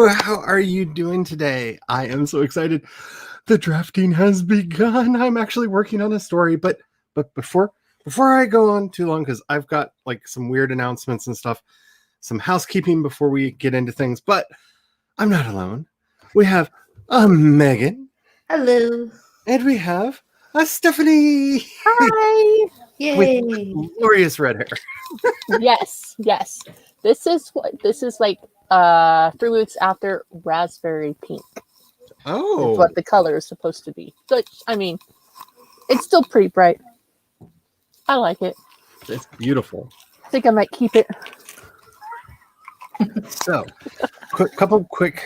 Hello, how are you doing today? I am so excited. The drafting has begun. I'm actually working on a story, but before I go on too long, because I've got like some weird announcements and stuff, some housekeeping before we get into things. But I'm not alone. We have a Megan. Hello. And we have a Stephanie. Hi. Yay. With glorious red hair. Yes. This is like 3 weeks after raspberry pink. Oh. It's what the color is supposed to be. But I mean, it's still pretty bright. I like it. It's beautiful. I think I might keep it. So, couple quick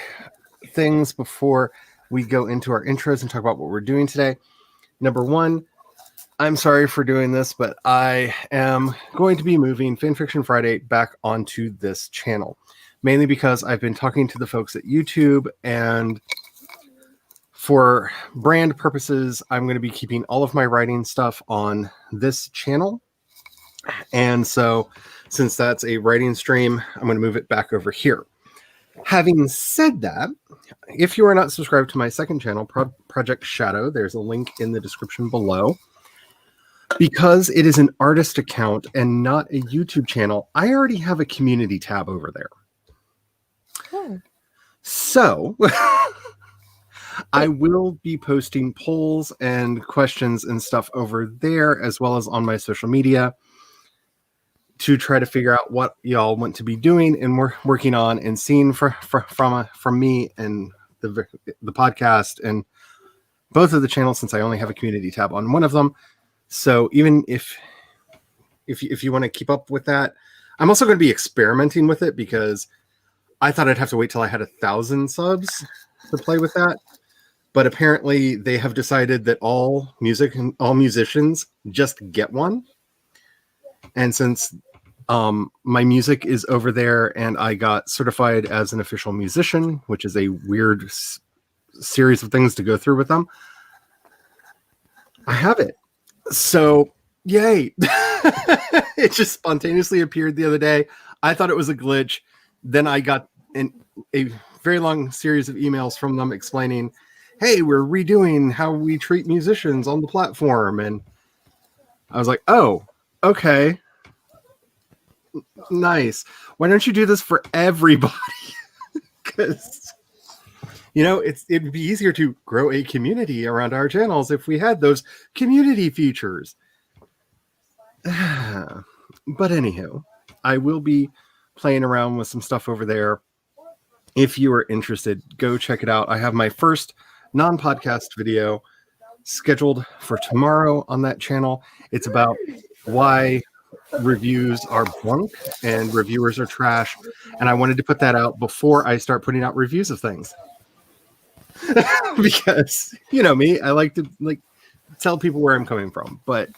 things before we go into our intros and talk about what we're doing today. Number one, I'm sorry for doing this, but I am going to be moving Fanfiction Friday back onto this channel, mainly because I've been talking to the folks at YouTube, and for brand purposes, I'm going to be keeping all of my writing stuff on this channel. And so, since that's a writing stream, I'm going to move it back over here. Having said that, if you are not subscribed to my second channel, Project Shadow, there's a link in the description below. Because it is an artist account and not a YouTube channel, I already have a community tab over there. Oh. So, I will be posting polls and questions and stuff over there, as well as on my social media, to try to figure out what y'all want to be doing and we're working on and seeing from me and the podcast and both of the channels, since I only have a community tab on one of them. So even if you want to keep up with that, I'm also going to be experimenting with it, because I thought I'd have to wait till I had 1,000 subs to play with that. But apparently they have decided that all musicians just get one. And since my music is over there and I got certified as an official musician, which is a weird series of things to go through with them, I have it. So, yay. It just spontaneously appeared the other day. I thought it was a glitch. Then I got a very long series of emails from them explaining, hey, we're redoing how we treat musicians on the platform. And I was like, oh, okay. Nice. Why don't you do this for everybody? Because, it'd be easier to grow a community around our channels if we had those community features. But anywho, I will be playing around with some stuff over there. If you are interested, go check it out. I have my first non-podcast video scheduled for tomorrow on that channel. It's about why reviews are bunk and reviewers are trash, and I wanted to put that out before I start putting out reviews of things. Because you know me, I like to tell people where I'm coming from. But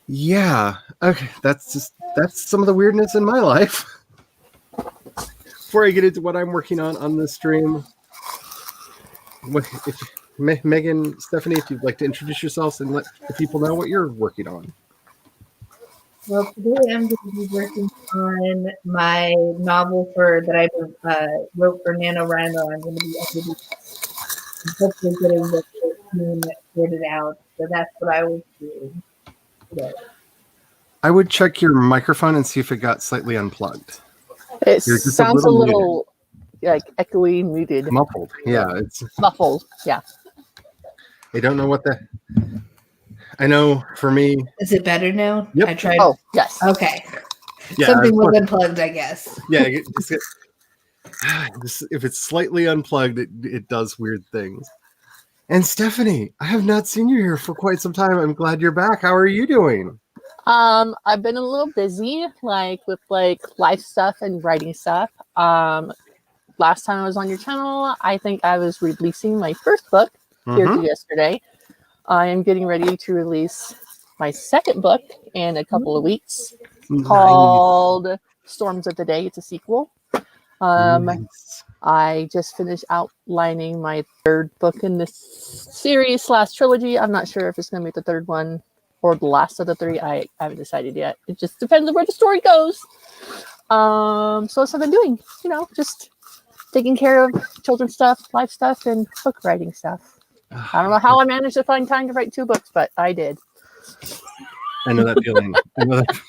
yeah, okay, that's some of the weirdness in my life. Before I get into what I'm working on this stream, Megan, Stephanie, if you'd like to introduce yourselves and let the people know what you're working on. Well, today I'm going to be working on my novel that I wrote for NaNoWriMo. I'm going to be hopefully getting the team sorted out. So that's what I was doing today. I would check your microphone and see if it got slightly unplugged. It sounds a little like echoey, muted. Muffled. Yeah, it's muffled. Yeah. I don't know what I know for me. Is it better now? Yep. I tried. Oh, yes. Okay. Yeah, something was unplugged, I guess. Yeah. If it's slightly unplugged, it does weird things. And Stephanie, I have not seen you here for quite some time. I'm glad you're back. How are you doing? I've been a little busy, with life stuff and writing stuff. Last time I was on your channel, I think I was releasing my first book here yesterday. I am getting ready to release my second book in a couple of weeks, called Storms of the Day. It's a sequel. Nice. I just finished outlining my third book in this series / trilogy. I'm not sure if it's going to be the third one or the last of the three. I haven't decided yet. It just depends on where the story goes. So that's what I've been doing. Just taking care of children's stuff, life stuff, and book writing stuff. I don't know how I managed to find time to write 2 books, but I did. I know that feeling. I know that.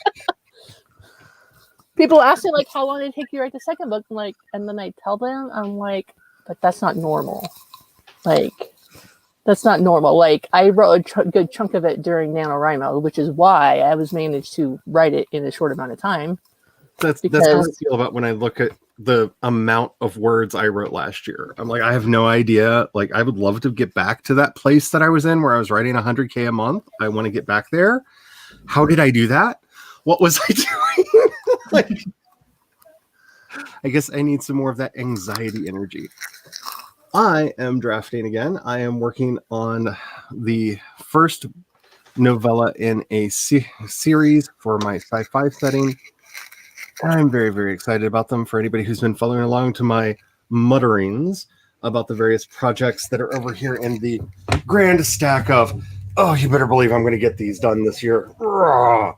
People ask me, like, how long did it take you to write the second book? And then I tell them, I'm like, but that's not normal. Like, that's not normal. Like, I wrote a good chunk of it during NaNoWriMo, which is why I was managed to write it in a short amount of time. That's how I feel about when I look at the amount of words I wrote last year. I'm like, I have no idea. Like, I would love to get back to that place that I was in where I was writing 100K a month. I want to get back there. How did I do that? What was I doing? Like, I guess I need some more of that anxiety energy. I am drafting again. I am working on the first novella in a series for my sci-fi setting. I'm very, very excited about them. For anybody who's been following along to my mutterings about the various projects that are over here in the grand stack of, oh, you better believe I'm going to get these done this year. Are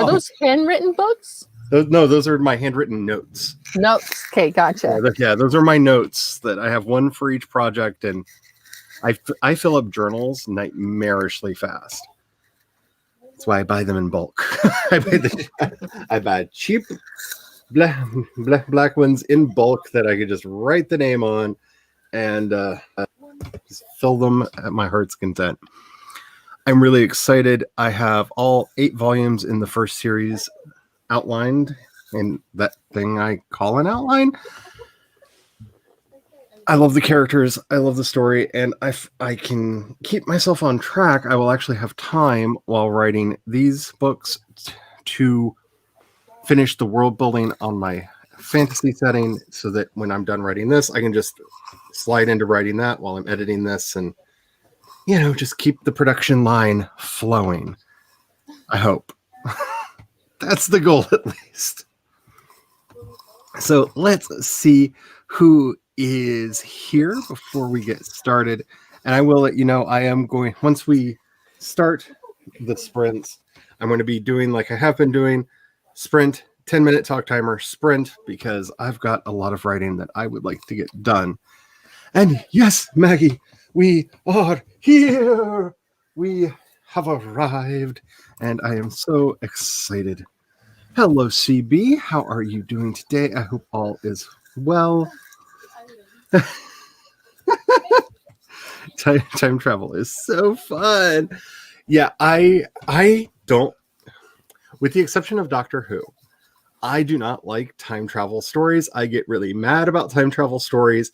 those handwritten books? Those are my handwritten notes. Notes. Okay, gotcha. Yeah, those are my notes that I have one for each project, and I fill up journals nightmarishly fast. That's why I buy them in bulk. I buy cheap black ones in bulk that I could just write the name on and just fill them at my heart's content. I'm really excited. I have all 8 volumes in the first series outlined in that thing I call an outline. I love the characters. I love the story. And I can keep myself on track. I will actually have time while writing these books to finish the world building on my fantasy setting so that when I'm done writing this, I can just slide into writing that while I'm editing this and, just keep the production line flowing. I hope. That's the goal, at least. So let's see who is here before we get started. And I will let you know, I am going, once we start the sprints, I'm going to be doing like I have been doing, sprint, 10-minute talk timer, sprint, because I've got a lot of writing that I would like to get done. And yes, Maggie, we are here. We have arrived, and I am so excited. Hello, CB. How are you doing today? I hope all is well. Time travel is so fun. Yeah, I don't, with the exception of Doctor Who, I do not like time travel stories. I get really mad about time travel stories,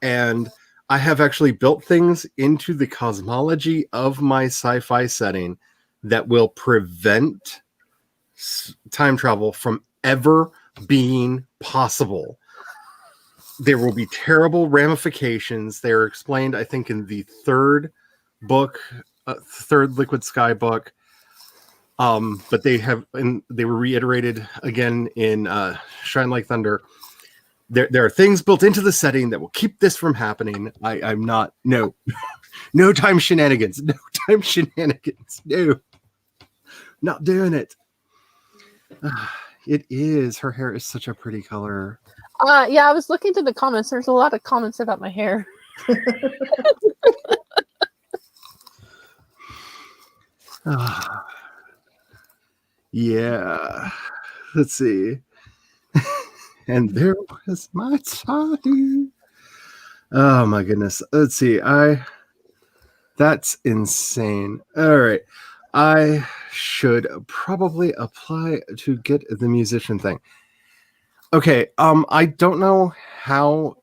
and I have actually built things into the cosmology of my sci-fi setting that will prevent time travel from ever being possible. There will be terrible ramifications. They're explained, I think, in the third book, third Liquid Sky book. But they were reiterated again in Shine Like Thunder. There are things built into the setting that will keep this from happening. I'm not, no time shenanigans. No time shenanigans. No, not doing it. It is. Her hair is such a pretty color. Yeah, I was looking through the comments. There's a lot of comments about my hair. Yeah. Let's see. And there was my time. Oh my goodness. Let's see. That's insane. All right. I should probably apply to get the musician thing. Okay. I don't know how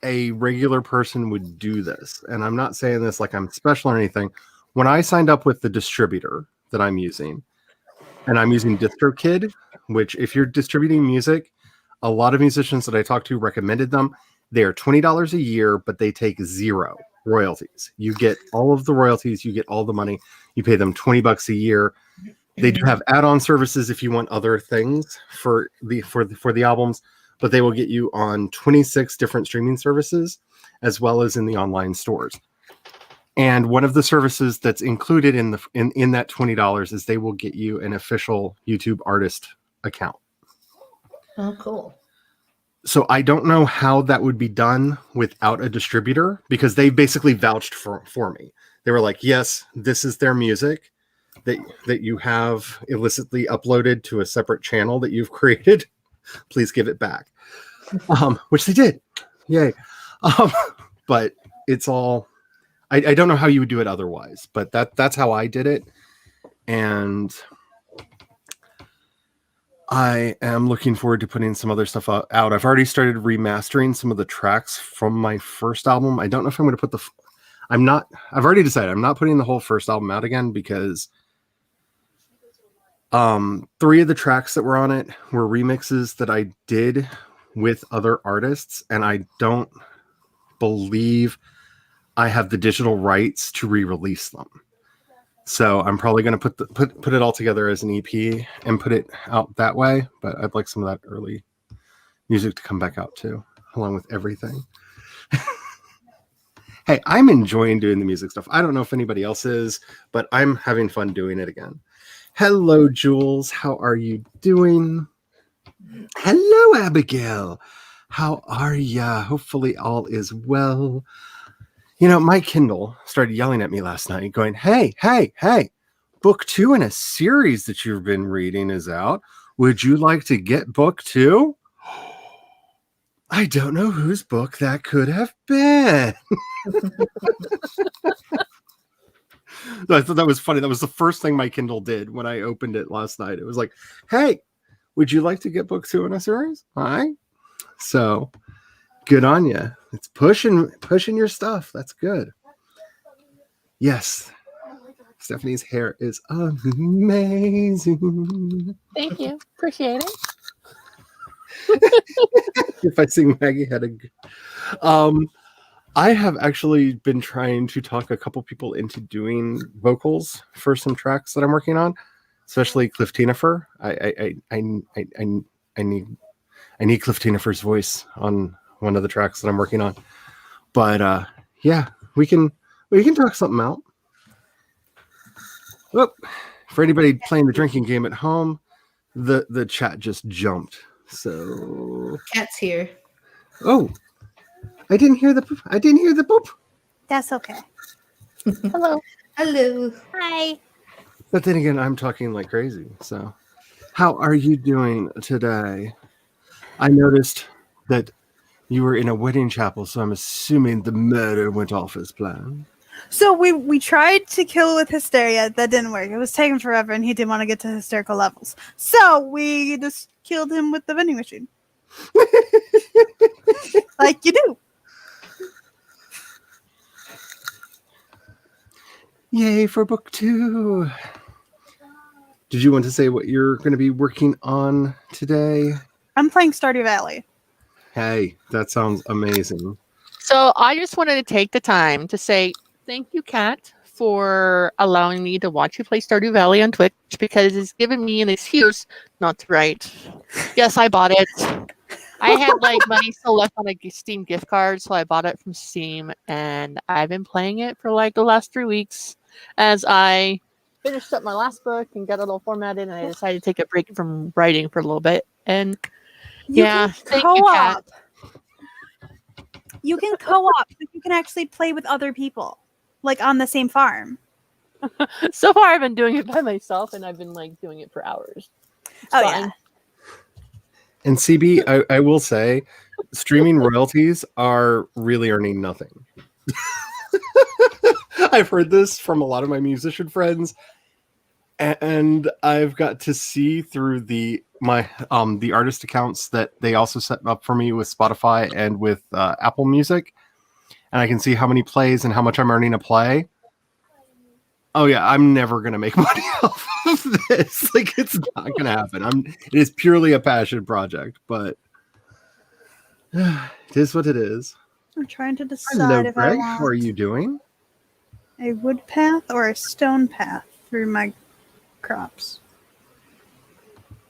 a regular person would do this. And I'm not saying this like I'm special or anything. When I signed up with the distributor that I'm using, and I'm using DistroKid, which if you're distributing music, a lot of musicians that I talked to recommended them. They are $20 a year, but they take 0 royalties. You get all of the royalties. You get all the money. You pay them $20 a year. They do have add-on services if you want other things for the albums, but they will get you on 26 different streaming services as well as in the online stores. And one of the services that's included in that $20 is they will get you an official YouTube artist account. Oh, cool. So I don't know how that would be done without a distributor, because they basically vouched for me. They were like, yes, this is their music that you have illicitly uploaded to a separate channel that you've created. Please give it back. Which they did. Yay. But it's all, I don't know how you would do it otherwise, but that's how I did it. And I am looking forward to putting some other stuff out. I've already started remastering some of the tracks from my first album. I don't know if I'm going to put I've already decided I'm not putting the whole first album out again, because 3 of the tracks that were on it were remixes that I did with other artists, and I don't believe I have the digital rights to re-release them. So I'm probably going to put it all together as an EP and put it out that way. But I'd like some of that early music to come back out too, along with everything. Hey, I'm enjoying doing the music stuff. I don't know if anybody else is, but I'm having fun doing it again. Hello, Jules. How are you doing? Hello, Abigail. How are ya? Hopefully all is well. You know, my Kindle started yelling at me last night, going, hey, book 2 in a series that you've been reading is out. Would you like to get book 2? I don't know whose book that could have been. I thought that was funny. That was the first thing my Kindle did when I opened it last night. It was like, hey, would you like to get book 2 in a series? Hi. So good on you. It's pushing your stuff. That's good. Yes. Stephanie's hair is amazing. Thank you. Appreciate it. If I sing Maggie had I have actually been trying to talk a couple people into doing vocals for some tracks that I'm working on, especially Cliff Tienifer. I need Cliff Tienifer's voice on one of the tracks that I'm working on. But yeah, we can talk something out. Oh, for anybody playing the drinking game at home, the chat just jumped. So Cat's here. oh, I didn't hear the boop. That's okay. Hello. Hello. Hi. But then again, I'm talking like crazy. So how are you doing today? I noticed that you were in a wedding chapel, so I'm assuming the murder went off as planned. So we tried to kill with hysteria. That didn't work. It was taking forever, and he didn't want to get to hysterical levels. So we just killed him with the vending machine. Like you do. Yay for book 2. Did you want to say what you're going to be working on today? I'm playing Stardew Valley. Hey, that sounds amazing. So I just wanted to take the time to say thank you, Kat, for allowing me to watch you play Stardew Valley on Twitch, because it's given me an excuse not to write. Yes, I bought it. I had money still left on a Steam gift card, so I bought it from Steam, and I've been playing it for the last 3 weeks as I finished up my last book and got it all formatted, and I decided to take a break from writing for a little bit. And yeah, thank you, Kat. You can co-op. You can actually play with other people, on the same farm. So far, I've been doing it by myself, and I've been doing it for hours. It's fine. Yeah. And CB, I will say, streaming royalties are really earning nothing. I've heard this from a lot of my musician friends, and I've got to see through the artist accounts that they also set up for me with Spotify and with Apple Music, and I can see how many plays and how much I'm earning a play. Oh yeah, I'm never gonna make money off of this. It's not gonna happen. It is purely a passion project, but it is what it is. I'm trying to decide Hello, if Greg. I want How are you doing? a wood path or a stone path through my crops.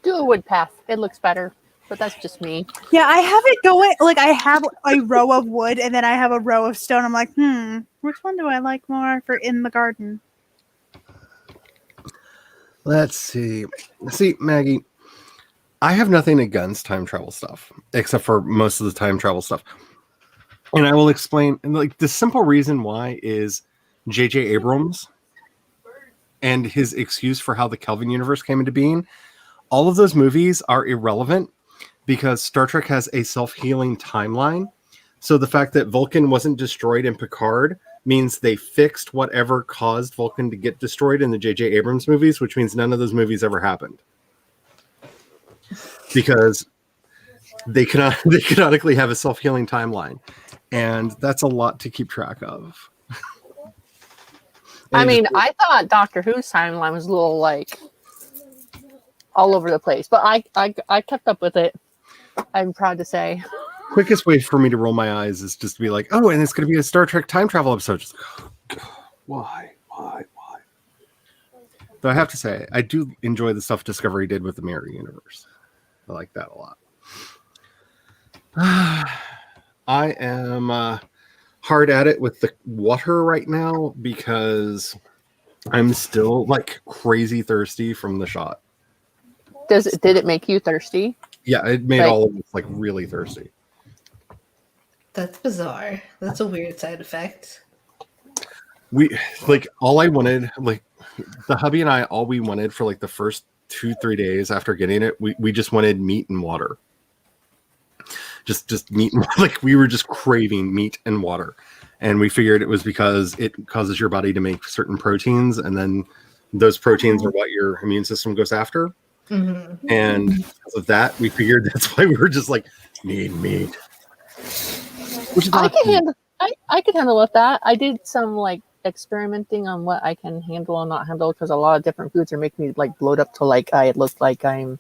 Do a wood path. It looks better, but that's just me. Yeah, I have it going. I have a row of wood and then I have a row of stone. I'm like, which one do I like more for in the garden? Let's see. See, Maggie, I have nothing against time travel stuff, except for most of the time travel stuff. And I will explain. And like the simple reason why is J.J. Abrams and his excuse for how the Kelvin universe came into being. All of those movies are irrelevant because Star Trek has a self-healing timeline. So the fact that Vulcan wasn't destroyed in Picard means they fixed whatever caused Vulcan to get destroyed in the J.J. Abrams movies, which means none of those movies ever happened. Because they canonically have a self-healing timeline. And that's a lot to keep track of. I mean, I thought Doctor Who's timeline was a little like all over the place, but I kept up with it. I'm proud to say. Quickest way for me to roll my eyes is just to be like, oh, and it's going to be a Star Trek time travel episode. Just, why? Though I have to say, I do enjoy the stuff Discovery did with the Mirror Universe. I like that a lot. I am hard at it with the water right now because I'm still like crazy thirsty from the shot. Did it make you thirsty? Yeah, it made Like- all of us like really thirsty. That's bizarre. That's a weird side effect. We like all I wanted, like the hubby and I, all we wanted for like the first 2-3 days after getting it, we just wanted meat and water. Just meat and like we were just craving meat and water. And we figured it was because it causes your body to make certain proteins, and then those proteins are what your immune system goes after. Mm-hmm. And because of that, we figured that's why we were just like, need meat. Which is I not can handle. I can handle with that. I did some like experimenting on what I can handle and not handle because a lot of different foods are making me like bloat up to like I look like I'm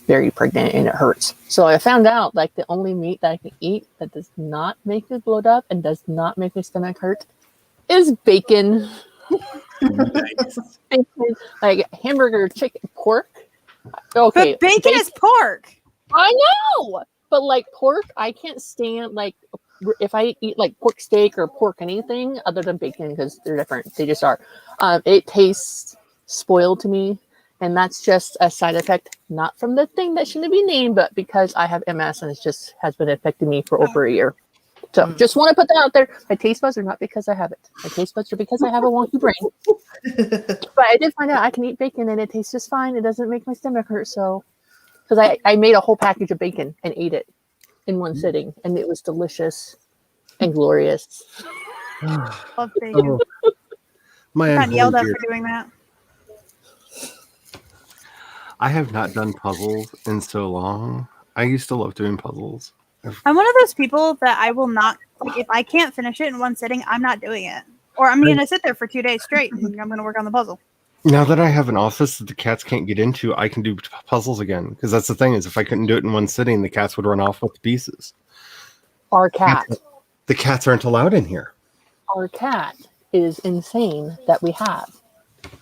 very pregnant and it hurts. So I found out like the only meat that I can eat that does not make me bloat up and does not make my stomach hurt is bacon. nice. Bacon, like hamburger, chicken, pork. Okay, But bacon is pork. I know, but like pork, I can't stand like if I eat like pork steak or pork anything other than bacon because they're different. They just are. It tastes spoiled to me, and that's just a side effect, not from the thing that shouldn't be named, but because I have MS and it just has been affecting me for over a year. So just want to put that out there. My taste buds are not because I have it. My taste buds are because I have a wonky brain. But I did find out I can eat bacon and it tastes just fine. It doesn't make my stomach hurt. So, because I made a whole package of bacon and ate it in one sitting, and it was delicious and glorious. Love bacon. My Got unholy yelled at beard. for doing that. I have not done puzzles in so long. I used to love doing puzzles. I'm one of those people that I will not like if I can't finish it in one sitting, I'm not doing it. Or I'm gonna sit there for 2 days straight and I'm gonna work on the puzzle. Now that I have an office that the cats can't get into, I can do puzzles again. Because that's the thing is, if I couldn't do it in one sitting, the cats would run off with the pieces. Our cat. The cats aren't allowed in here. Our cat is insane that we have.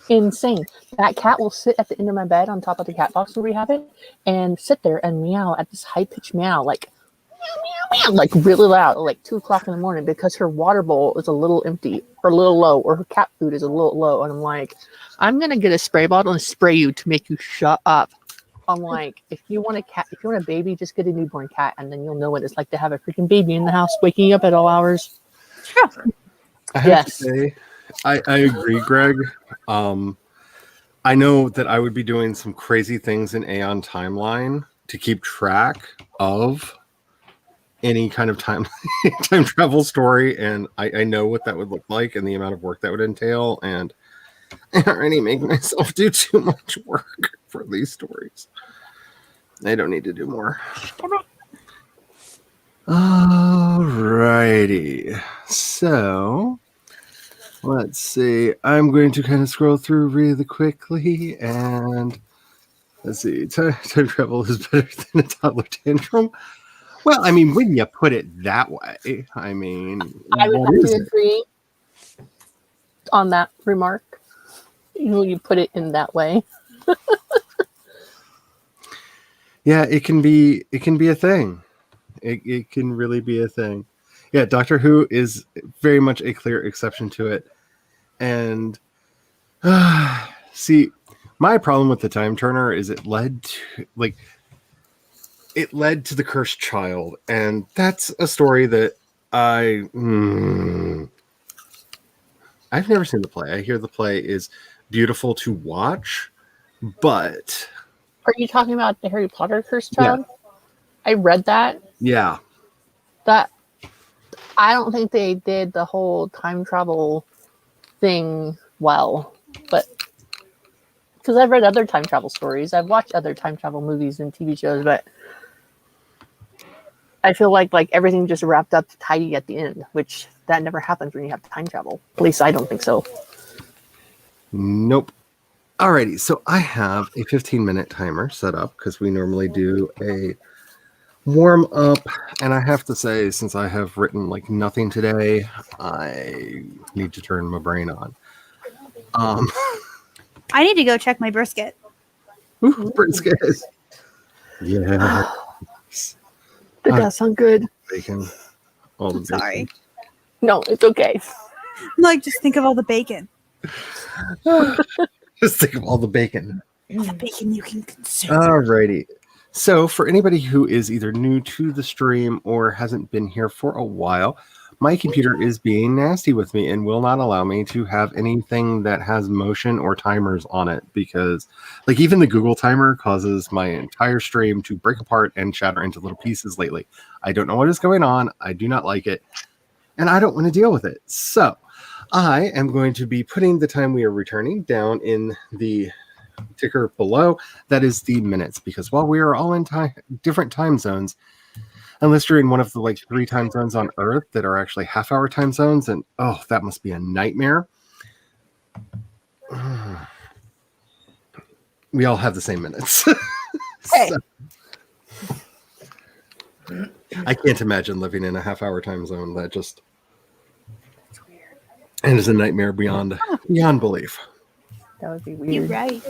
Insane. That cat will sit at the end of my bed on top of the cat box where we have it and sit there and meow at this high-pitched meow, like meow, meow, meow, like really loud, like 2:00 in the morning because her water bowl is a little empty or a little low, or her cat food is a little low. And I'm like, I'm gonna get a spray bottle and spray you to make you shut up. I'm like, if you want a baby, just get a newborn cat, and then you'll know what it's like to have a freaking baby in the house, waking you up at all hours. I have to say, I agree, Greg. I know that I would be doing some crazy things in Aeon Timeline to keep track of any kind of time travel story, and I know what that would look like and the amount of work that would entail, and I already make myself do too much work for these stories. I don't need to do more. Alrighty, so let's see. I'm going to kind of scroll through really quickly, and let's see. Time travel is better than a toddler tantrum. Well, I mean, when you put it that way, I mean, I would what have is to it? agree on that remark. You put it in that way. Yeah, it can be a thing. It can really be a thing. Yeah, Doctor Who is very much a clear exception to it. And see, my problem with the Time Turner is it led to like it led to the cursed child, and that's a story that I've never seen the play. I hear the play is beautiful to watch, but Are you talking about the Harry Potter Cursed Yeah. Child? I read that. yeah, That I don't think they did the whole time travel thing well, but because I've read other time travel stories, I've watched other time travel movies and TV shows, but I feel like everything just wrapped up tidy at the end, which that never happens when you have time travel. At least I don't think so. nope. Alrighty, so I have a 15-minute timer set up because we normally do a warm up, and I have to say, since I have written like nothing today, I need to turn my brain on. I need to go check my brisket. Brisket. Yeah, Did that sound good? bacon. All the bacon. Sorry. No, it's okay. Like, just think of all the bacon. Just think of all the bacon. The bacon you can consume. Alrighty. So, for anybody who is either new to the stream or hasn't been here for a while, my computer is being nasty with me and will not allow me to have anything that has motion or timers on it because, like, even the Google timer causes my entire stream to break apart and shatter into little pieces lately. I don't know what is going on. I do not like it, and I don't want to deal with it. So, I am going to be putting the time we are returning down in the ticker below. That is the minutes, because while we are all in different time zones, unless you're in one of the like 3 time zones on Earth that are actually half-hour time zones, and oh, that must be a nightmare. We all have the same minutes. Hey. So, I can't imagine living in a half-hour time zone. That just and is a nightmare beyond belief. That would be You're weird. right.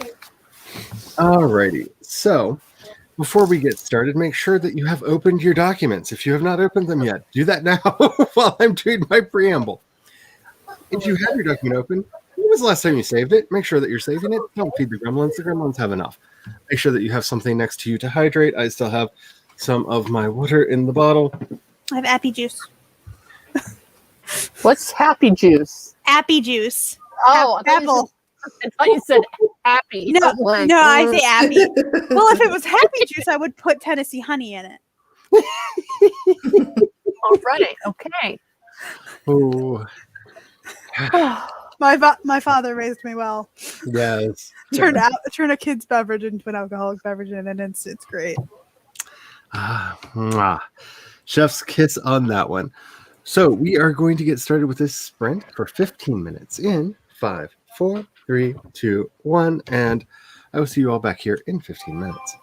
Alrighty, so before we get started, make sure that you have opened your documents. If you have not opened them yet, do that now while I'm doing my preamble. If you have your document open, when was the last time you saved it? Make sure that you're saving it. Don't feed the gremlins. The gremlins have enough. Make sure that you have something next to you to hydrate. I still have some of my water in the bottle. I have appy juice. What's happy juice? Appy juice. Oh, Apple. I thought you said happy. No, I'm like, no, I say appy. Well, if it was happy juice, I would put Tennessee honey in it. all right, okay. Oh, My father raised me well. yes. Turn a kid's beverage into an alcoholic beverage, and it's great. Mwah. Chef's kiss on that one. So we are going to get started with this sprint for 15 minutes in 5, 4, 3, 2, 1, and I will see you all back here in 15 minutes.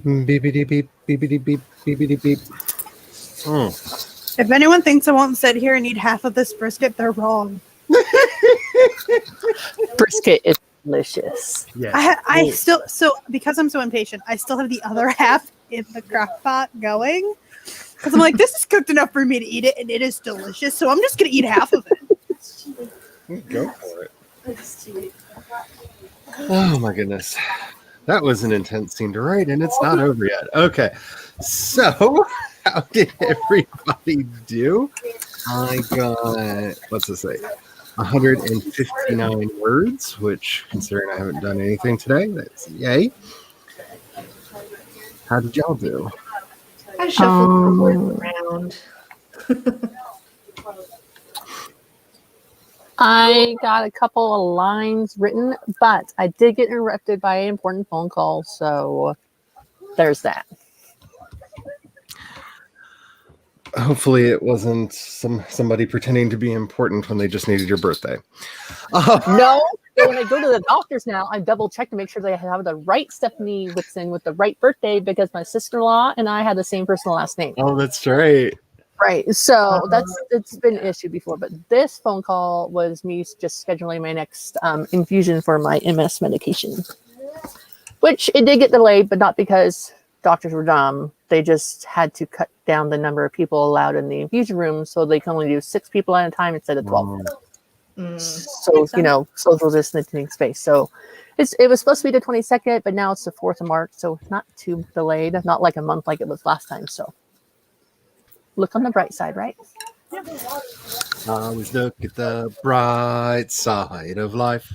Beepity beep, beepity beep, beepity beep. If anyone thinks I won't sit here and eat half of this brisket, they're wrong. Brisket is delicious. Yes. I still, so because I'm so impatient, I still have the other half in the crock pot going. Because I'm like, this is cooked enough for me to eat it, and it is delicious. So I'm just gonna eat half of it. Go for it. Oh my goodness. That was an intense scene to write, and it's not over yet. Okay. So, how did everybody do? I got, what's this say? 159 words, which, considering I haven't done anything today, that's yay. How did y'all do? I shuffled the words around. I got a couple of lines written, but I did get interrupted by an important phone call, so there's that. Hopefully it wasn't somebody pretending to be important when they just needed your birthday. No, so when I go to the doctors now, I double check to make sure they have the right Stephanie Whitson with the right birthday because my sister-in-law and I had the same first and last name. Oh, that's right. Right. So it's been an issue before, but this phone call was me just scheduling my next infusion for my MS medication, which it did get delayed, but not because doctors were dumb. They just had to cut down the number of people allowed in the infusion room, so they can only do 6 people at a time instead of 12. So, social distancing space. So it was supposed to be the 22nd, but now it's the 4th of March, so not too delayed, not like a month like it was last time. So look on the bright side, right? Always look at the bright side of life.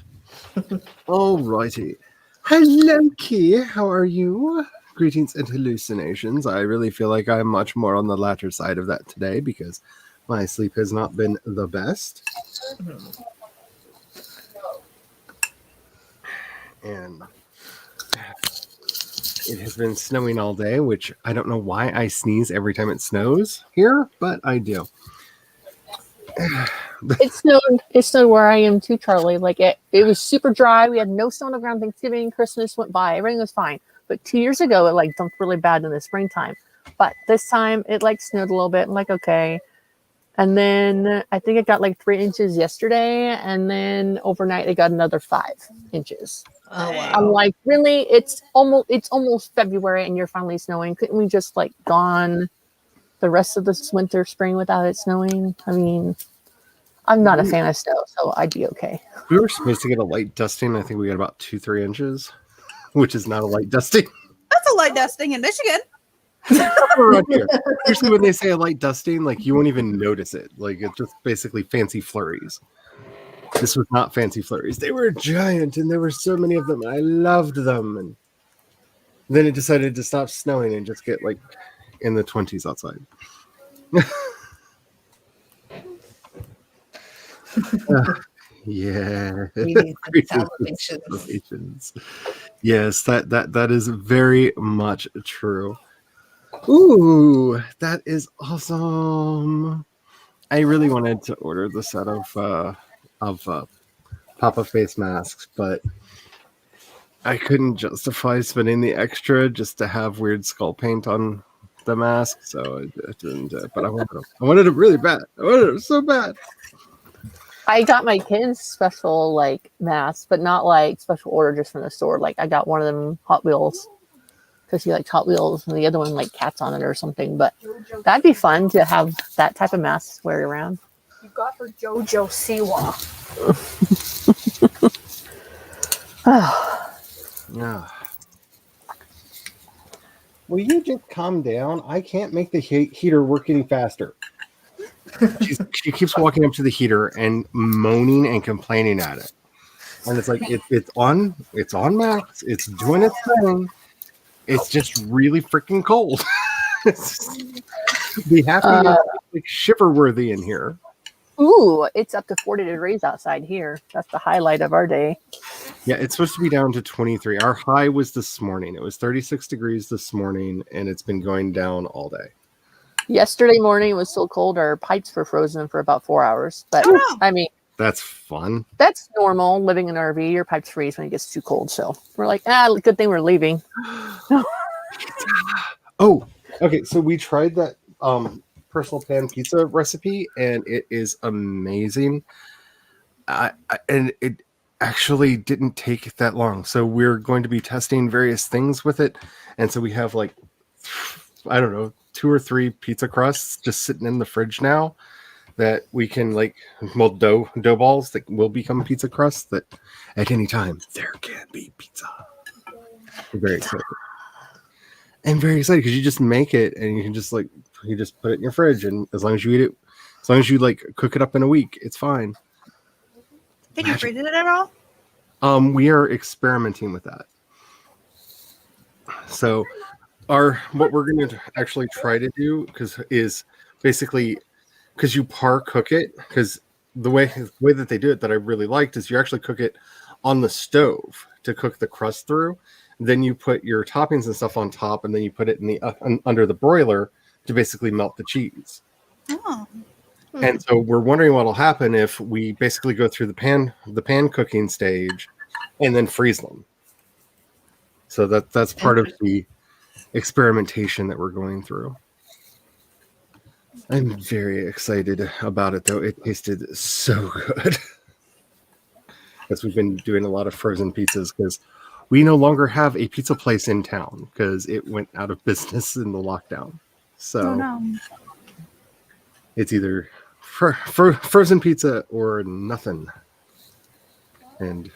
Alrighty. Hello, Key. How are you? Greetings and hallucinations. I really feel like I'm much more on the latter side of that today because my sleep has not been the best. And it has been snowing all day, which I don't know why I sneeze every time it snows here, but I do. It snowed where I am too, Charlie. Like it was super dry. We had no snow on the ground. Thanksgiving, Christmas went by. Everything was fine. But 2 years ago, it like dumped really bad in the springtime. But this time, it like snowed a little bit. I'm like, okay. And then I think it got like 3 inches yesterday, and then overnight it got another 5 inches. Oh wow! I'm like, really? It's almost February, and you're finally snowing. Couldn't we just like gone the rest of this winter, spring without it snowing? I mean, I'm not a fan of snow, so I'd be okay. We were supposed to get a light dusting. I think we got about 2-3 inches, which is not a light dusting. That's a light dusting in Michigan. Around here. Usually when they say a light dusting, like you won't even notice it. Like it's just basically fancy flurries. This was not fancy flurries. They were giant and there were so many of them. I loved them. And then it decided to stop snowing and just get like in the 20s outside. Yeah. Yes, that is very much true. Ooh, that is awesome. I really wanted to order the set of Papa face masks, but I couldn't justify spending the extra just to have weird skull paint on the mask, so I didn't. But I wanted them really bad. I wanted them so bad. I got my kids special like masks, but not like special order just from the store. Like I got one of them Hot Wheels because he likes Hot Wheels, and the other one like cats on it or something. But that'd be fun to have that type of mask to wear around. You got her JoJo Siwa. Yeah. Will you just calm down? I can't make the heater work any faster. She keeps walking up to the heater and moaning and complaining at it. And it's like it's on max. It's doing its thing. It's just really freaking cold. Be happy like shiver worthy in here. Ooh, it's up to 40 degrees outside here. That's the highlight of our day. Yeah, it's supposed to be down to 23. Our high was this morning. It was 36 degrees this morning, and it's been going down all day. Yesterday morning it was so cold our pipes were frozen for about 4 hours. But I mean, that's fun. That's normal living in an RV. Your pipes freeze when it gets too cold. So we're like, good thing we're leaving. Oh, okay. So we tried that personal pan pizza recipe, and it is amazing. And it actually didn't take that long. So we're going to be testing various things with it, and so we have like I don't know 2 or 3 pizza crusts just sitting in the fridge now that we can like mold dough balls that will become pizza crusts. That at any time there can be pizza. I'm very excited. I'm very excited because you just make it and you can just like you just put it in your fridge, and as long as you eat it, as long as you like cook it up in a week, it's fine. Can you freeze it at all? We are experimenting with that. So what we're going to actually try to do is basically because you par cook it, because the way that they do it that I really liked is you actually cook it on the stove to cook the crust through. Then you put your toppings and stuff on top, and then you put it in the under the broiler to basically melt the cheese. Oh. And so we're wondering what'll happen if we basically go through the pan cooking stage and then freeze them. So that's part of the experimentation that we're going through. I'm very excited about it, though. It tasted so good. Because we've been doing a lot of frozen pizzas because we no longer have a pizza place in town because it went out of business in the lockdown. So it's either frozen pizza or nothing. And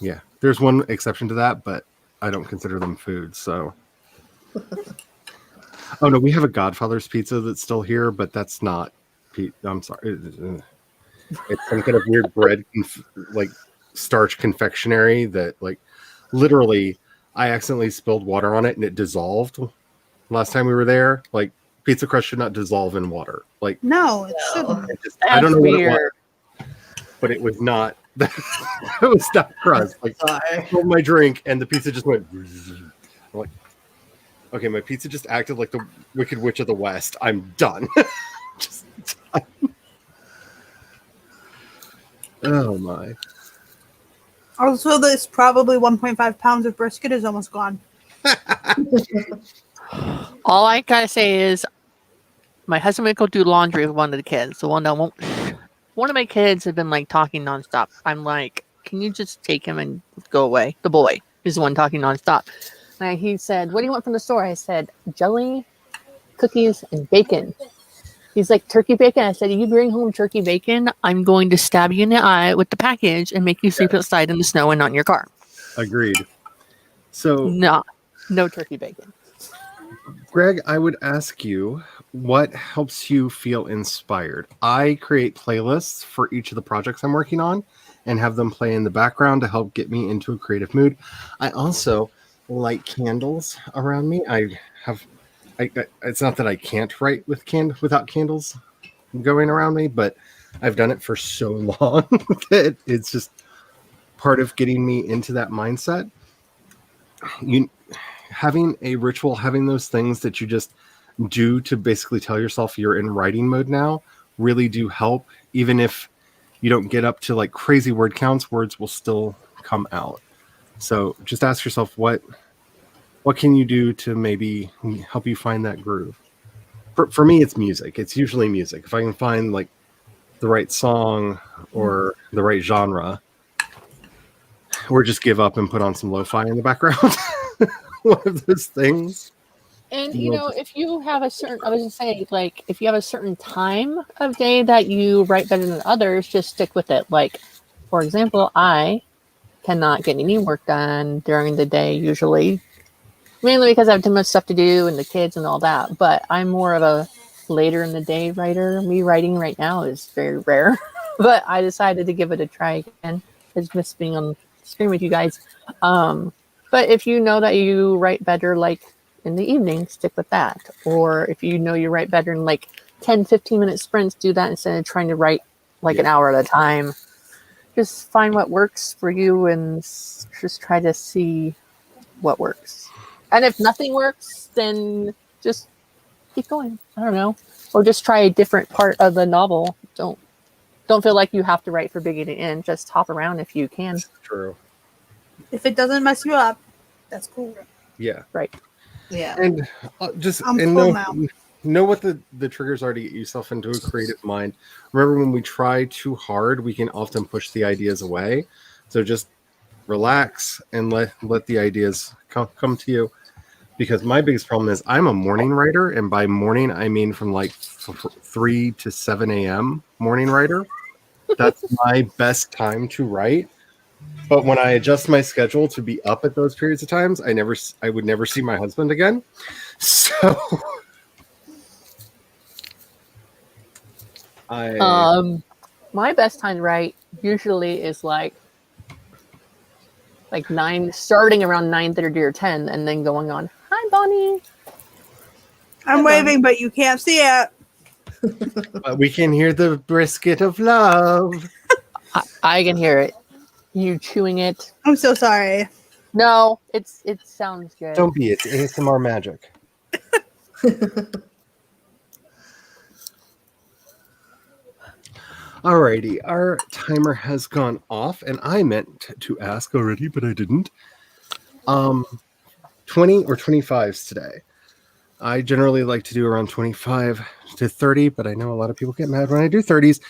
yeah, there's one exception to that, but I don't consider them food. So, oh no, we have a Godfather's pizza that's still here, but that's not. I'm sorry, it's some kind of weird bread, like starch confectionery that, like, literally, I accidentally spilled water on it and it dissolved. Last time we were there, like. Pizza crust should not dissolve in water. Like no, it shouldn't. I don't know what it was, but it was not. It was not crust. Like I pulled my drink and the pizza just went. I'm like, okay, my pizza just acted like the Wicked Witch of the West. I'm done. Just done. Oh my. Also, this probably 1.5 pounds of brisket is almost gone. All I gotta say is, my husband would go do laundry with one of the kids. The one that won't. One of my kids have been like talking nonstop. I'm like, can you just take him and go away? The boy is the one talking nonstop. And he said, "What do you want from the store?" I said, "Jelly, cookies, and bacon." He's like, "Turkey bacon." I said, "If you bring home turkey bacon, I'm going to stab you in the eye with the package and make you sleep outside in the snow and not in your car." Agreed. So no turkey bacon. Greg, I would ask you, what helps you feel inspired? I create playlists for each of the projects I'm working on and have them play in the background to help get me into a creative mood. I also light candles around me. It's not that I can't write without candles going around me, but I've done it for so long that it's just part of getting me into that mindset. Having a ritual, having those things that you just do to basically tell yourself you're in writing mode now really do help. Even if you don't get up to like crazy word counts, words will still come out. So just ask yourself, what can you do to maybe help you find that groove? For me, it's music. It's usually music. If I can find like the right song or the right genre, or just give up and put on some lo-fi in the background. One of those things. And if you have I was just saying, like, if you have a certain time of day that you write better than others, just stick with it. Like, for example, I cannot get any work done during the day usually, mainly because I have too much stuff to do and the kids and all that. But I'm more of a later in the day writer. Me writing right now is very rare, but I decided to give it a try again. I just miss being on screen with you guys. But if you know that you write better like in the evening, stick with that. Or if you know you write better in like 10, 15-minute sprints, do that instead of trying to write like an hour at a time. Just find what works for you and just try to see what works. And if nothing works, then just keep going. I don't know. Or just try a different part of the novel. Don't feel like you have to write from beginning to end. Just hop around if you can. True. If it doesn't mess you up, that's cool. Yeah. Right. Yeah. And just I'm and full know, now. know what the triggers are to get yourself into a creative mind. Remember, when we try too hard, we can often push the ideas away. So just relax and let the ideas come to you. Because my biggest problem is I'm a morning writer, and by morning I mean from like 3 to 7 a.m. morning writer. That's my best time to write. But when I adjust my schedule to be up at those periods of times, I would never see my husband again. So I My best time to write usually is like 9, starting around 9:30 or 10, and then going on. Hi, Bonnie. I'm waving, but you can't see it. we can hear the brisket of love. I can hear it. You chewing it? I'm so sorry. No, it sounds good. Don't be, it's ASMR magic. Alrighty, our timer has gone off, and I meant to ask already, but I didn't. 20 or 25s today. I generally like to do around 25 to 30, but I know a lot of people get mad when I do 30s.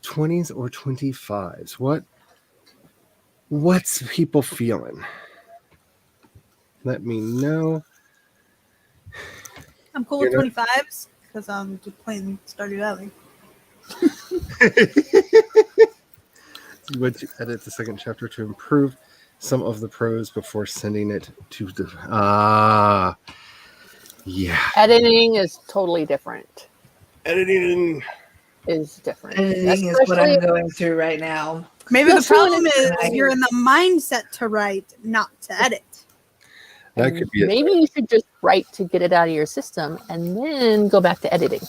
20s or 25s? What's people feeling? Let me know. I'm cool with 25s because I'm just playing Stardew Valley. You would edit the second chapter to improve some of the prose before sending it to the yeah. Editing is totally different. Editing Is different. Editing is what I'm going through right now. Maybe the Especially problem is when you're in the mindset to write, not to edit. that could be Maybe you should just write to get it out of your system and then go back to editing.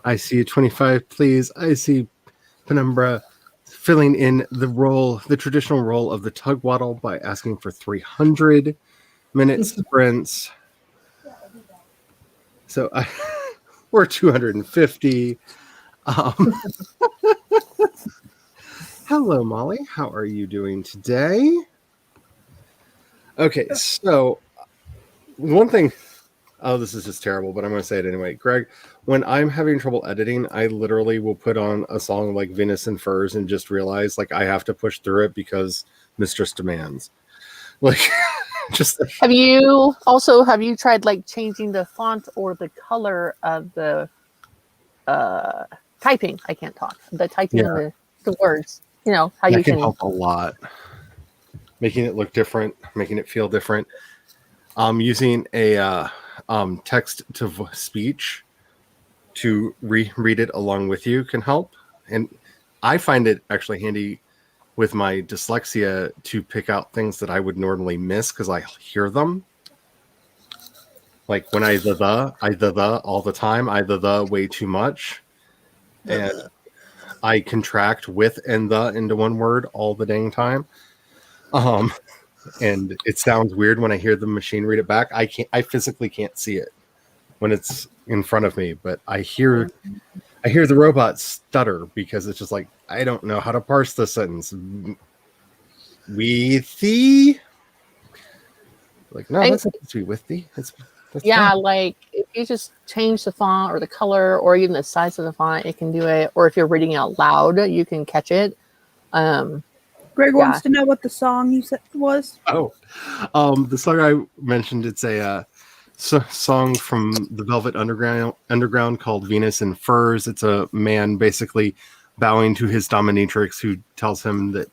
I see a 25, please. I see Penumbra filling in the traditional role of the tugwaddle by asking for 300-minute sprints. So we're 250. Hello, Molly. How are you doing today? Okay, so one thing. Oh, this is just terrible, but I'm going to say it anyway. Greg, when I'm having trouble editing, I literally will put on a song like Venus and Furs and just realize like I have to push through it because Mistress demands. Like, just Have you tried like changing the font or the color of the typing? I can't talk. The typing of the words. You know how that you can can help a lot. Making it look different, making it feel different. Using a text to speech to read it along with you can help. And I find it actually handy with my dyslexia to pick out things that I would normally miss because I hear them. Like when I the all the time, I the way too much. And I contract with and the into one word all the dang time. And it sounds weird when I hear the machine read it back. I physically can't see it when it's in front of me, but I hear the robot stutter because it's just like, I don't know how to parse the sentence. With thee? Like, no, that's supposed to be with thee. That's not. like if you just change the font or the color or even the size of the font, it can do it. Or if you're reading out loud, you can catch it. Greg wants to know what the song you said was. Oh, the song I mentioned, it's a song from the Velvet Underground called Venus and Furs. It's a man basically bowing to his dominatrix who tells him that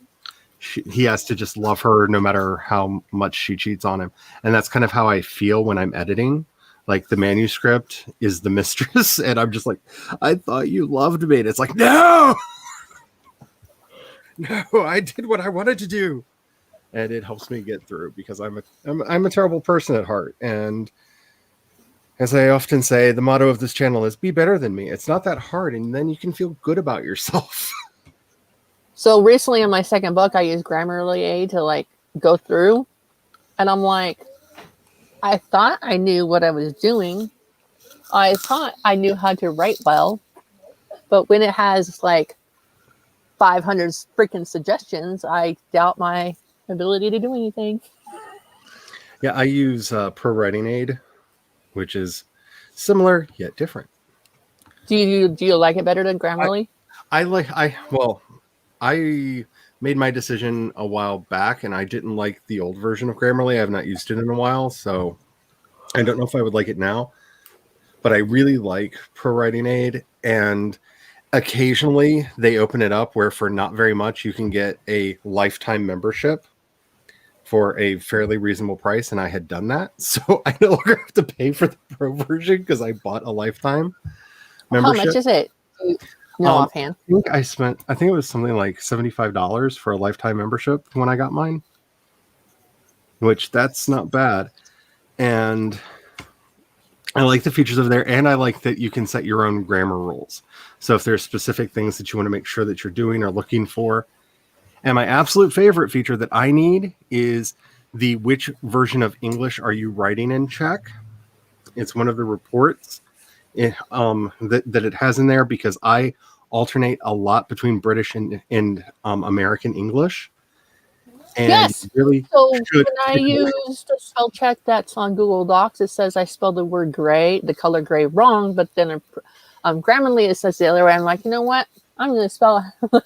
he has to just love her no matter how much she cheats on him. And that's kind of how I feel when I'm editing. Like the manuscript is the mistress, and I'm just like, I thought you loved me. And it's like, no! No, I did what I wanted to do. And it helps me get through because I'm a terrible person at heart. And as I often say, the motto of this channel is be better than me. It's not that hard, and then you can feel good about yourself. So recently in my second book, I used Grammarly to like go through, and I'm like, I thought I knew what I was doing. I thought I knew how to write well, but when it has like 500 freaking suggestions, I doubt my ability to do anything. Yeah, I use Pro Writing Aid, which is similar yet different. Do you like it better than Grammarly? I made my decision a while back, and I didn't like the old version of Grammarly. I have not used it in a while, so I don't know if I would like it now. But I really like Pro Writing Aid, and occasionally they open it up where for not very much you can get a lifetime membership for a fairly reasonable price, and I had done that, so I no longer have to pay for the Pro version because I bought a lifetime membership. How much is it? No, offhand. I think it was something like $75 for a lifetime membership when I got mine, which that's not bad. And I like the features of there, and I like that you can set your own grammar rules. So if there's specific things that you want to make sure that you're doing or looking for. And my absolute favorite feature that I need is the which version of English are you writing in check. It's one of the reports that it has in there, because I alternate a lot between British and American English. And Yes. really So when I use the spell check that's on Google Docs, it says I spelled the word gray, the color gray, wrong. But then Grammarly, it says the other way. I'm like, you know what? I'm going to spell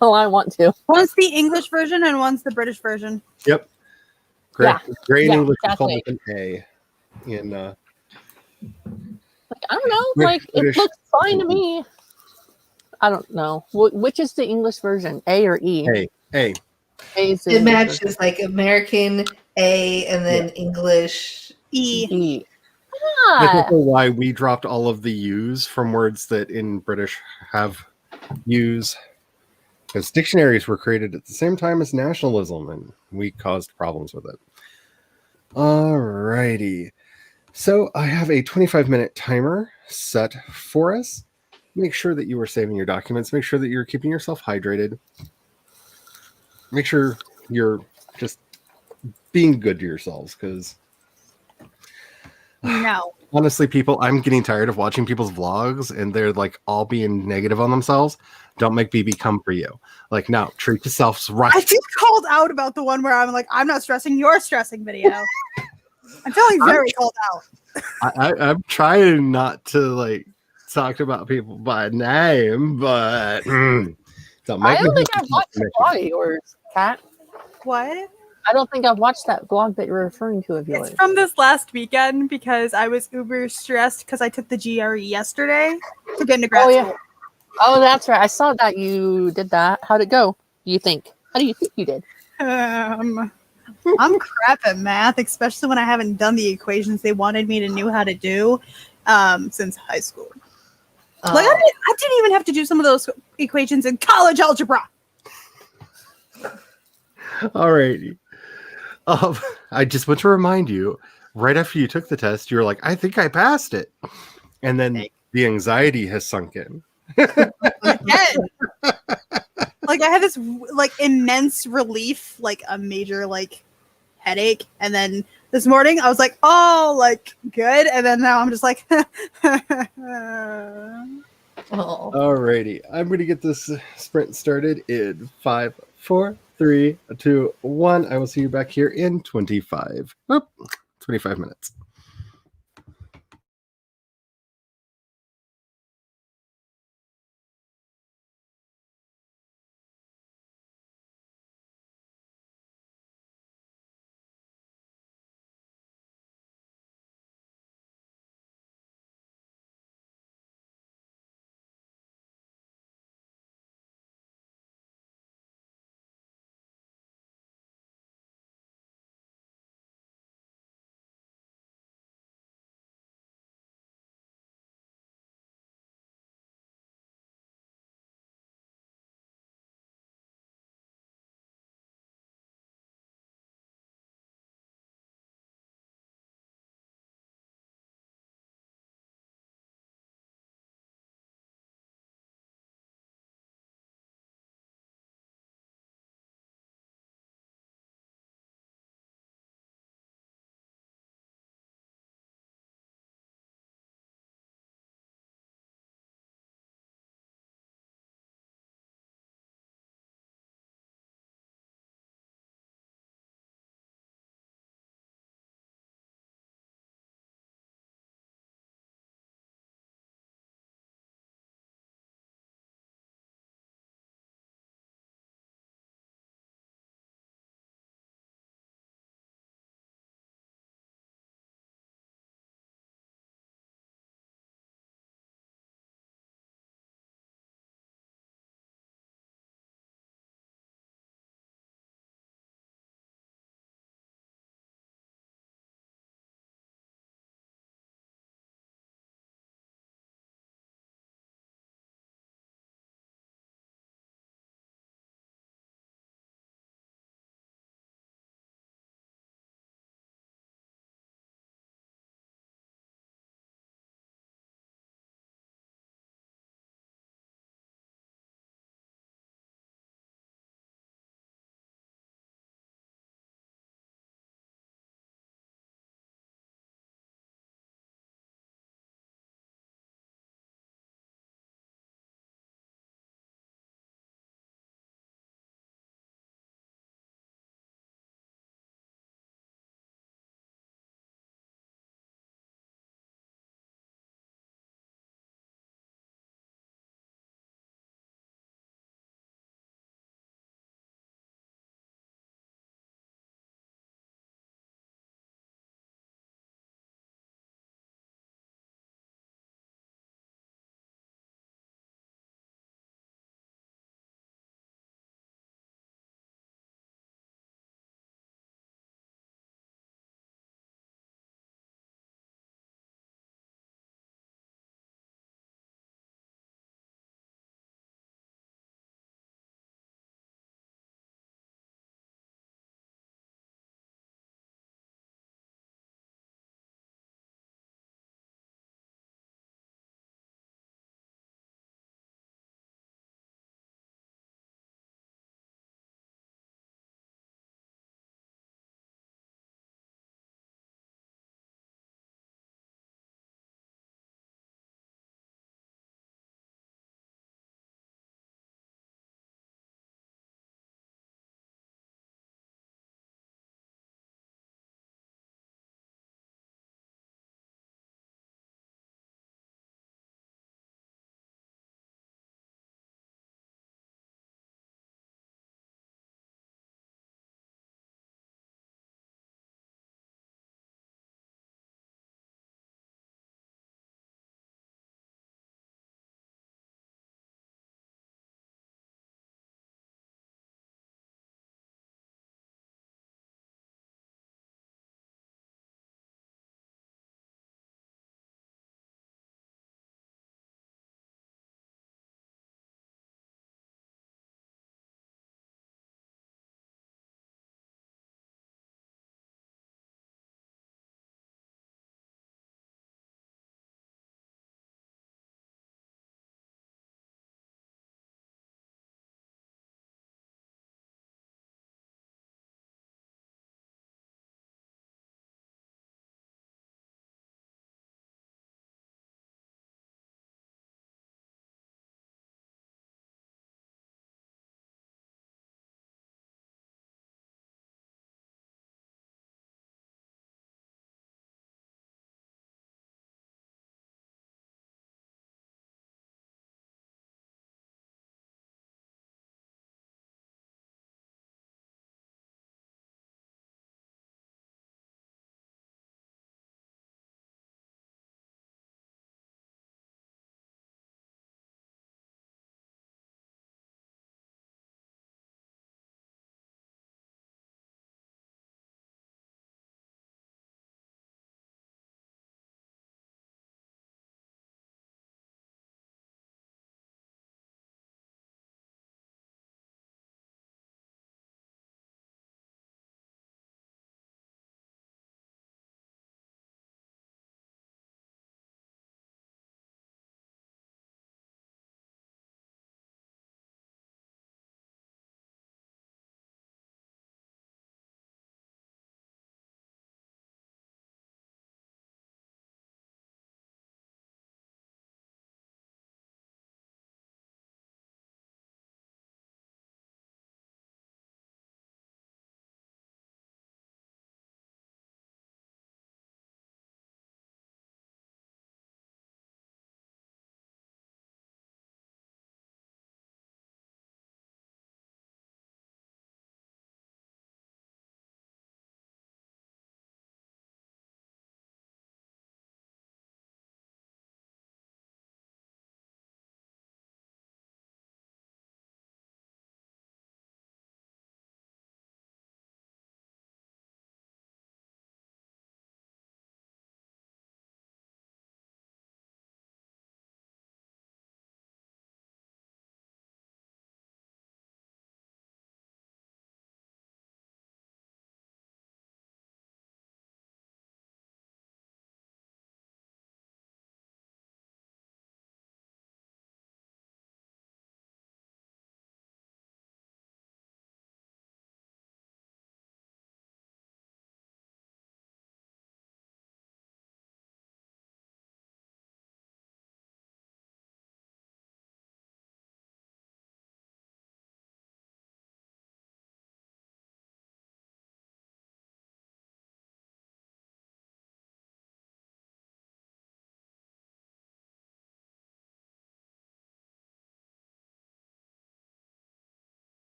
how I want to. One's the English version and one's the British version. Yep. Gray, Yeah. gray in Yeah, English exactly. is called with an A. In Like, I don't know. Like, British. it looks fine to me. I don't know. Which is the English version, A or E? A. A is the It English matches like American A and then English E. version. E. That's Ah, also why we dropped all of the U's from words that in British have U's, because dictionaries were created at the same time as nationalism, and we caused problems with it. Alrighty. So I have a 25-minute timer set for us. Make sure that you are saving your documents. Make sure that you're keeping yourself hydrated. Make sure you're just being good to yourselves, because No. honestly, people, I'm getting tired of watching people's vlogs and they're like all being negative on themselves. Don't make BB come for you. Like, no, treat yourselves right. I feel called out about the one where I'm like, I'm not stressing, you're stressing video. I'm feeling very called out. I'm trying not to like talk about people by name, but don't I make don't me think I've watched the vlog of yours, Kat. What? I don't think I've watched that vlog that you're referring to of yours. It's from this last weekend because I was uber stressed because I took the GRE yesterday to get into grad school. Oh, that's right. I saw that you did that. How'd it go? You think? How do you think you did? I'm crap at math, especially when I haven't done the equations they wanted me to know how to do since high school. Like I didn't even have to do some of those equations in college algebra. Alrighty. I just want to remind you, right after you took the test, you were like, I think I passed it. And then the anxiety has sunk in. Again. Like I had this like immense relief, like a major like headache, and then this morning I was like, oh, like good, and then now I'm just like Alrighty, I'm gonna get this sprint started in 5, 4, 3, 2, 1. I will see you back here in 25 minutes.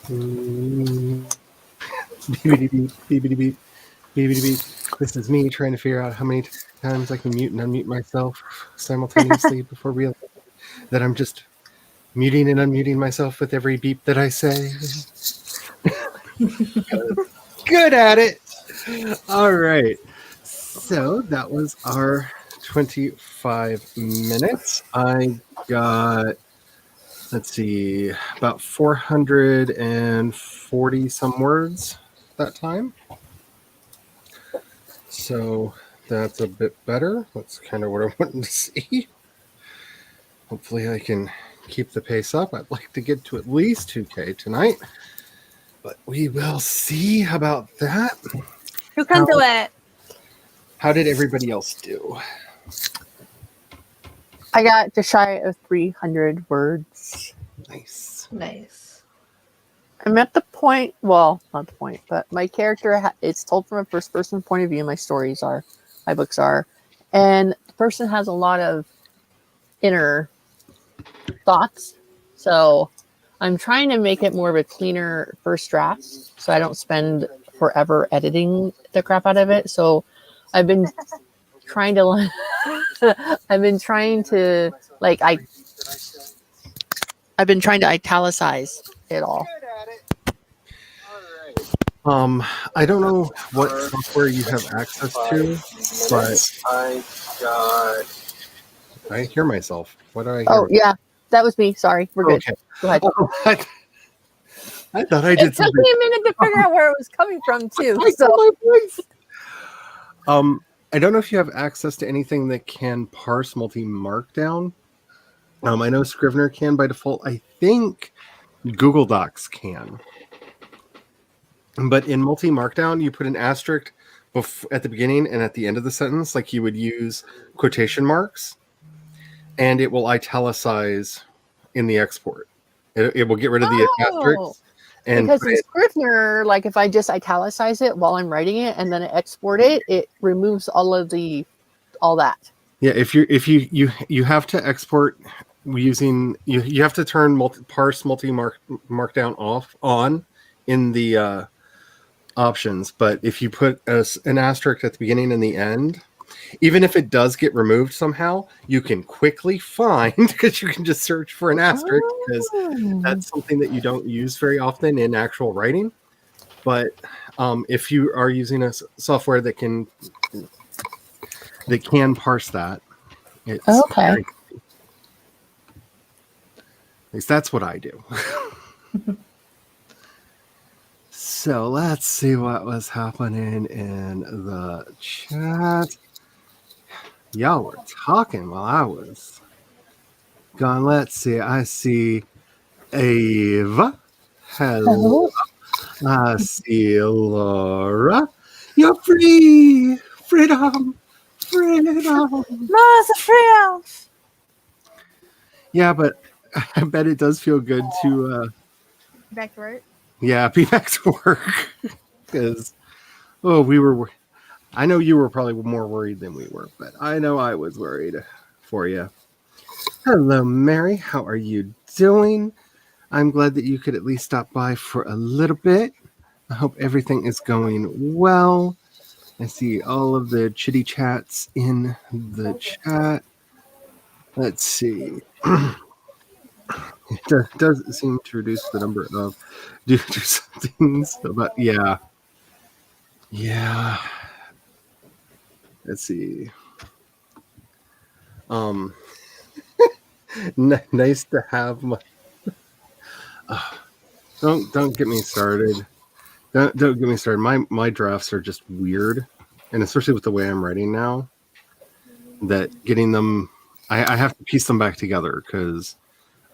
Beep, beep, beep, beep, beep, beep, beep. This is me trying to figure out how many times I can mute and unmute myself simultaneously before realizing that I'm just muting and unmuting myself with every beep that I say. Good at it. All right. So that was our 25 minutes. I got, let's see, about 440 some words that time. So that's a bit better. That's kind of what I wanted to see. Hopefully I can keep the pace up. I'd like to get to at least 2K tonight, but we will see about that. Who can do it? How did everybody else do? I got just shy of 300 words. Nice. Nice. I'm at the point, well, not the point, but my character, it's told from a first person point of view. My books are. And the person has a lot of inner thoughts. So I'm trying to make it more of a cleaner first draft so I don't spend forever editing the crap out of it. So I've been trying to italicize it all. I don't know what software you have access to, but I hear myself. What do I hear? Oh, yeah, that was me. Sorry. We're good. Okay. Go ahead. I thought I did It took something. me a minute to figure out where it was coming from, too. So, I don't know if you have access to anything that can parse multi-markdown. I know Scrivener can by default. I think Google Docs can. But in multi-markdown, you put an asterisk at the beginning and at the end of the sentence, like you would use quotation marks, and it will italicize in the export. It will get rid of the asterisks. And because in Scrivener, like if I just italicize it while I'm writing it and then I export it, it removes all that. Yeah, if you have to export using you have to turn parse markdown on in the options, but if you put an asterisk at the beginning and the end, even if it does get removed somehow, you can quickly find, because you can just search for an asterisk, because that's something that you don't use very often in actual writing. But if you are using a software that can parse that, it's okay. At least that's what I do. So let's see what was happening in the chat. Y'all were talking while I was gone. Let's see. I see Ava. Hello. I see Laura. You're free. Freedom. Mother freedom. Yeah, but I bet it does feel good to Back to work. Yeah, be back to work. Because I know you were probably more worried than we were, but I know I was worried for you. Hello, Mary. How are you doing? I'm glad that you could at least stop by for a little bit. I hope everything is going well. I see all of the chitty chats in the chat. Let's see. It does seem to reduce the number of do something, but yeah. Let's see. Nice to have my. Don't get me started. Don't get me started. My drafts are just weird, and especially with the way I'm writing now, that getting them, I have to piece them back together because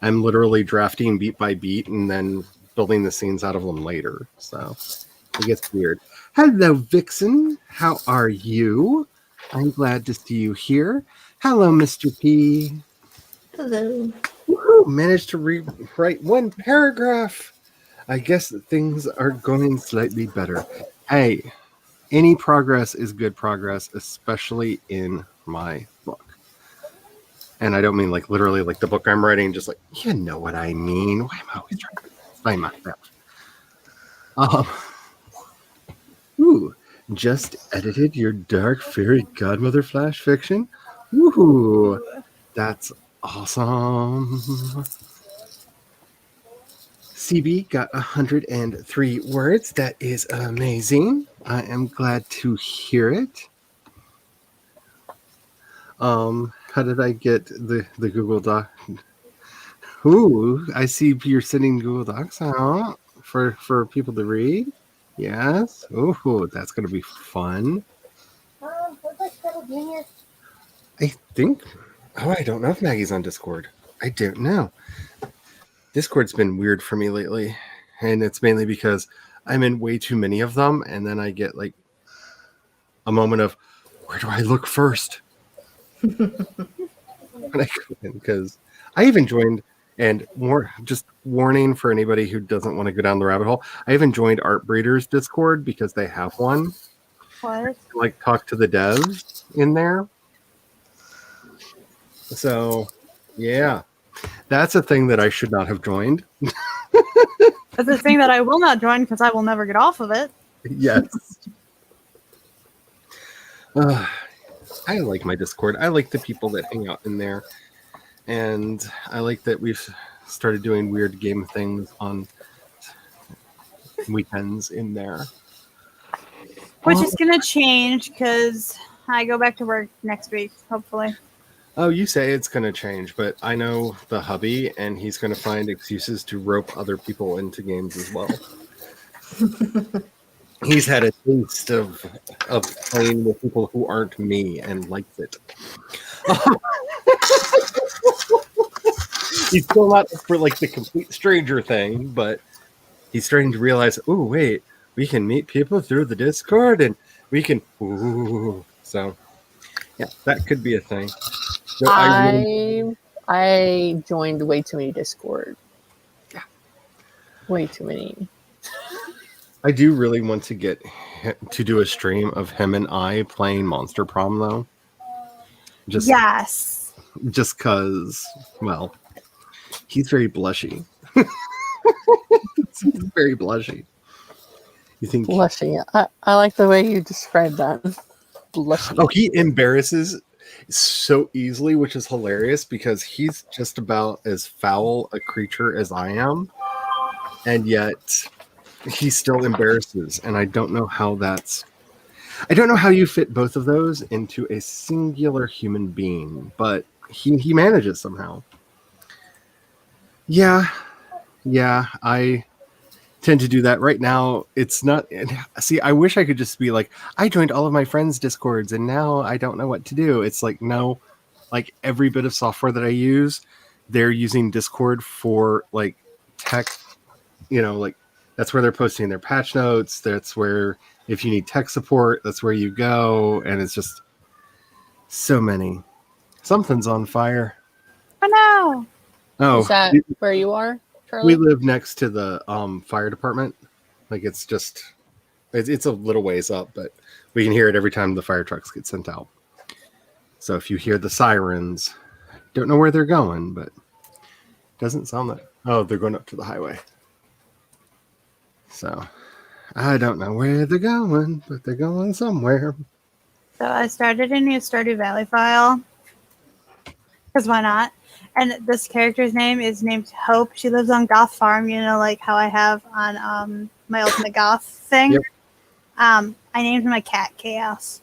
I'm literally drafting beat by beat and then building the scenes out of them later. So it gets weird. Hello, Vixen. How are you? I'm glad to see you here. Hello, Mr. P. Hello. Woohoo, managed to rewrite one paragraph. I guess things are going slightly better. Hey, any progress is good progress, especially in my book. And I don't mean like literally like the book I'm writing, just like, you know what I mean. Why am I always trying to find myself? Um, ooh, just edited your dark fairy godmother flash fiction. Woohoo! That's awesome. CB got 103 words. That is amazing. I am glad to hear it. How did I get the Google Doc? Ooh, I see you're sending Google Docs out for people to read. Yes. Ooh, that's gonna be fun. What's like Kettle Junior? I think. Oh, I don't know if Maggie's on Discord. I don't know. Discord's been weird for me lately, and it's mainly because I'm in way too many of them, and then I get like a moment of, where do I look first? Because I even joined, and more just warning for anybody who doesn't want to go down the rabbit hole. I even joined Art Breeders Discord because they have one. What? Like talk to the devs in there. So, yeah, that's a thing that I should not have joined. That's the thing that I will not join because I will never get off of it. Yes. I like my Discord. I like the people that hang out in there. And I like that we've started doing weird game things on weekends in there. Which is going to change because I go back to work next week, hopefully. Oh, you say it's going to change, but I know the hubby, and he's going to find excuses to rope other people into games as well. He's had a taste of playing with people who aren't me and likes it. He's still not for like the complete stranger thing, but he's starting to realize, oh, wait, we can meet people through the Discord, and we can. Ooh. So, yeah, that could be a thing. So I joined way too many Discord. Yeah. Way too many. I do really want to get to do a stream of him and I playing Monster Prom, though. Yes. Just because, well, he's very blushy. He's very blushy. You think? Blushing. I like the way you described that. Blushing. Oh, he embarrasses so easily, which is hilarious because he's just about as foul a creature as I am, and yet he still embarrasses. And I don't know how I don't know how you fit both of those into a singular human being, but he manages somehow. Yeah, I tend to do that right now. It's not. See, I wish I could just be like, I joined all of my friends' Discords, and now I don't know what to do. It's like, no, like every bit of software that I use, they're using Discord for like tech. Like that's where they're posting their patch notes. That's where, if you need tech support, that's where you go. And it's just so many. Something's on fire. Oh no. Oh, Is that where you are, we Charlie? live next to the fire department. Like it's a little ways up, but we can hear it every time the fire trucks get sent out. So if you hear the sirens, don't know where they're going, but it doesn't sound like, oh, they're going up to the highway. So I don't know where they're going, but they're going somewhere. So I started a new Stardew Valley file. Because why not? And this character's name is named Hope. She lives on Goth Farm, like how I have on my Ultimate Goth thing. Yep. I named my cat Chaos.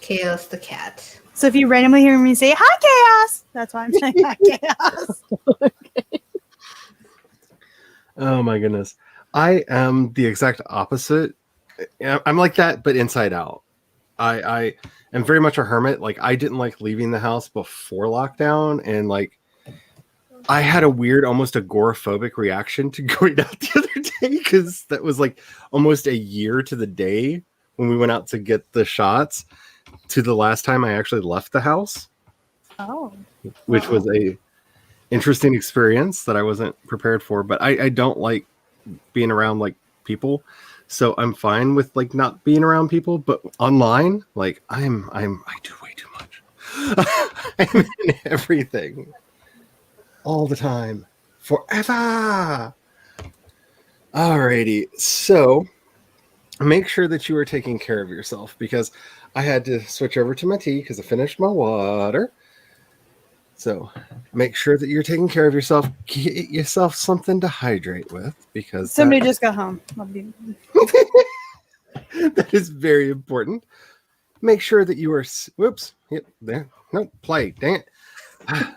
Chaos the cat. So if you randomly hear me say, "Hi, Chaos," that's why I'm saying hi, Chaos. Okay. Oh my goodness. I am the exact opposite. I'm like that, but inside out. I am very much a hermit. Like I didn't like leaving the house before lockdown, and like I had a weird, almost agoraphobic reaction to going out the other day because that was like almost a year to the day when we went out to get the shots to the last time I actually left the house. Oh. Which was a interesting experience that I wasn't prepared for. But I don't like being around like people. So I'm fine with like not being around people, but online, like I do way too much. I'm in everything all the time, forever. Alrighty, so make sure that you are taking care of yourself because I had to switch over to my tea because I finished my water. So make sure that you're taking care of yourself. Get yourself something to hydrate with because Somebody just got home. I'll be- that is very important. Make sure that you are. Whoops. Yep. There. No. Play. Dang it.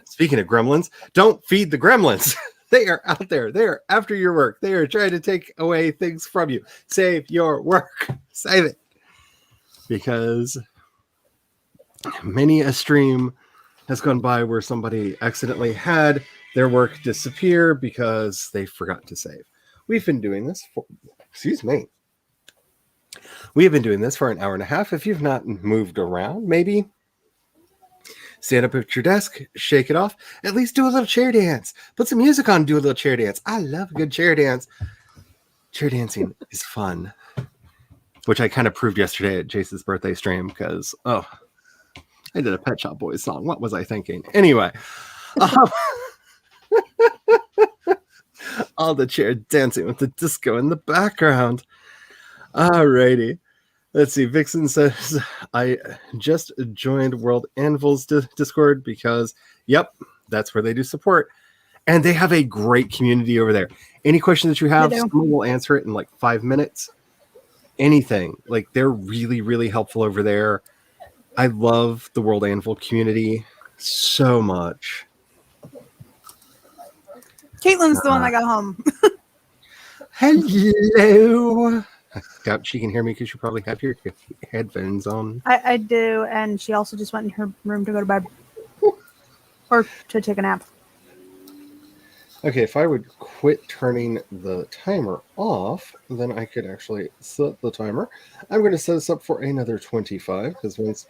Speaking of gremlins, don't feed the gremlins. They are out there. They are after your work. They are trying to take away things from you. Save your work. Save it. Because many a stream has gone by where somebody accidentally had their work disappear because they forgot to save. We've been doing this for, excuse me. We have been doing this for an hour and a half. If you've not moved around, maybe stand up at your desk, shake it off, at least do a little chair dance. Put some music on, do a little chair dance. I love a good chair dance. Chair dancing is fun, which I kind of proved yesterday at Jace's birthday stream because, I did a Pet Shop Boys song. What was I thinking? Anyway, all the chair dancing with the disco in the background. Alrighty. Let's see. Vixen says, I just joined World Anvil's Discord because, yep, that's where they do support. And they have a great community over there. Any question that you have, someone will answer it in like 5 minutes. Anything. Like, they're really, really helpful over there. I love the World Anvil community so much. Caitlin's the one that got home. Hello. I doubt she can hear me because you probably have your headphones on. I do, and she also just went in her room to go to bed. Or to take a nap. Okay, if I would quit turning the timer off, then I could actually set the timer. I'm going to set us up for another 25, because once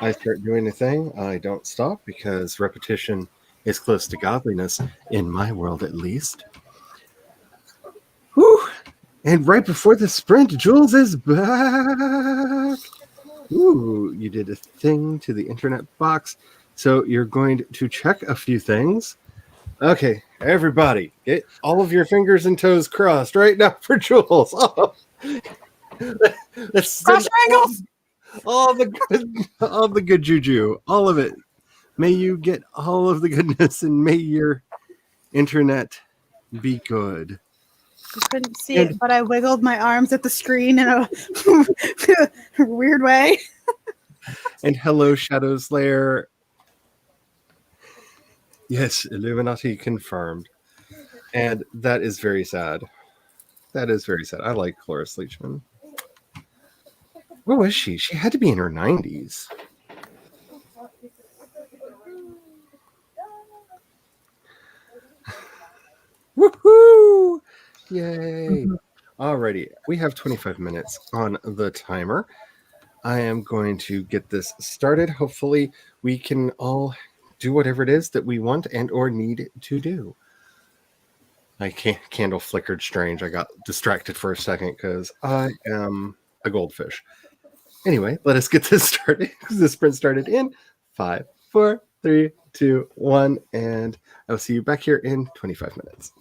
I start doing a thing, I don't stop, because repetition is close to godliness, in my world at least. Whew! And right before the sprint, Jules is back! Ooh, you did a thing to the internet box. So you're going to check a few things. Okay, everybody, get all of your fingers and toes crossed right now for Jules. Oh. Let's Cross your ankles! all the good juju, all of it. May you get all of the goodness, and may your internet be good. You couldn't see it, but I wiggled my arms at the screen in a weird way. And hello, Shadow Slayer. Yes, Illuminati confirmed. And that is very sad. That is very sad. I like Cloris Leachman. What was she? She had to be in her 90s. Woohoo! Yay! Alrighty, we have 25 minutes on the timer. I am going to get this started. Hopefully, we can all do whatever it is that we want and or need to do. My candle flickered strange. I got distracted for a second because I am a goldfish. Anyway, let us get this started. The sprint started in 5, 4, 3, 2, 1, and I'll see you back here in 25 minutes.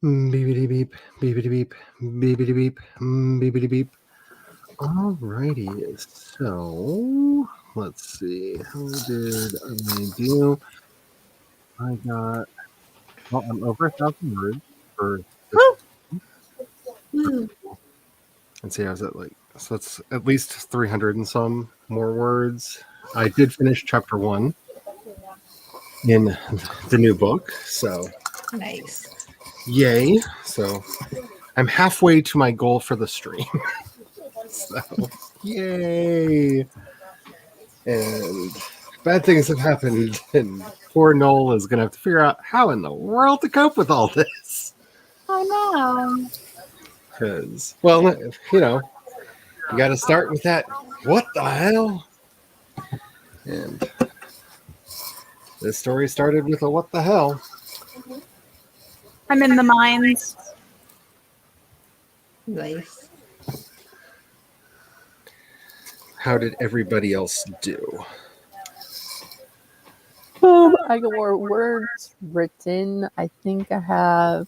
Beepity beep, beepity beep, beepity beep, beepity beep. Alrighty, so let's see. How did I do? I got, well, I'm over 1,000 words for this. Woo. Let's see, I was at like, so that's at least 300 and some more words. I did finish chapter 1 in the new book, so Nice. yay. So I'm halfway to my goal for the stream. So yay. And bad things have happened, and poor Noel is going to have to figure out how in the world to cope with all this. Oh no. Because, well, you know, you got to start with that, what the hell? And this story started with a what the hell. I'm in the mines. Nice. How did everybody else do? I got more words written. I think I'm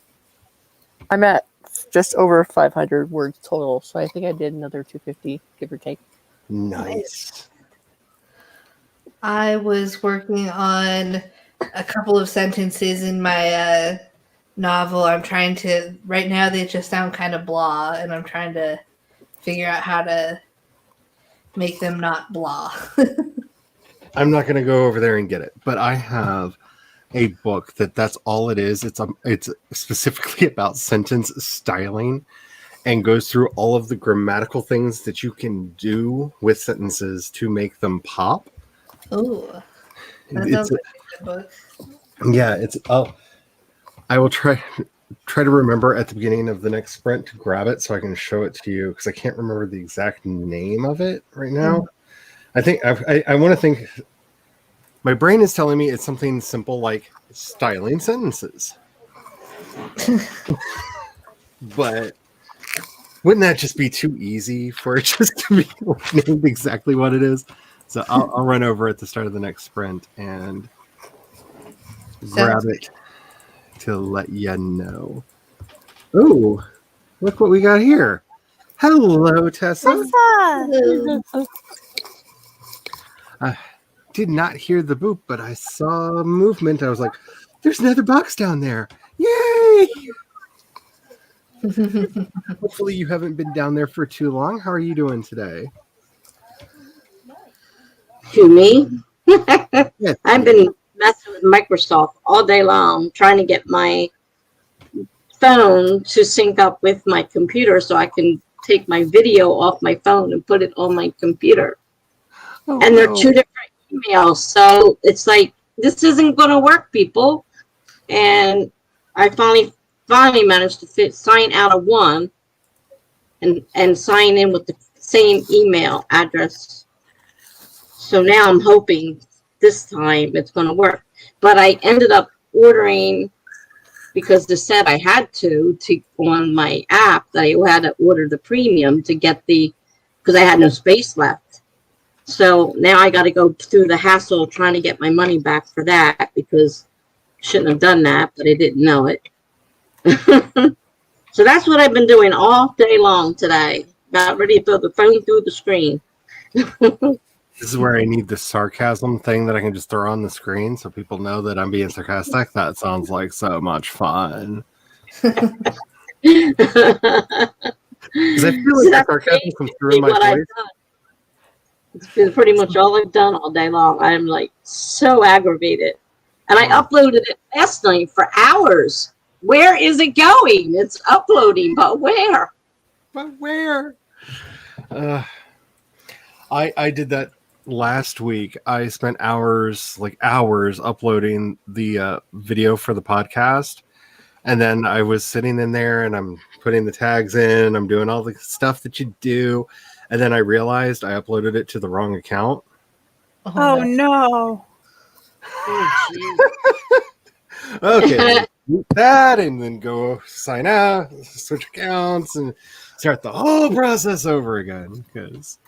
at just over 500 words total, so I think I did another 250, give or take. Nice. I was working on a couple of sentences in my novel. I'm trying to, right now they just sound kind of blah, and I'm trying to figure out how to make them not blah. I'm not going to go over there and get it, but I have a book that's all it is. It's specifically about sentence styling and goes through all of the grammatical things that you can do with sentences to make them pop. Ooh, that sounds like a good book. Yeah, it's I will try to remember at the beginning of the next sprint to grab it so I can show it to you, because I can't remember the exact name of it right now. I think I want to think. My brain is telling me it's something simple like styling sentences. But wouldn't that just be too easy for it just to be named exactly what it is? So I'll run over at the start of the next sprint and grab it to let you know. Oh, look what we got here. Hello, Tessa. I did not hear the boop, but I saw movement. I was like, there's another box down there. Yay! Hopefully you haven't been down there for too long. How are you doing today? To me, Yes. I've been messing with Microsoft all day long, trying to get my phone to sync up with my computer so I can take my video off my phone and put it on my computer. Oh, And they're no. two different emails. So it's like, this isn't going to work, people. And I finally managed to sign out of one and sign in with the same email address. So now I'm hoping this time it's going to work. But I ended up ordering, because they said I had to on my app, that I had to order the premium to get because I had no space left. So now I got to go through the hassle trying to get my money back for that, because I shouldn't have done that, but I didn't know it. So that's what I've been doing all day long today. About ready to throw the phone through the screen. This is where I need the sarcasm thing that I can just throw on the screen so people know that I'm being sarcastic. That sounds like so much fun. Because I feel like the sarcasm comes through in my what I've voice. done. It's been pretty much all I've done all day long. I'm like so aggravated. And I uploaded it last night for hours. Where is it going? It's uploading, but where? But where? I did that last week. I spent hours uploading the video for the podcast. And then I was sitting in there and I'm putting the tags in. I'm doing all the stuff that you do. And then I realized I uploaded it to the wrong account. Oh no. Okay, do that and then go sign out, switch accounts, and start the whole process over again. Because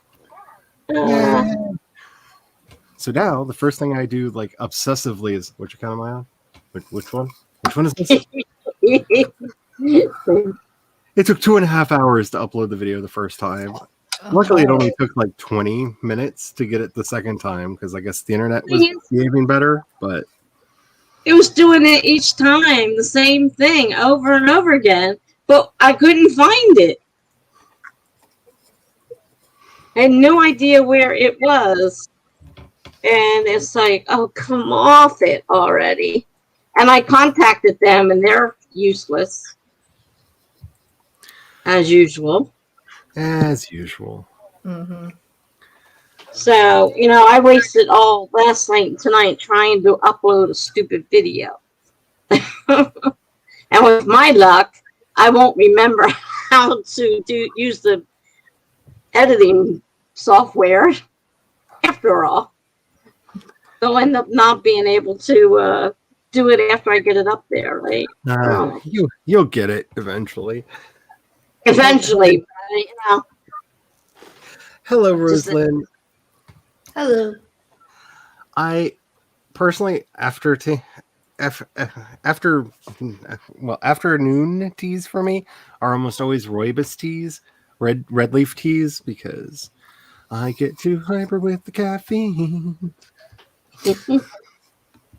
so now the first thing I do, like obsessively, is which account am I on? Which one? Which one is this? It took 2.5 hours to upload the video the first time. Luckily, it only took like 20 minutes to get it the second time because I guess the internet was behaving better. But it was doing it each time, the same thing over and over again, but I couldn't find it. I had no idea where it was. And it's like, oh, come off it already. And I contacted them, and they're useless. As usual. As usual. Mm-hmm. So, I wasted all last night and tonight trying to upload a stupid video. And with my luck, I won't remember how to use the editing software after all. They'll end up not being able to do it after I get it up there, right? You'll get it eventually. Eventually, Hello, Rosalind. Hello. I personally, afternoon teas for me are almost always rooibos teas, red leaf teas, because I get too hyper with the caffeine.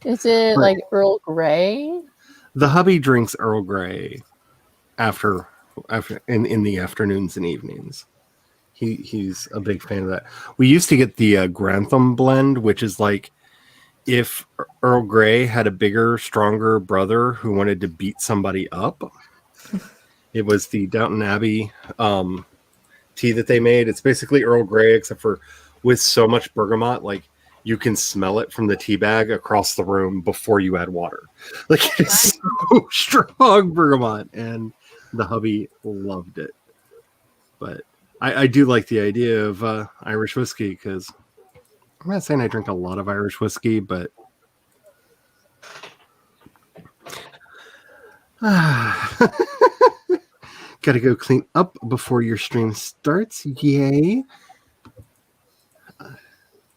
Is it like Earl Grey? The hubby drinks Earl Grey after in the afternoons and evenings. He's a big fan of that. We used to get the Grantham blend, which is like if Earl Grey had a bigger, stronger brother who wanted to beat somebody up. It was the Downton Abbey tea that they made. It's basically Earl Grey, except for with so much bergamot, like you can smell it from the tea bag across the room before you add water. Like it's so strong bergamot, and the hubby loved it. But I do like the idea of Irish whiskey, because I'm not saying I drink a lot of Irish whiskey, but gotta go clean up before your stream starts. Yay.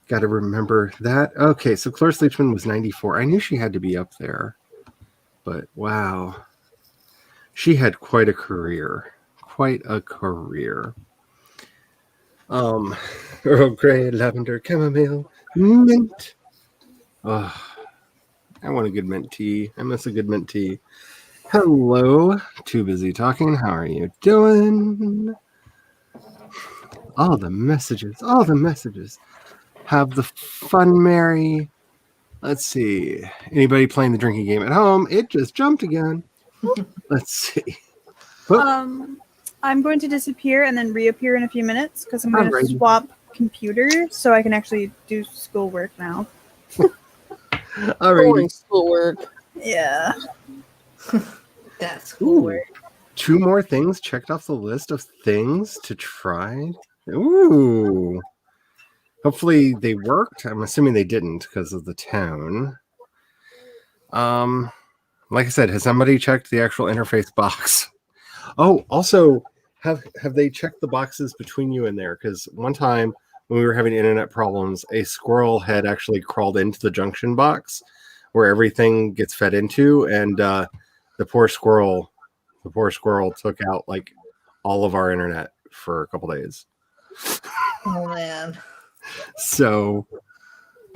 Gotta remember that. Okay, so Cloris Leachman was 94. I knew she had to be up there, but wow. She had quite a career. Quite a career. Earl Grey, lavender, chamomile, mint. Oh, I want a good mint tea. I miss a good mint tea. Hello, Too Busy Talking. How are you doing? All the messages. Have the fun, Mary. Let's see. Anybody playing the drinking game at home? It just jumped again. Let's see. I'm going to disappear and then reappear in a few minutes because I'm going to swap computers so I can actually do schoolwork now. Alrighty. Schoolwork. Yeah. That's schoolwork. 2 more things checked off the list of things to try. Ooh. Hopefully they worked. I'm assuming they didn't because of the tone. Like I said, has somebody checked the actual interface box? Oh, also, have they checked the boxes between you and there? Because one time when we were having internet problems, a squirrel had actually crawled into the junction box where everything gets fed into, and the poor squirrel took out like all of our internet for a couple days. Oh man. So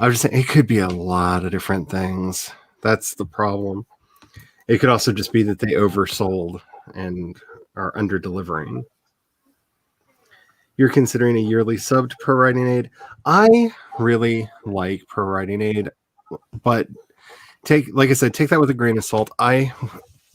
I was just saying it could be a lot of different things. That's the problem. It could also just be that they oversold and are under delivering. You're considering a yearly sub to Pro Writing Aid. I really like Pro Writing Aid, but like I said, take that with a grain of salt.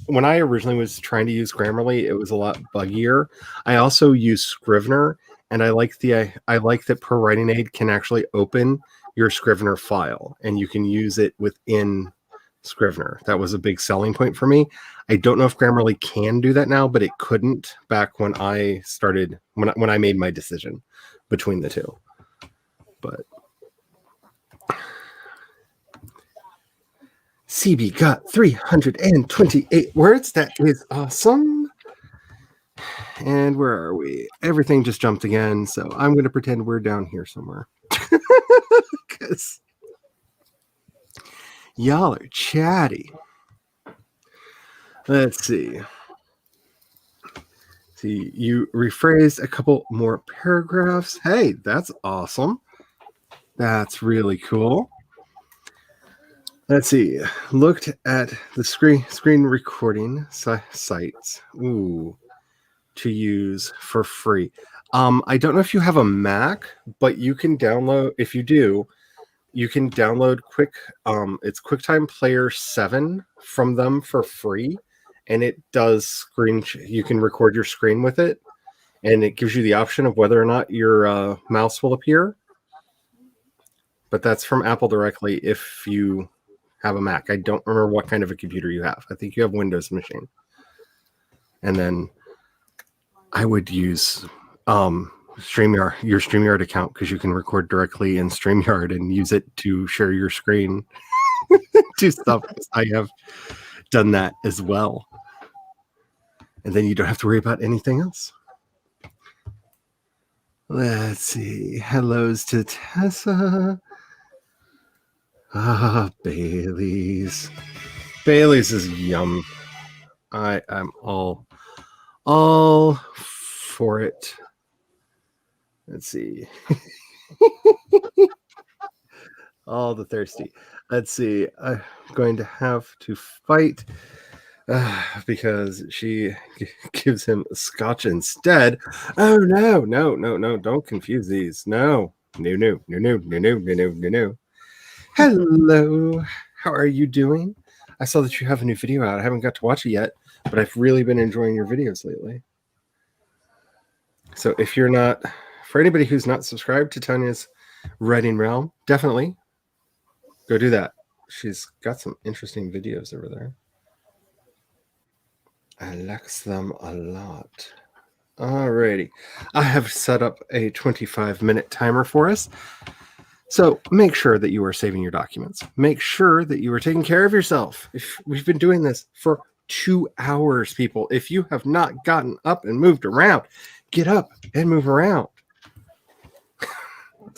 When I originally was trying to use Grammarly, it was a lot buggier. I also use Scrivener, and I like that Pro Writing Aid can actually open your Scrivener file, and you can use it within Scrivener. That was a big selling point for me. I don't know if Grammarly can do that now, but it couldn't back when I started, when I made my decision between the two. But CB got 328 words. That is awesome. And where are we? Everything just jumped again, so I'm going to pretend we're down here somewhere. Because y'all are chatty. Let's see. See, you rephrased a couple more paragraphs. Hey, that's awesome. That's really cool. Let's see. Looked at the screen recording sites. Ooh, to use for free. I don't know if you have a Mac, but you can download. If you do, you can download it's QuickTime Player 7 from them for free, and it does screen. You can record your screen with it, and it gives you the option of whether or not your mouse will appear. But that's from Apple directly if you have a Mac. I don't remember what kind of a computer you have. I think you have Windows machine. And then I would use StreamYard, your StreamYard account, because you can record directly in StreamYard and use it to share your screen to stuff. I have done that as well. And then you don't have to worry about anything else. Let's see. Hellos to Tessa. Bailey's. Bailey's is yum. I am all for it. Let's see. All the thirsty. Let's see. I'm going to have to fight because she gives him scotch instead. Oh no. Don't confuse these. No. No. Hello. How are you doing? I saw that you have a new video out. I haven't got to watch it yet, but I've really been enjoying your videos lately. So if you're not, for anybody who's not subscribed to Tanya's Writing Realm, definitely go do that. She's got some interesting videos over there. I like them a lot. Alrighty. I have set up a 25-minute timer for us. So make sure that you are saving your documents. Make sure that you are taking care of yourself. We've been doing this for 2 hours, people. If you have not gotten up and moved around, get up and move around.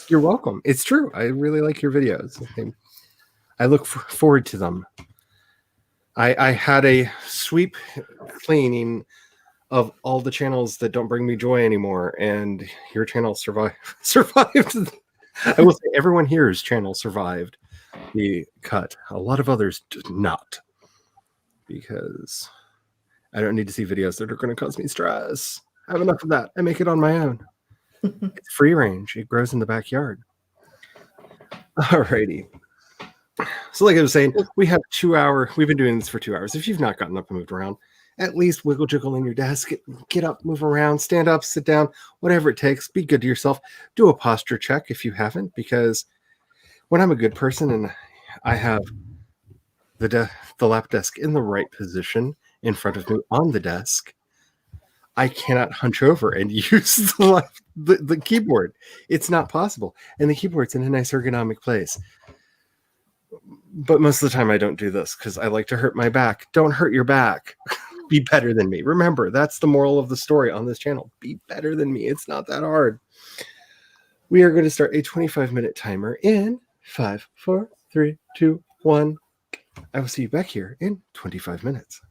You're welcome. It's true. I really like your videos. I look forward to them. I had a sweep cleaning of all the channels that don't bring me joy anymore, and your channel survived. I will say everyone here's channel survived the cut. A lot of others did not, because I don't need to see videos that are going to cause me stress. I have enough of that. I make it on my own. It's free range. It grows in the backyard. Alrighty. So like I was saying, we have 2 hours. We've been doing this for 2 hours. If you've not gotten up and moved around, at least wiggle jiggle in your desk. Get up, move around, stand up, sit down, whatever it takes. Be good to yourself. Do a posture check if you haven't, because when I'm a good person and I have the lap desk in the right position in front of me on the desk, I cannot hunch over and use the keyboard. It's not possible. And the keyboard's in a nice ergonomic place. But most of the time I don't do this because I like to hurt my back. Don't hurt your back. Be better than me. Remember, that's the moral of the story on this channel. Be better than me. It's not that hard. We are going to start a 25-minute timer in 5, 4, 3, 2, 1. I will see you back here in 25 minutes.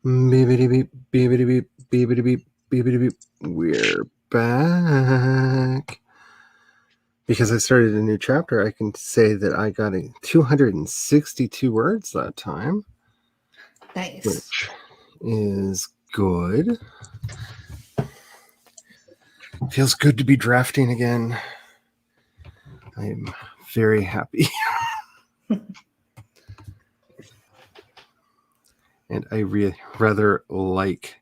Beepity beep, beepity beep, beepity beep, beepity beep. We're back. Because I started a new chapter, I can say that I got 262 words that time, Nice. which is good. Feels good to be drafting again. I'm very happy. And I rather like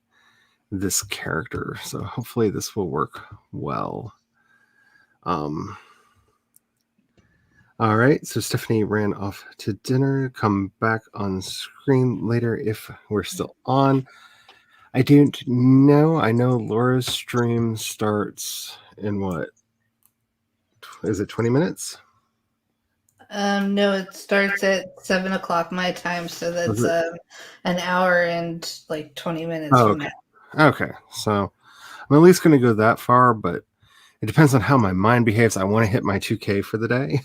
this character, so hopefully this will work well. All right, so Stephanie ran off to dinner. Come back on screen later if we're still on. I don't know. I know Laura's stream starts in what? Is it 20 minutes? No, it starts at 7 o'clock my time, so that's an hour and like 20 minutes from okay. now. Okay, so I'm at least going to go that far, but it depends on how my mind behaves. I want to hit my 2K for the day.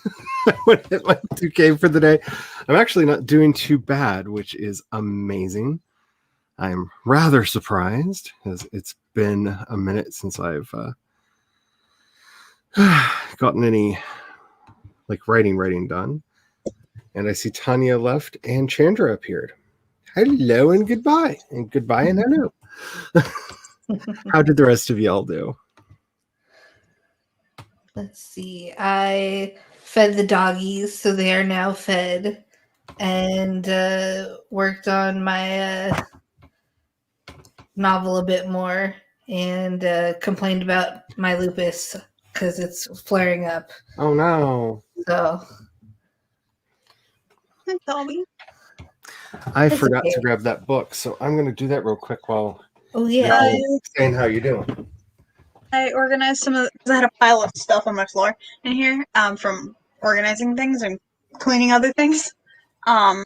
I want to hit my 2K for the day. I'm actually not doing too bad, which is amazing. I'm rather surprised because it's been a minute since I've gotten any like writing done. And I see Tanya left and Chandra appeared. Hello and goodbye. And goodbye and hello. How did the rest of y'all do? Let's see. I fed the doggies, so they are now fed, and worked on my novel a bit more, and complained about my lupus because it's flaring up. Oh no. So Dobby. I It's forgot okay. to grab that book, so I'm going to do that real quick while oh yeah. you're saying how you doing. I organized some of because I had a pile of stuff on my floor in here from organizing things and cleaning other things. And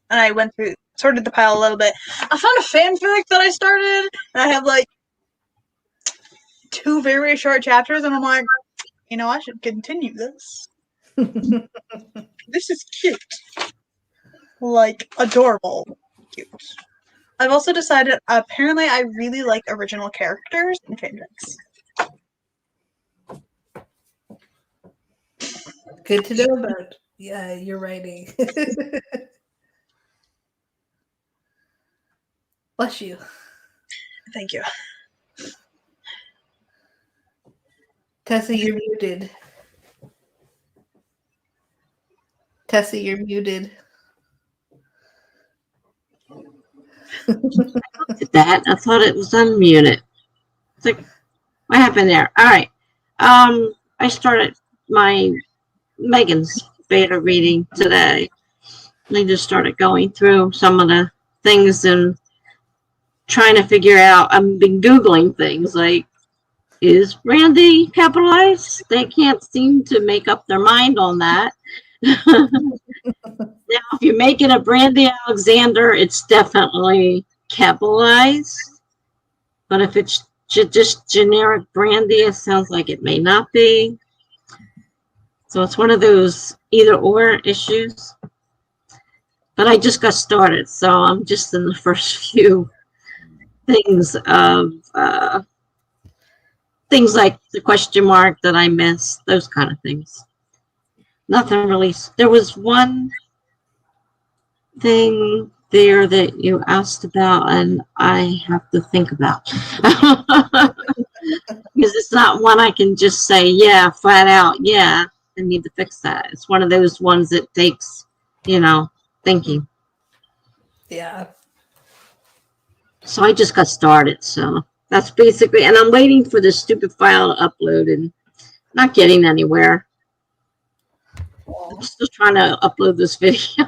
I went through, sorted the pile a little bit. I found a fanfic that I started, and I have like 2 very, very short chapters, and I'm like, you know, I should continue this. This is cute. Like, adorable cute. I've also decided, apparently, I really like original characters in fanfics. Good to know about your writing. Bless you. Thank you. Tessa, you're muted. Tessa, you're muted. Did that. I thought it was unmuted. It's like, what happened there? All right. I started my Megan's beta reading today. I just started going through some of the things and trying to figure out. I've been Googling things like, is Brandy capitalized? They can't seem to make up their mind on that. Now, if you're making a Brandy Alexander, it's definitely capitalized. But if it's just generic Brandy, it sounds like it may not be. So it's one of those either or issues. But I just got started, so I'm just in the first few things of things like the question mark that I missed, those kind of things. Nothing really. There was one thing there that you asked about, and I have to think about. Because it's not one I can just say, yeah, flat out, yeah, I need to fix that. It's one of those ones that takes, thinking. Yeah. So I just got started, so that's basically, and I'm waiting for this stupid file to upload and not getting anywhere. I'm still trying to upload this video.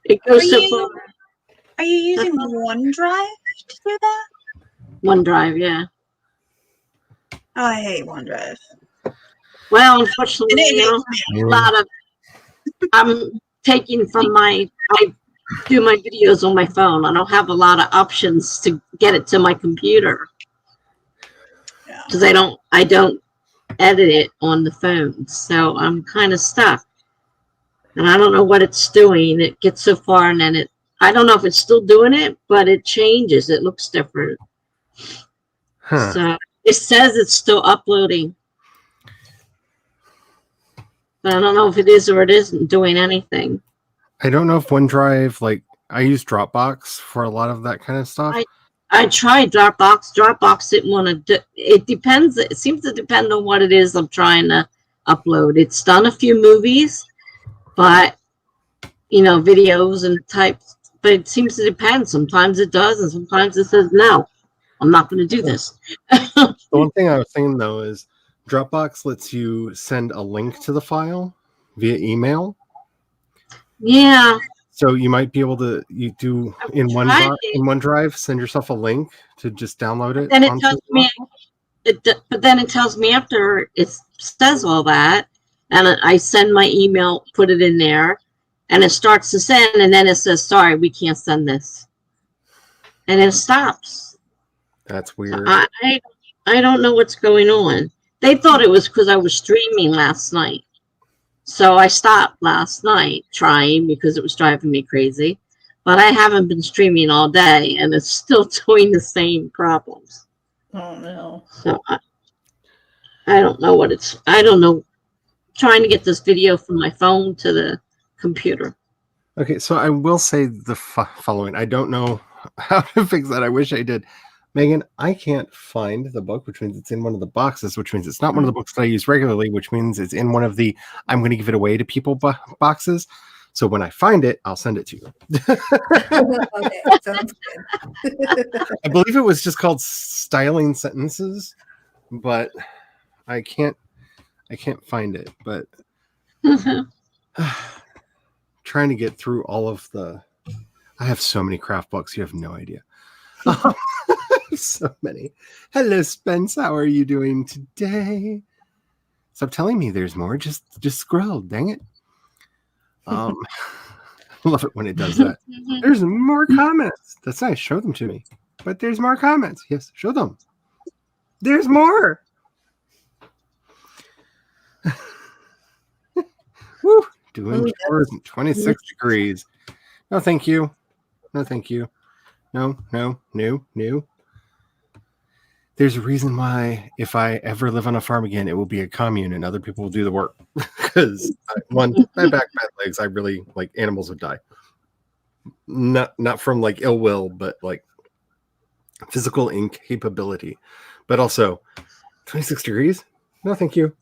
It goes so far. Are you using OneDrive to do that? OneDrive, yeah. Oh, I hate OneDrive. Well, unfortunately, a lot of I'm taking from I do my videos on my phone. I don't have a lot of options to get it to my computer because I don't edit it on the phone, so I'm kind of stuck, and I don't know what it's doing. It gets so far, and then I don't know if it's still doing it, but it changes. It looks different. Huh. So it says it's still uploading. But I don't know if it is or it isn't doing anything. I don't know if OneDrive, like, I use Dropbox for a lot of that kind of stuff. I tried Dropbox. Dropbox didn't want to. It depends. It seems to depend on what it is I'm trying to upload. It's done a few movies, but videos and types. But it seems to depend. Sometimes it does, and sometimes it says no. I'm not going to do this. The one thing I was thinking though is Dropbox lets you send a link to the file via email. Yeah. So you might be able to in OneDrive send yourself a link to just download it. Then it tells me, but then it tells me after it says all that, and I send my email, put it in there, and it starts to send, and then it says, "Sorry, we can't send this," and it stops. That's weird. I don't know what's going on. They thought it was because I was streaming last night. So I stopped last night trying because it was driving me crazy. But I haven't been streaming all day, and it's still doing the same problems. Oh no. So I don't know what it's. I don't know. Trying to get this video from my phone to the computer. Okay, so I will say the following. I don't know how to fix that. I wish I did. Megan, I can't find the book, which means it's in one of the boxes, which means it's not one of the books that I use regularly, which means it's in one of the I'm going to give it away to people boxes. So when I find it, I'll send it to you. Okay, sounds good. I believe it was just called Styling Sentences, but I can't find it. But trying to get through all of the. I have so many craft books, you have no idea. So many. Hello, Spence. How are you doing today? Stop telling me there's more. Just scroll. Dang it. I love it when it does that. There's more comments. That's nice. Show them to me. But there's more comments. Yes, show them. There's more. Woo! Doing chores in 26 degrees. No, thank you. No, thank you. No. There's a reason why if I ever live on a farm again, it will be a commune and other people will do the work. Because my back, bad legs, I really like animals would die. Not from like ill will, but like physical incapability. But also 26 degrees? No, thank you.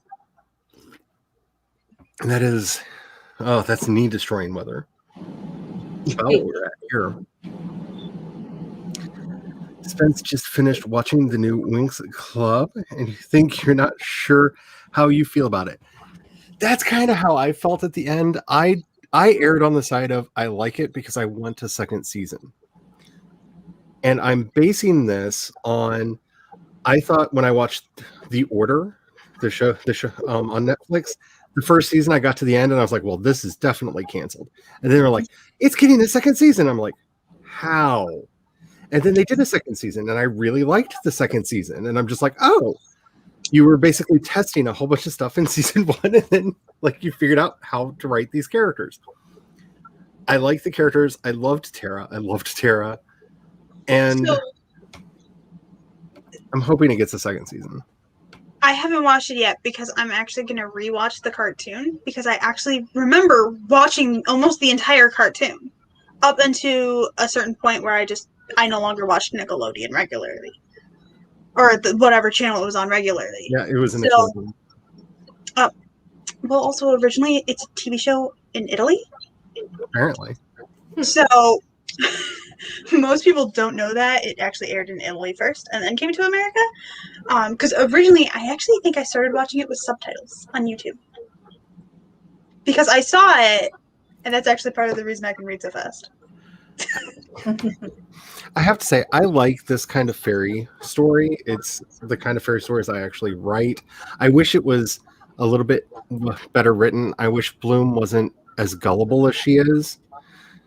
And that's knee destroying weather. Oh, we're at here. Spence just finished watching the new Winx Club, and you think you're not sure how you feel about it. That's kind of how I felt at the end. I erred on the side of I like it because I want a second season. And I'm basing this on, I thought when I watched The Order, the show on Netflix, the first season I got to the end and I was like, well, this is definitely canceled. And then they're like, it's getting a second season. I'm like, how? And then they did a second season, and I really liked the second season. And I'm just like, oh, you were basically testing a whole bunch of stuff in season 1, and then like you figured out how to write these characters. I like the characters. I loved Tara. And So, I'm hoping it gets a second season. I haven't watched it yet because I'm actually going to rewatch the cartoon because I actually remember watching almost the entire cartoon up until a certain point where I no longer watched Nickelodeon regularly, or whatever channel it was on regularly. Yeah, it was an Nickelodeon. Well, also originally it's a TV show in Italy. Apparently. So most people don't know that it actually aired in Italy first and then came to America. Because originally I actually think I started watching it with subtitles on YouTube because I saw it, and that's actually part of the reason I can read so fast. I have to say, I like this kind of fairy story. It's the kind of fairy stories I actually write. I wish it was a little bit better written. I wish Bloom wasn't as gullible as she is.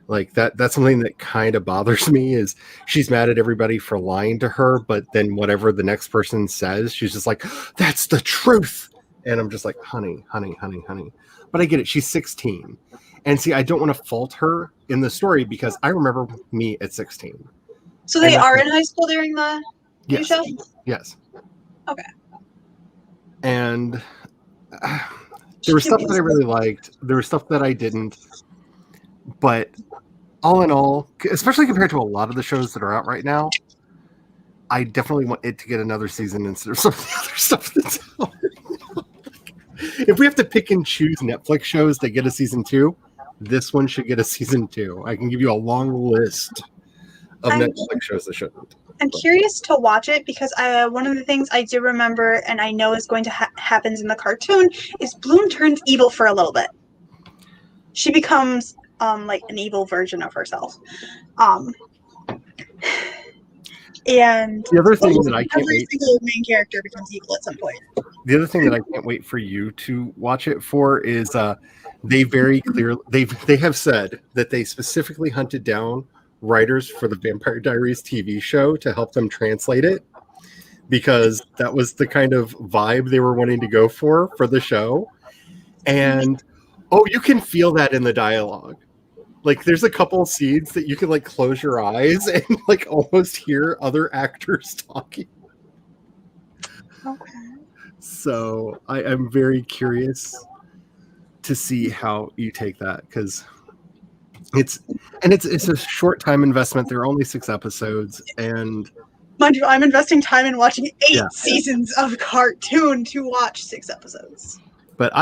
Like that's something that kind of bothers me is she's mad at everybody for lying to her, but then whatever the next person says, she's just like, that's the truth. And I'm just like, honey. But I get it. She's 16. And see, I don't want to fault her in the story because I remember me at 16. So they And are in high school during the new Yes. show? Yes. Okay. And there was stuff that I really liked. There was stuff that I didn't. But all in all, especially compared to a lot of the shows that are out right now, I definitely want it to get another season instead of some of the other stuff that's out. If we have to pick and choose Netflix shows that get a season 2, this one should get a season 2. I can give you a long list of Netflix shows that shouldn't. I'm curious to watch it because one of the things I do remember and I know is going to happens in the cartoon is Bloom turns evil for a little bit. She becomes like an evil version of herself. And the other thing that I can't every wait, single main character becomes evil at some point. the other thing that I can't wait for you to watch it for is they very clearly they have said that they specifically hunted down writers for the Vampire Diaries TV show to help them translate it because that was the kind of vibe they were wanting to go for the show. And you can feel that in the dialogue. Like there's a couple of scenes that you can like close your eyes and like almost hear other actors talking. Okay. So I'm very curious to see how you take that because it's a short time investment. There are only 6 episodes, and Mind you, I'm investing time in watching 8 seasons of cartoon to watch 6 episodes. But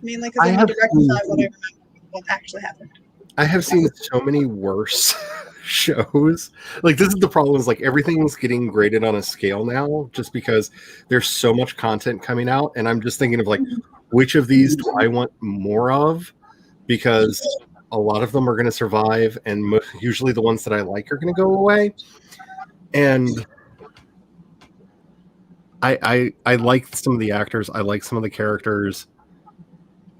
Mainly because I need to reconcile what I remember what actually happened. I have seen so many worse shows. Like this is the problem is like everything's getting graded on a scale now just because there's so much content coming out, and I'm just thinking of like which of these do I want more of, because a lot of them are going to survive and usually the ones that I like are going to go away. And I like some of the actors, I like some of the characters.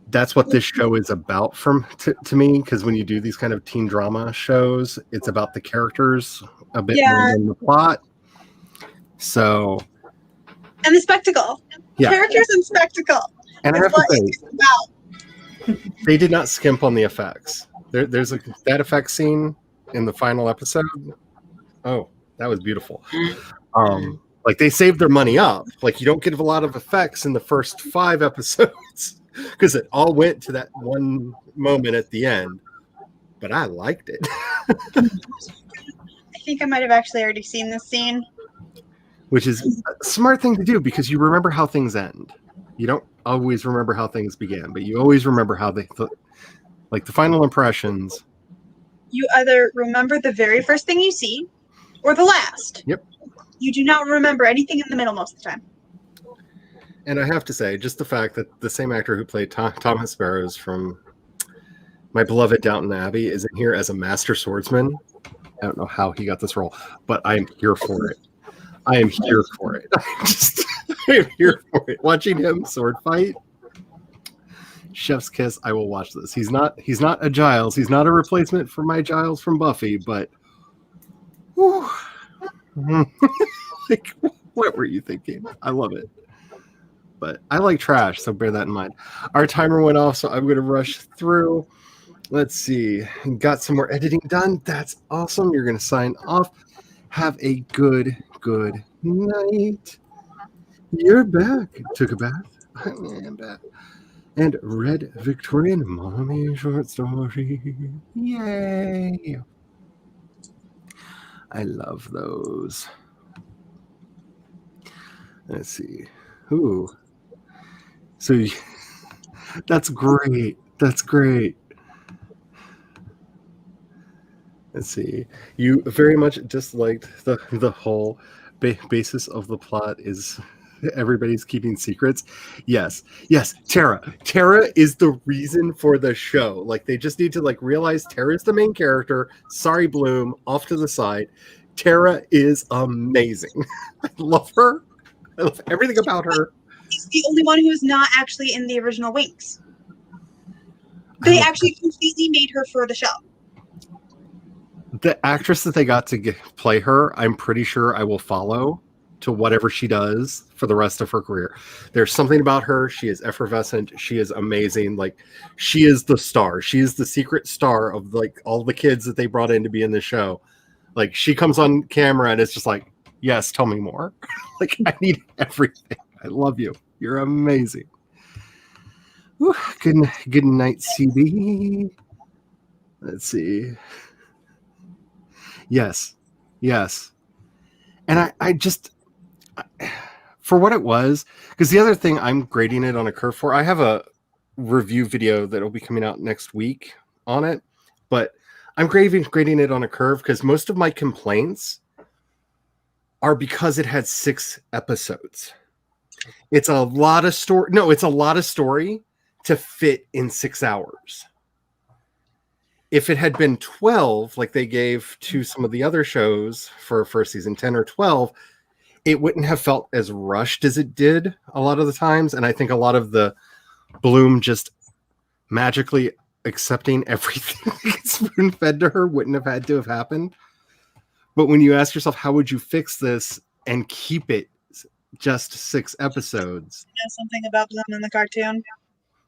That's what this show is about to me, because when you do these kind of teen drama shows, it's about the characters a bit more than the plot. So, and the spectacle. Yeah. Characters and spectacle. And I have to say, they did not skimp on the effects. There's that effect scene in the final episode. Oh, that was beautiful. Like they saved their money up. Like you don't get a lot of effects in the first 5 episodes because it all went to that one moment at the end. But I liked it. I think I might have actually already seen this scene. Which is a smart thing to do because you remember how things end. You don't always remember how things began, but you always remember how they like the final impressions. You either remember the very first thing you see or the last. Yep. You do not remember anything in the middle most of the time. And I have to say, just the fact that the same actor who played Thomas Sparrows from my beloved Downton Abbey is in here as a master swordsman. I don't know how he got this role, but I am here for it. I am here for it. I am here for it. Watching him sword fight, chef's kiss. I will watch this. He's not a Giles. He's not a replacement for my Giles from Buffy, but like, what were you thinking? I love it. But I like trash, so bear that in mind. Our timer went off, so I'm going to rush through. Let's see. Got some more editing done. That's awesome. You're going to sign off. Have a good night. You're back. Took a bath. I am back. And read Victorian mommy short story. Yay. I love those. Let's see. Ooh. So that's great. That's great. Let's see. You very much disliked the whole basis of the plot is everybody's keeping secrets. Yes. Tara is the reason for the show. Like they just need to like realize Tara's the main character. Sorry, Bloom, off to the side. Tara is amazing. I love her. I love everything about her. She's the only one who is not actually in the original Winx. They actually completely made her for the show. The actress that they got to play her, I'm pretty sure I will follow to whatever she does for the rest of her career. There's something about her. She is effervescent. She is amazing. Like, she is the star. She is the secret star of like all the kids that they brought in to be in the show. Like, she comes on camera and it's just like, yes, tell me more. Like, I need everything. I love you. You're amazing. Whew, good night, CB. Let's see. Yes. And I just, for what it was, because the other thing I'm grading it on a curve for, I have a review video that will be coming out next week on it, but I'm grading it on a curve because most of my complaints are because it had 6 episodes. It's a lot of story. No, it's a lot of story to fit in 6 hours. If it had been 12, like they gave to some of the other shows for first season, 10 or 12, it wouldn't have felt as rushed as it did a lot of the times. And I think a lot of the Bloom just magically accepting everything that gets spoon fed to her wouldn't have had to have happened. But when you ask yourself, how would you fix this and keep it just 6 episodes? You know something about Bloom in the cartoon?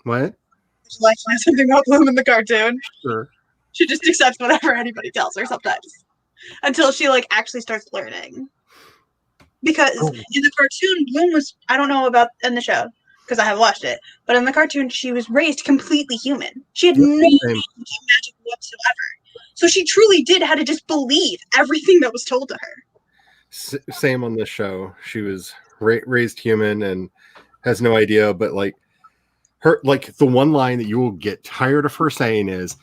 What? Would you like to know something about Bloom in the cartoon? Sure. She just accepts whatever anybody tells her sometimes. Until she like actually starts learning. Because in the cartoon, Bloom was, I don't know about in the show, because I haven't watched it, but in the cartoon, she was raised completely human. She had no magic whatsoever. So she truly did have to just believe everything that was told to her. Same on this show. She was raised human and has no idea, but like her, like the one line that you will get tired of her saying is,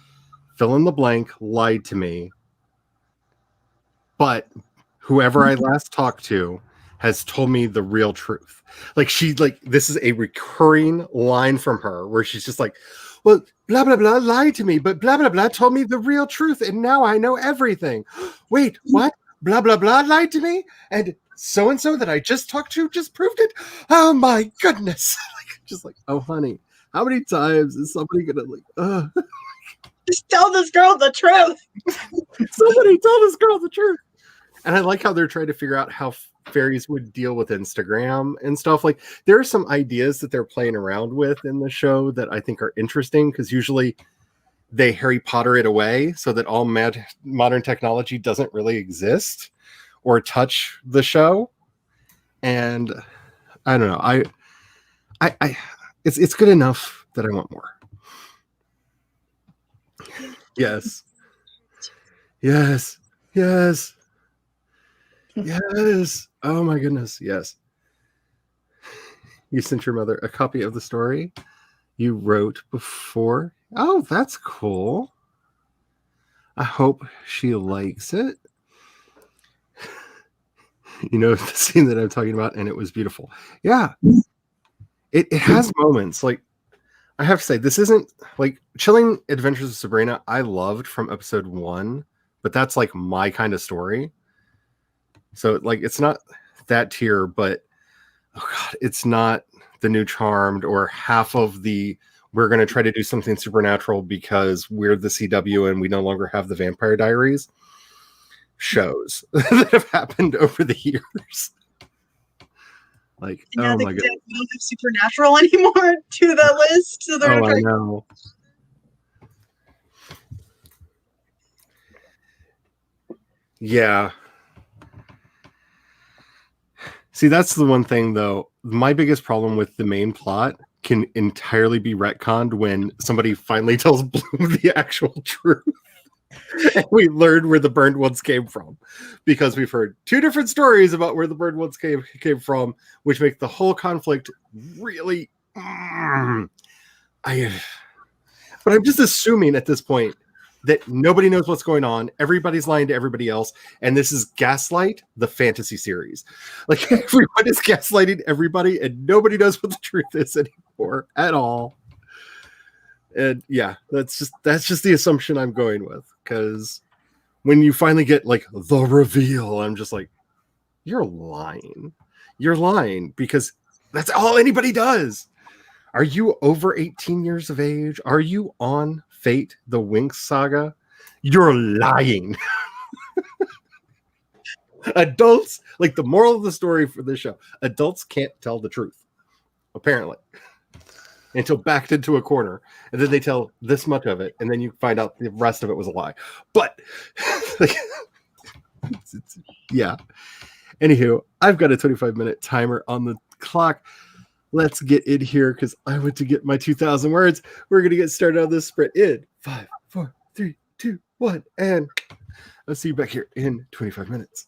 fill in the blank, lied to me. But whoever I last talked to has told me the real truth. Like this is a recurring line from her where she's just like, well, blah, blah, blah, lied to me, but blah, blah, blah, told me the real truth. And now I know everything. Wait, what? Blah, blah, blah, lied to me. And so that I just talked to just proved it. Oh my goodness. Just like, oh honey, how many times is somebody gonna like, just tell this girl the truth. Somebody tell this girl the truth. And I like how they're trying to figure out how fairies would deal with Instagram and stuff. Like, there are some ideas that they're playing around with in the show that I think are interesting, because usually they Harry Potter it away so that all modern technology doesn't really exist or touch the show. And I don't know. I it's good enough that I want more. Yes. Oh my goodness. Yes. You sent your mother a copy of the story you wrote before. Oh, that's cool. I hope she likes it. You know the scene that I'm talking about, and it was beautiful. Yeah. It has moments. Like, I have to say, this isn't like Chilling Adventures of Sabrina. I loved from episode 1, but that's like my kind of story. So like, it's not that tier, but oh god, it's not the new Charmed or half of the we're going to try to do something supernatural because we're the CW and we no longer have the Vampire Diaries shows that have happened over the years. Like, and now oh they my god, don't have Supernatural anymore to the list. So they're I know. Yeah. See, that's the one thing, though. My biggest problem with the main plot can entirely be retconned when somebody finally tells Bloom the actual truth. And we learned where the burned ones came from, because we've heard 2 different stories about where the burned ones came from, which make the whole conflict really. But I'm just assuming at this point that nobody knows what's going on. Everybody's lying to everybody else. And this is Gaslight, the fantasy series. Like, everyone is gaslighting everybody and nobody knows what the truth is anymore at all. And yeah, that's just the assumption I'm going with. Because when you finally get like the reveal, I'm just like, you're lying. You're lying, because that's all anybody does. Are you over 18 years of age? Are you on Fate, the Winx saga? You're lying. Adults, like the moral of the story for this show, adults can't tell the truth, apparently, until backed into a corner, and then they tell this much of it, and then you find out the rest of it was a lie. But like, yeah. Anywho, I've got a 25-minute timer on the clock. Let's get in here because I went to get my 2,000 words. We're gonna get started on this sprint in 5, 4, 3, 2, 1, and I'll see you back here in 25 minutes.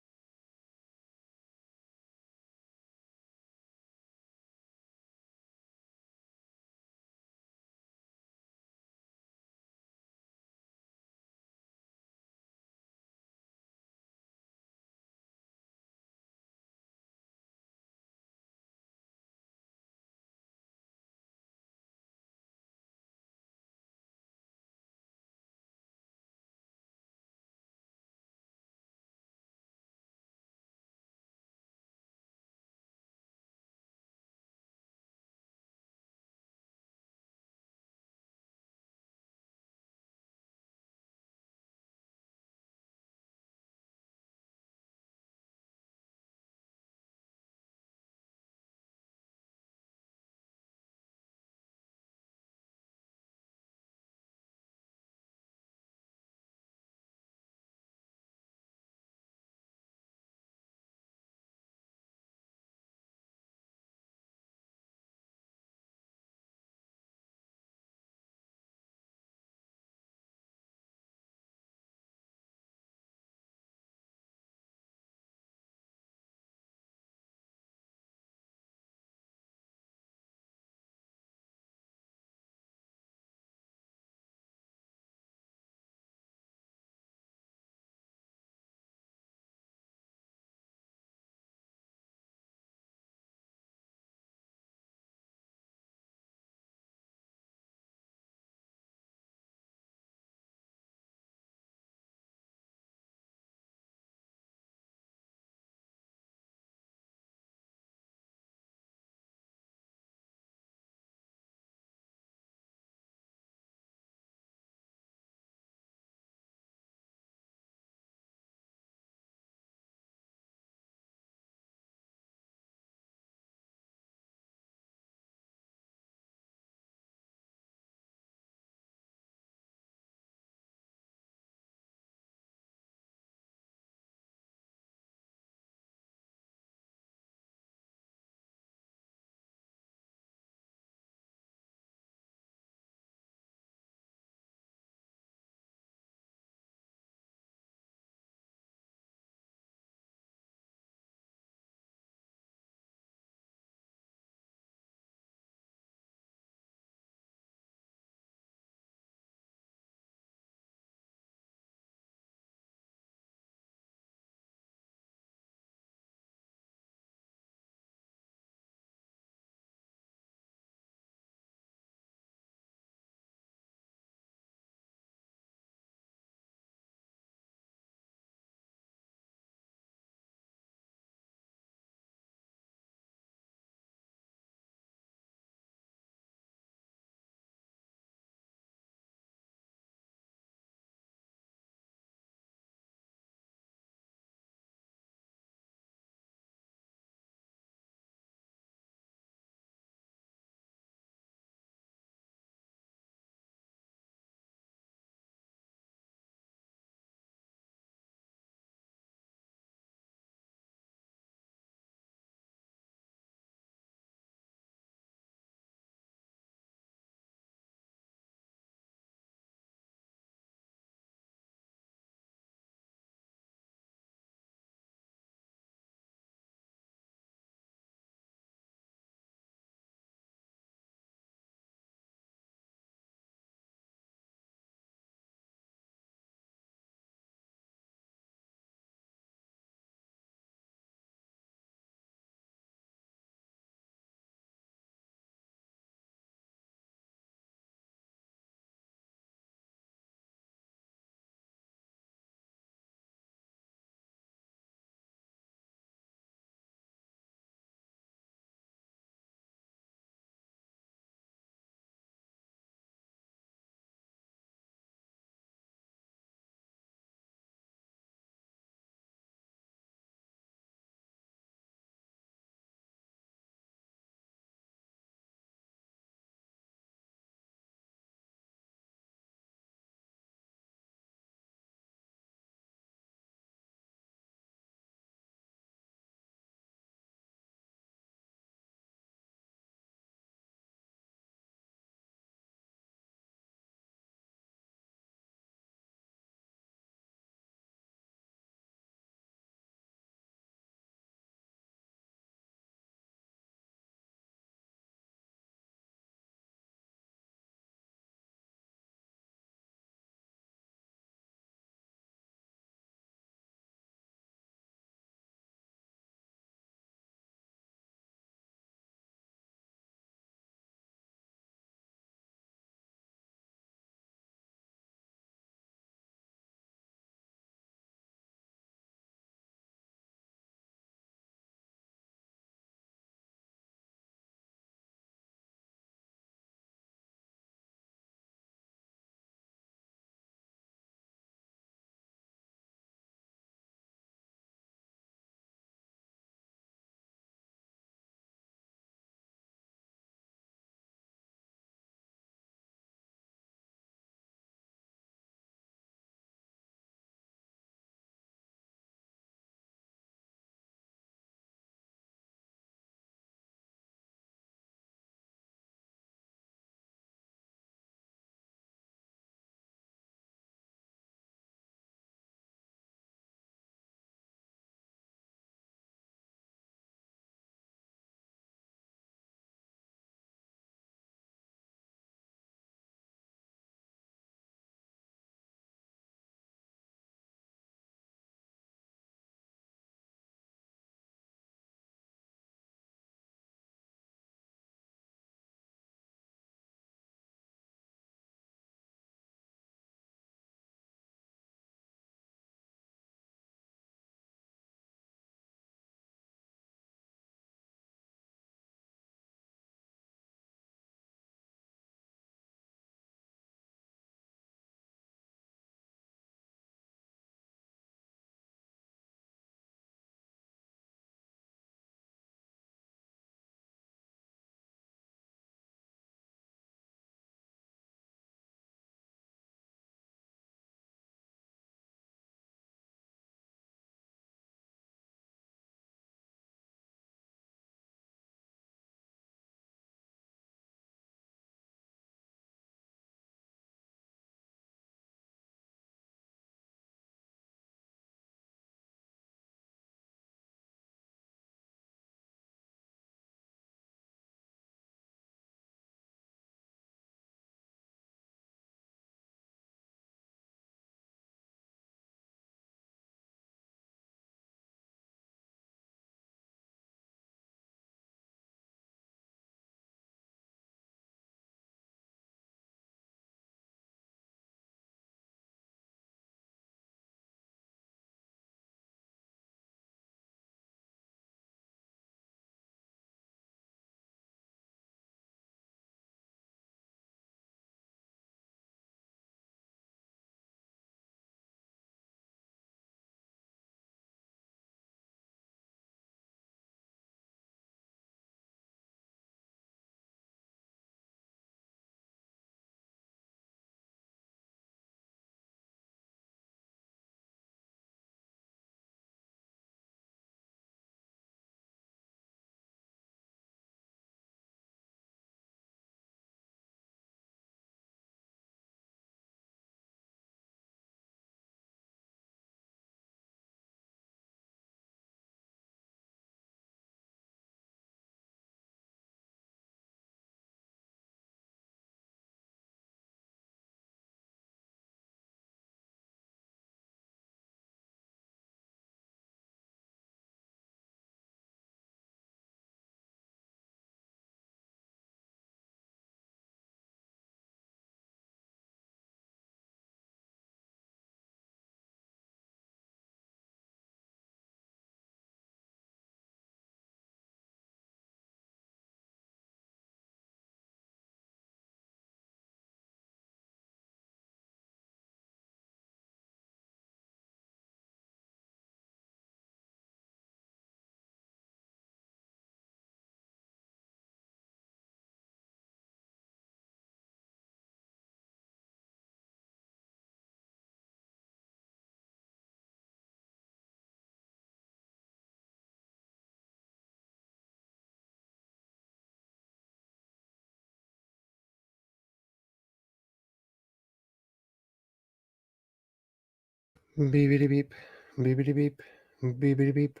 Beepity beep. Beepity beep. Beepity beep.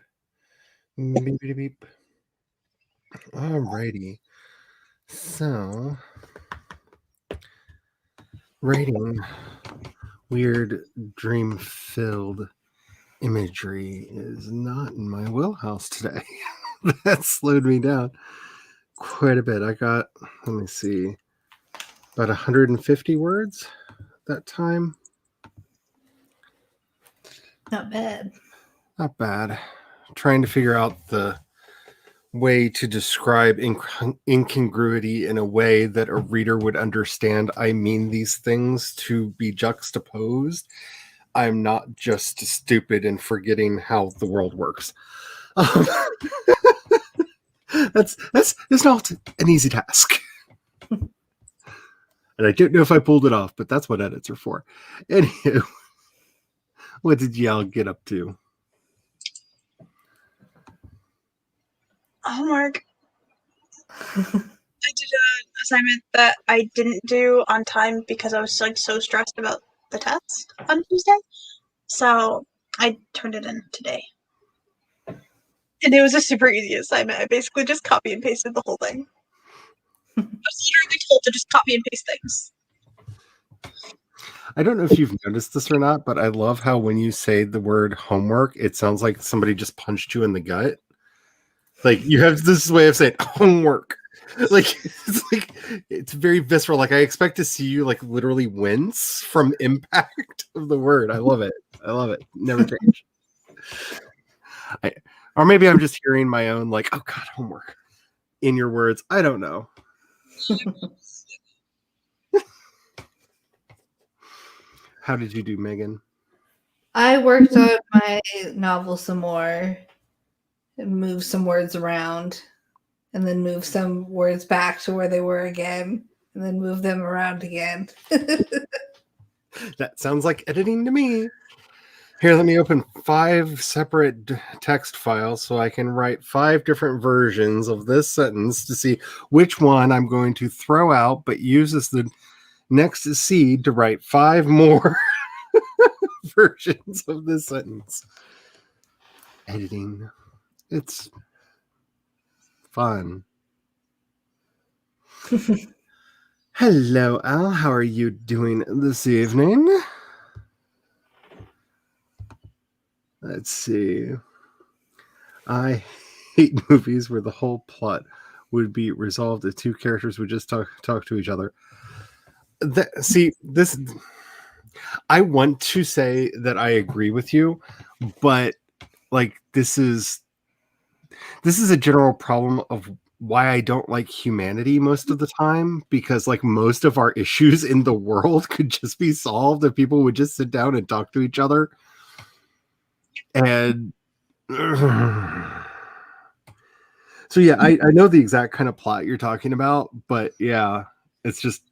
Beepity beep. Alrighty. So, writing weird dream-filled imagery is not in my wheelhouse today. That slowed me down quite a bit. I got, let me see, about 150 words that time. Not bad. Not bad. Trying to figure out the way to describe incongruity in a way that a reader would understand. I mean these things to be juxtaposed. I'm not just stupid and forgetting how the world works. That's not an easy task. And I don't know if I pulled it off, but that's what edits are for. Anywho, what did y'all get up to? Homework. I did an assignment that I didn't do on time because I was like so stressed about the test on Tuesday. So I turned it in today. And it was a super easy assignment. I basically just copy and pasted the whole thing. I was literally told to just copy and paste things. I don't know if you've noticed this or not, but I love how when you say the word homework, it sounds like somebody just punched you in the gut. Like you have this way of saying homework. Like it's very visceral. Like I expect to see you like literally wince from impact of the word. I love it. I love it. Never change. Or maybe I'm just hearing my own like, oh God, homework in your words. I don't know. How did you do, Megan? I worked on my novel some more and moved some words around and then moved some words back to where they were again and then moved them around again. That sounds like editing to me. Here, let me open 5 separate text files so I can write 5 different versions of this sentence to see which one I'm going to throw out, but use as the next seed to write 5 more versions of this sentence. Editing. It's fun. Hello, Al. How are you doing this evening? Let's see. I hate movies where the whole plot would be resolved if 2 characters would just talk to each other. This. I want to say that I agree with you, but like this is a general problem of why I don't like humanity most of the time, because like most of our issues in the world could just be solved if people would just sit down and talk to each other. And so yeah, I know the exact kind of plot you're talking about, but yeah, it's just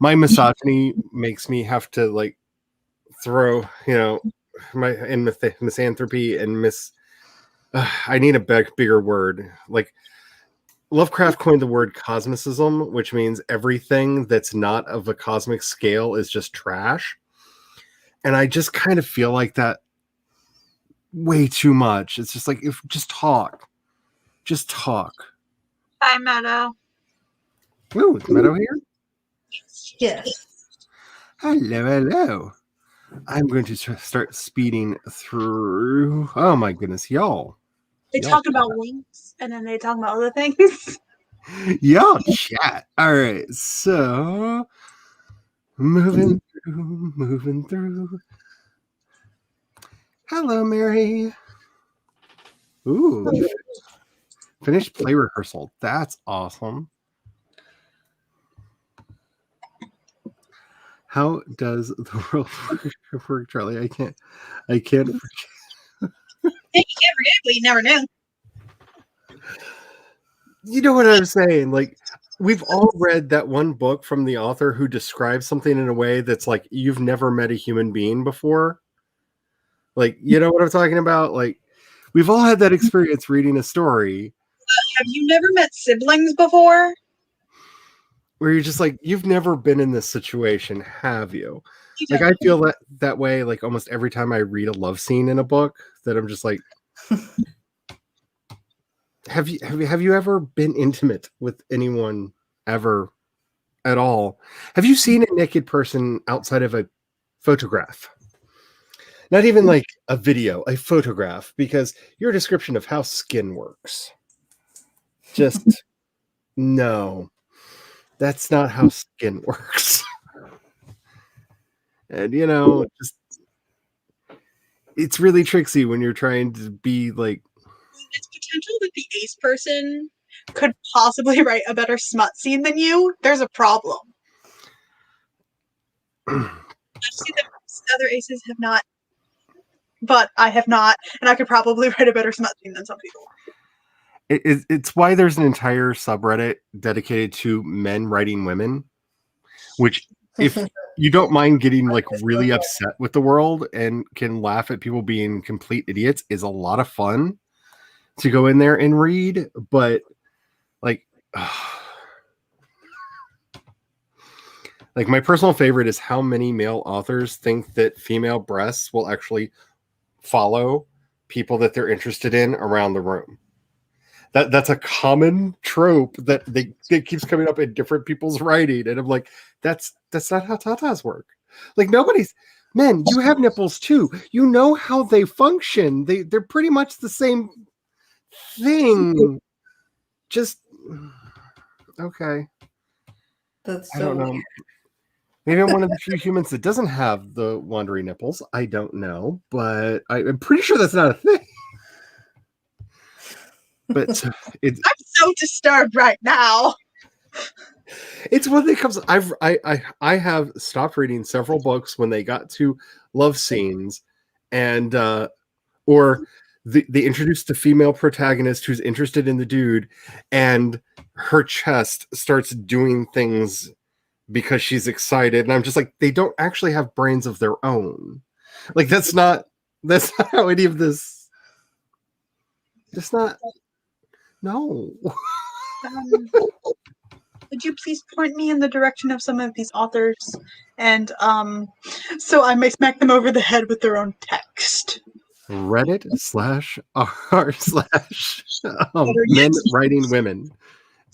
my misogyny makes me have to like throw, my misanthropy and I need a bigger word. Like Lovecraft coined the word cosmicism, which means everything that's not of a cosmic scale is just trash. And I just kind of feel like that way too much. It's just like, just talk. Hi, Meadow. Ooh, is Meadow here? Yes. Hello. I'm going to start speeding through. Oh my goodness, y'all. They talk about links and then they talk about other things. Y'all chat. All right, so moving through. Hello, Mary. Ooh, finished play rehearsal. That's awesome. How does the world work, Charlie? I can't. You can't forget, but you never knew. You know what I'm saying? Like, we've all read that one book from the author who describes something in a way that's like you've never met a human being before. Like, you know what I'm talking about? Like, we've all had that experience reading a story. Have you never met siblings before? Where you're just like, you've never been in this situation, have you? Like I feel that way like almost every time I read a love scene in a book, that I'm just like, have you ever been intimate with anyone ever at all? Have you seen a naked person outside of a photograph? Not even like a video, a photograph, because your description of how skin works. Just no. That's not how skin works. And just it's really tricksy when you're trying to be like, It's potential that the ace person could possibly write a better smut scene than you. There's a problem. I see that other aces have not, but I have not, and I could probably write a better smut scene than some people. it's why there's an entire subreddit dedicated to men writing women, which if you don't mind getting like really upset with the world and can laugh at people being complete idiots, is a lot of fun to go in there and read. But like my personal favorite is how many male authors think that female breasts will actually follow people that they're interested in around the room. That's a common trope that keeps coming up in different people's writing, and I'm like, that's not how tatas work. Like men, you have nipples too. You know how they function. They're pretty much the same thing. Just okay. That's I don't know. Maybe I'm one of the few humans that doesn't have the wandering nipples. I don't know, but I'm pretty sure that's not a thing. But I'm so disturbed right now. It's when it comes. I have stopped reading several books when they got to love scenes, and or they introduced the female protagonist who's interested in the dude, and her chest starts doing things because she's excited, and I'm just like, they don't actually have brains of their own. Like that's not how any of this. It's not. No. Would you please point me in the direction of some of these authors, and so I may smack them over the head with their own text? Reddit/r/men writing women.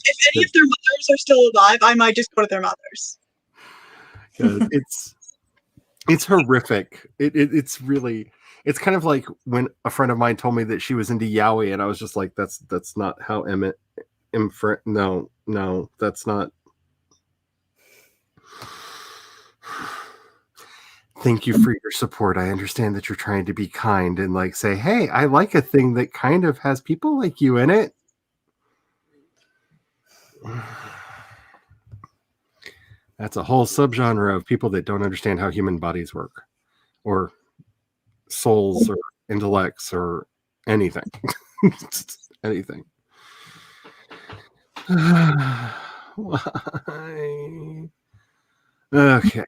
If any of their mothers are still alive, I might just go to their mothers. It's horrific. It's really. It's kind of like when a friend of mine told me that she was into yaoi, and I was just like, that's not how no, that's not. Thank you for your support. I understand that you're trying to be kind and like say, hey, I like a thing that kind of has people like you in it. That's a whole subgenre of people that don't understand how human bodies work, or souls, or intellects, or anything. Anything. Why? Okay.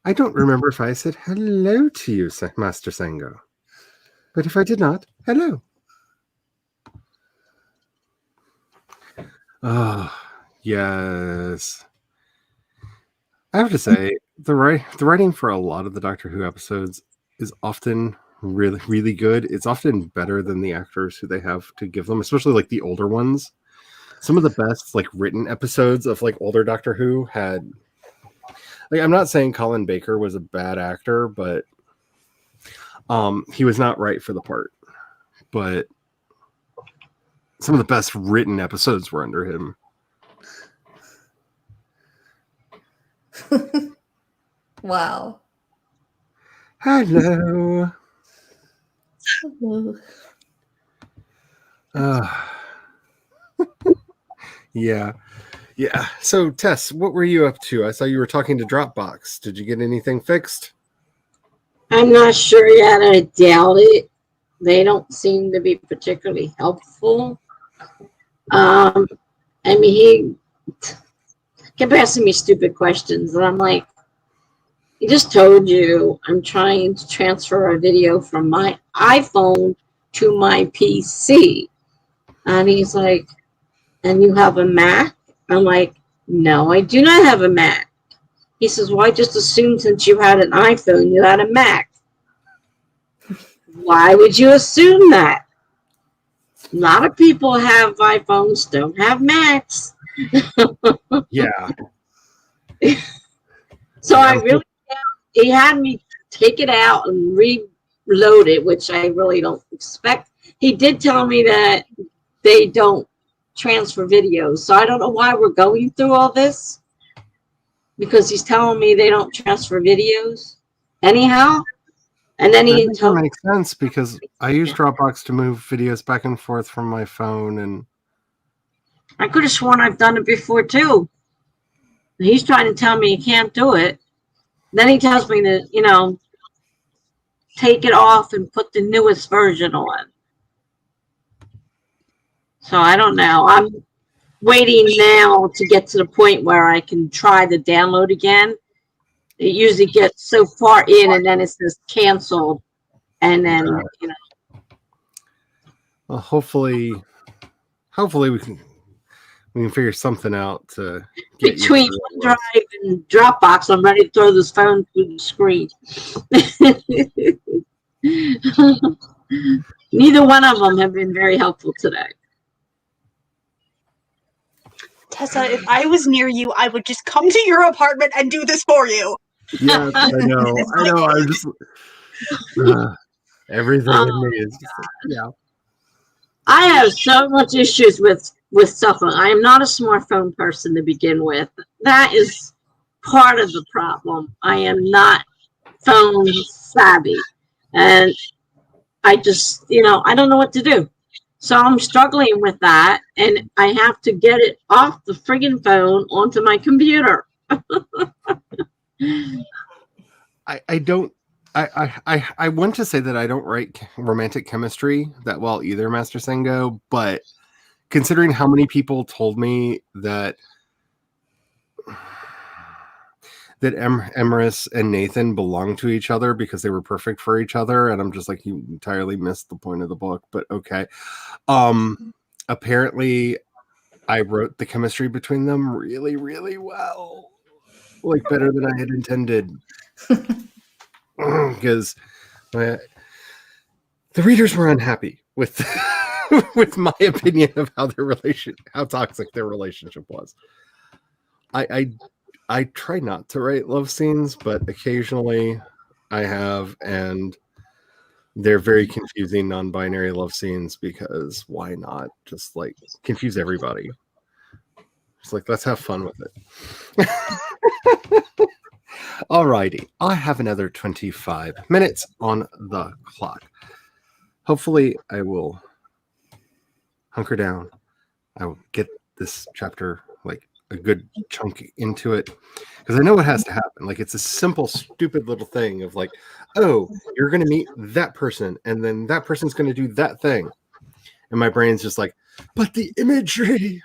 I don't remember if I said hello to you, Master Sango. But if I did not, hello. Oh, yes. I have to say, the writing for a lot of the Doctor Who episodes is often really, really good. It's often better than the actors who they have to give them, especially like the older ones. Some of the best like written episodes of like older Doctor Who had, like, I'm not saying Colin Baker was a bad actor, but he was not right for the part. But some of the best written episodes were under him. Wow. Hello. Yeah. So, Tess, what were you up to? I saw you were talking to Dropbox. Did you get anything fixed? I'm not sure yet. I doubt it. They don't seem to be particularly helpful. I mean, he kept asking me stupid questions, and I'm like, he just told you I'm trying to transfer a video from my iPhone to my PC. And he's like, and you have a Mac? I'm like, no, I do not have a Mac. He says, well, I just assumed since you had an iPhone, you had a Mac. Why would you assume that? A lot of people have iPhones, don't have Macs. Yeah. So I really, he had me take it out and reload it, which I really don't expect. He did tell me that they don't transfer videos. So I don't know why we're going through all this, because he's telling me they don't transfer videos anyhow. And then he That told me, makes sense because I use Dropbox to move videos back and forth from my phone, and I could have sworn I've done it before too. He's trying to tell me he can't do it. Then he tells me to, take it off and put the newest version on. So I don't know. I'm waiting now to get to the point where I can try the download again. It usually gets so far in and then it says canceled. And then, well, hopefully we can figure something out to get between OneDrive and Dropbox, I'm ready to throw this phone through the screen. Neither one of them have been very helpful today. Tessa, if I was near you, I would just come to your apartment and do this for you. Yes, I know. I'm just everything in me is just like, yeah. I have so much issues with stuff. I am not a smartphone person to begin with. That is part of the problem. I am not phone savvy, and I just, I don't know what to do. So I'm struggling with that, and I have to get it off the friggin' phone onto my computer. I want to say that I don't write romantic chemistry that well either, Master Sengo, but considering how many people told me that Emerus and Nathan belonged to each other because they were perfect for each other, and I'm just like, you entirely missed the point of the book, but okay. Apparently I wrote the chemistry between them really, really well. Like better than I had intended. Because the readers were unhappy with with my opinion of how toxic their relationship was. I try not to write love scenes, but occasionally I have, and they're very confusing non-binary love scenes because why not just like confuse everybody? It's like, let's have fun with it. Alrighty, I have another 25 minutes on the clock. Hopefully I will hunker down. I will get this chapter like a good chunk into it because I know what has to happen. Like, it's a simple, stupid little thing of like, oh, you're going to meet that person and then that person's going to do that thing. And my brain's just like, but the imagery,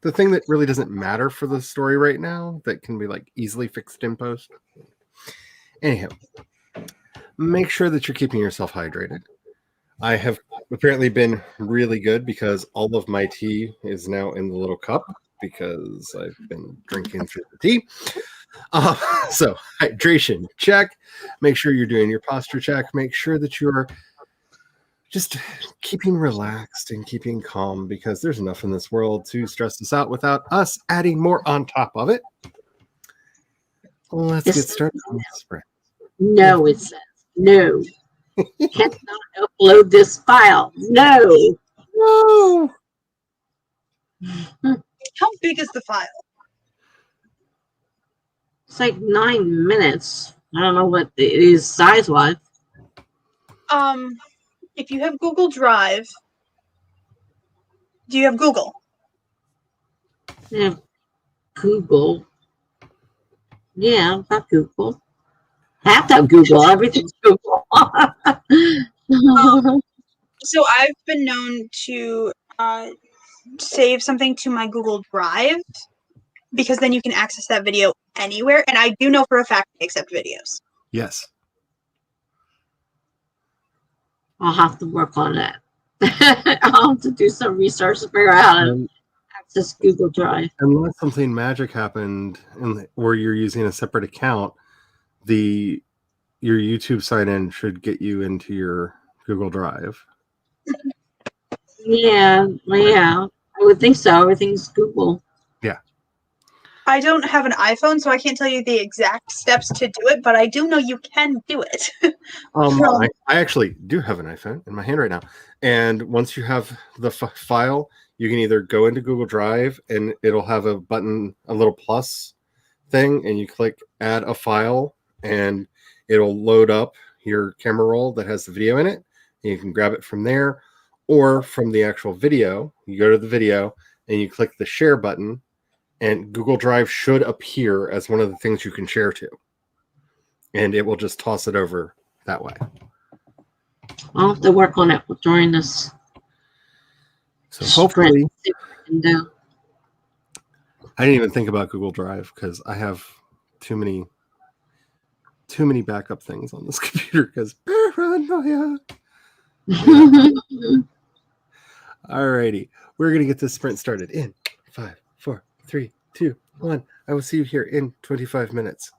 the thing that really doesn't matter for the story right now that can be like easily fixed in post. Anyhow, make sure that you're keeping yourself hydrated. I have apparently been really good because all of my tea is now in the little cup because I've been drinking through the tea. So hydration check. Make sure you're doing your posture check. Make sure that you're just keeping relaxed and keeping calm because there's enough in this world to stress us out without us adding more on top of it. Let's get started on the spread. No, it says no. Cannot upload this file. No. No. How big is the file? It's like 9 minutes. I don't know what it is size-wise. If you have Google Drive, do you have Google? Yeah, Google. Yeah, I've got Google. Have to have Google. Everything's Google. So I've been known to save something to my Google Drive because then you can access that video anywhere. And I do know for a fact they accept videos. Yes. I'll have to work on that. I'll have to do some research to figure out how to access Google Drive. Unless something magic happened where you're using a separate account, your YouTube sign in should get you into your Google Drive. Yeah, well, yeah, I would think so. Everything's Google. I don't have an iPhone, so I can't tell you the exact steps to do it, but I do know you can do it. I actually do have an iPhone in my hand right now. And once you have the file, you can either go into Google Drive and it'll have a button, a little plus thing, and you click add a file and it'll load up your camera roll that has the video in it. And you can grab it from there or from the actual video. You go to the video and you click the share button, and Google Drive should appear as one of the things you can share to. And it will just toss it over that way. I'll have to work on it during this. So hopefully, sprint, see what I can do. I didn't even think about Google Drive because I have too many backup things on this computer because paranoia. Alrighty, we're gonna get this sprint started in 5, 4, 3, 2, 1. I will see you here in 25 minutes.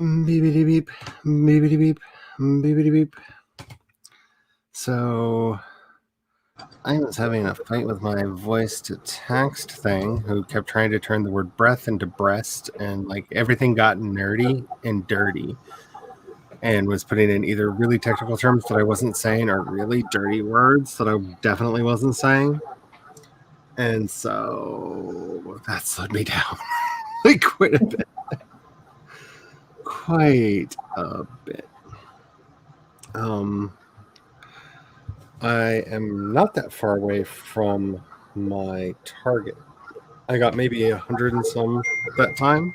Beepity beep, beepity beep, beepity beep. So I was having a fight with my voice to text thing who kept trying to turn the word breath into breast, and like everything got nerdy and dirty and was putting in either really technical terms that I wasn't saying or really dirty words that I definitely wasn't saying. And so that slowed me down like quite a bit. Quite a bit. I am not that far away from my target. I got maybe 100 and some that time.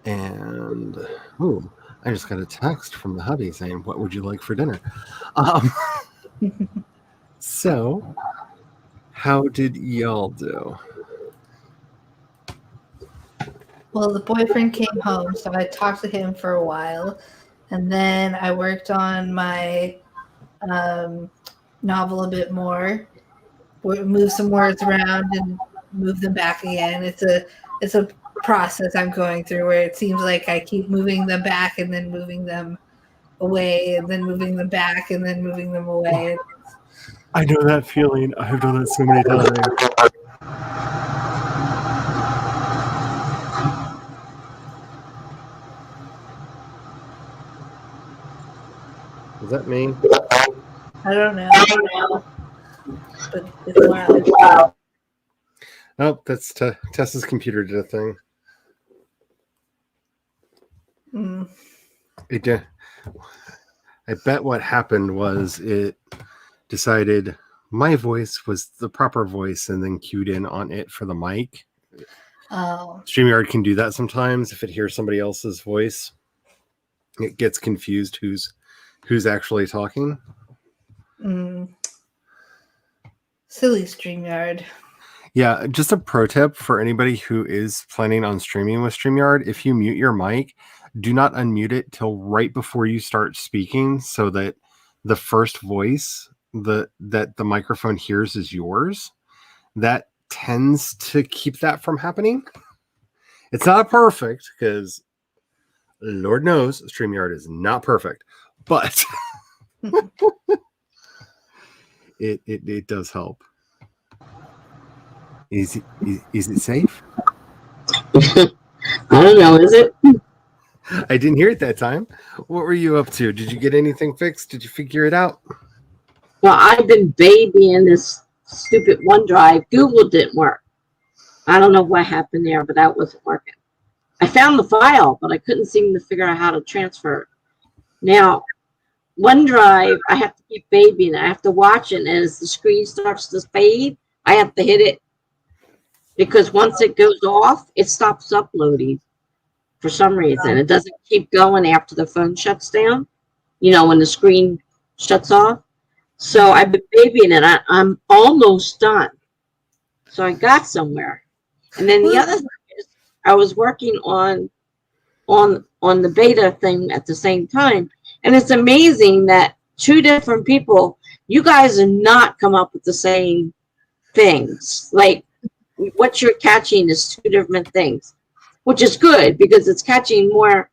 And ooh, I just got a text from the hubby saying, "What would you like for dinner?" So, how did y'all do? Well, the boyfriend came home, so I talked to him for a while, and then I worked on my novel a bit more, move some words around and move them back again. It's a process I'm going through where it seems like I keep moving them back and then moving them away and then moving them back and then moving them away. I know that feeling. I've done it so many times. Is that me? I don't know. But it's loud. Oh, that's Tessa's computer did a thing. Mm. It did. I bet what happened was it decided my voice was the proper voice and then cued in on it for the mic. Oh. StreamYard can do that sometimes if it hears somebody else's voice. It gets confused who's actually talking. Mm. Silly StreamYard. Yeah, just a pro tip for anybody who is planning on streaming with StreamYard. If you mute your mic, do not unmute it till right before you start speaking so that the first voice that the microphone hears is yours. That tends to keep that from happening. It's not perfect because Lord knows StreamYard is not perfect, but it does help. Is it safe? I don't know. Is it? I didn't hear it that time. What were you up to? Did you get anything fixed? Did you figure it out? Well, I've been babying this stupid OneDrive. Google didn't work. I don't know what happened there, but that wasn't working. I found the file, but I couldn't seem to figure out how to transfer it. Now, OneDrive, I have to keep babying it. I have to watch it, and as the screen starts to fade, I have to hit it because once it goes off, it stops uploading for some reason. It doesn't keep going after the phone shuts down, you know, when the screen shuts off. So I've been babying it. I'm almost done. So I got somewhere. And then the other thing is I was working on the beta thing at the same time. And it's amazing that two different people, you guys are not come up with the same things. Like what you're catching is two different things, which is good because it's catching more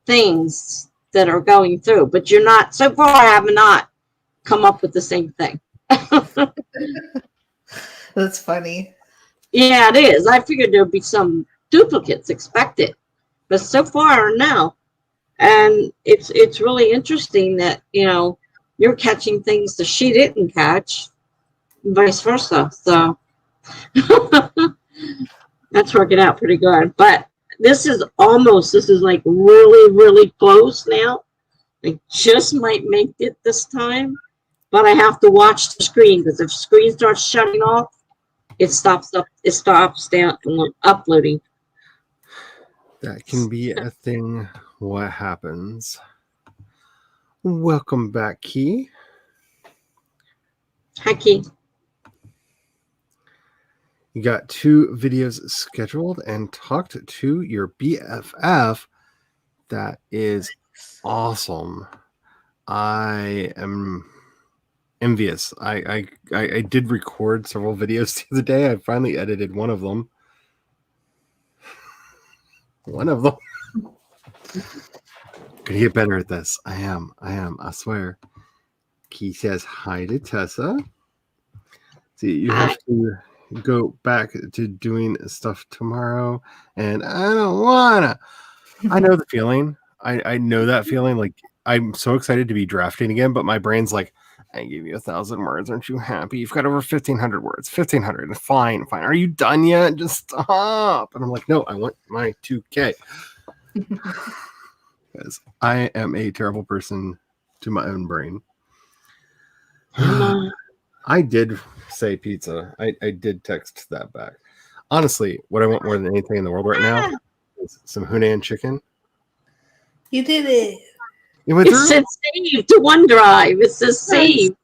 things that are going through. But you're not, so far I have not come up with the same thing. That's funny. Yeah, it is. I figured there'd be some duplicates expected, but so far no. And it's really interesting that, you know, you're catching things that she didn't catch, and vice versa. So that's working out pretty good. But this is like really, really close now. I just might make it this time, but I have to watch the screen because if the screen starts shutting off, it stops down uploading. That can be a thing. What happens? Welcome back, Key. Hi, Key. You got 2 videos scheduled and talked to your BFF. That is awesome. I am envious. I did record several videos the other day. I finally edited one of them. One of them. Gonna get better at this. I am. I swear. Key says hi to Tessa. See, you have to go back to doing stuff tomorrow, and I don't wanna. I know the feeling. I know that feeling. Like, I'm so excited to be drafting again, but my brain's like, I gave you 1,000 words. Aren't you happy? You've got over 1,500 words. 1,500. Fine. Are you done yet? Just stop. And I'm like, no, I want my 2K. Because I am a terrible person to my own brain. I did say pizza. I did text that back. Honestly, what I want more than anything in the world right now is some Hunan chicken. You did it. It went It through. said save to OneDrive. It says save.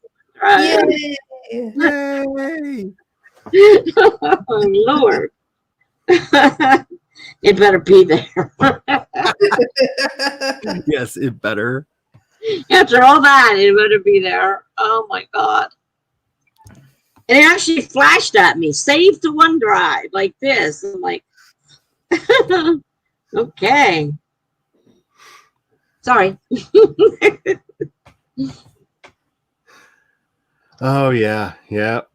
Yay. Yay! Oh, Lord. It better be there. Yes, it better. After all that, it better be there. Oh my God. And it actually flashed at me, save to OneDrive, like this. I'm like, okay. Sorry. Oh yeah, yep.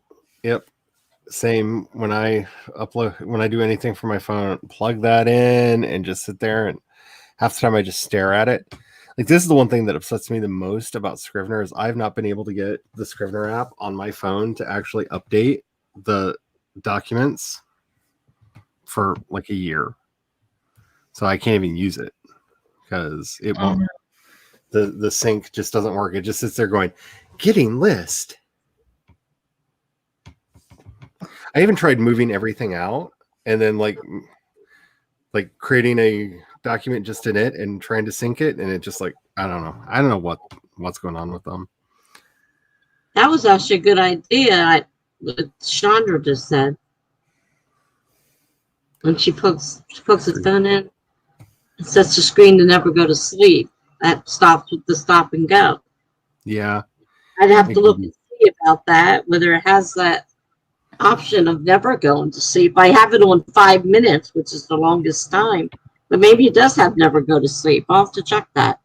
Same when I do anything for my phone, plug that in and just sit there, and half the time I just stare at it. Like, this is the one thing that upsets me the most about Scrivener is I've not been able to get the Scrivener app on my phone to actually update the documents for like a year. So I can't even use it because it won't. The sync just doesn't work. It just sits there going, getting list. I even tried moving everything out and then like creating a document just in it and trying to sync it, and it just like, I don't know what's going on with them. That was actually a good idea. What Chandra just said. When she pokes the phone in, it sets the screen to never go to sleep. That stops with the stop and go. Yeah. I'd have to look and see about that, whether it has that option of never going to sleep. I have it on 5 minutes, which is the longest time. But maybe it does have never go to sleep. I'll have to check that.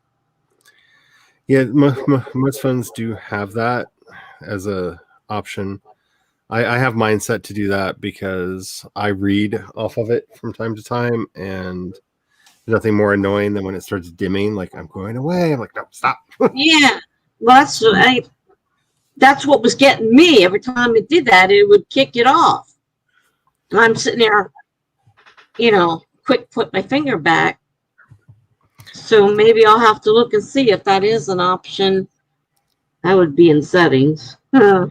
Yeah, most phones do have that as a option. I have mine set to do that because I read off of it from time to time, and nothing more annoying than when it starts dimming, like I'm going away. I'm like, no, stop. Yeah. Well, that's what was getting me. Every time it did that, it would kick it off. And I'm sitting there, quick put my finger back. So maybe I'll have to look and see if that is an option. That would be in settings. I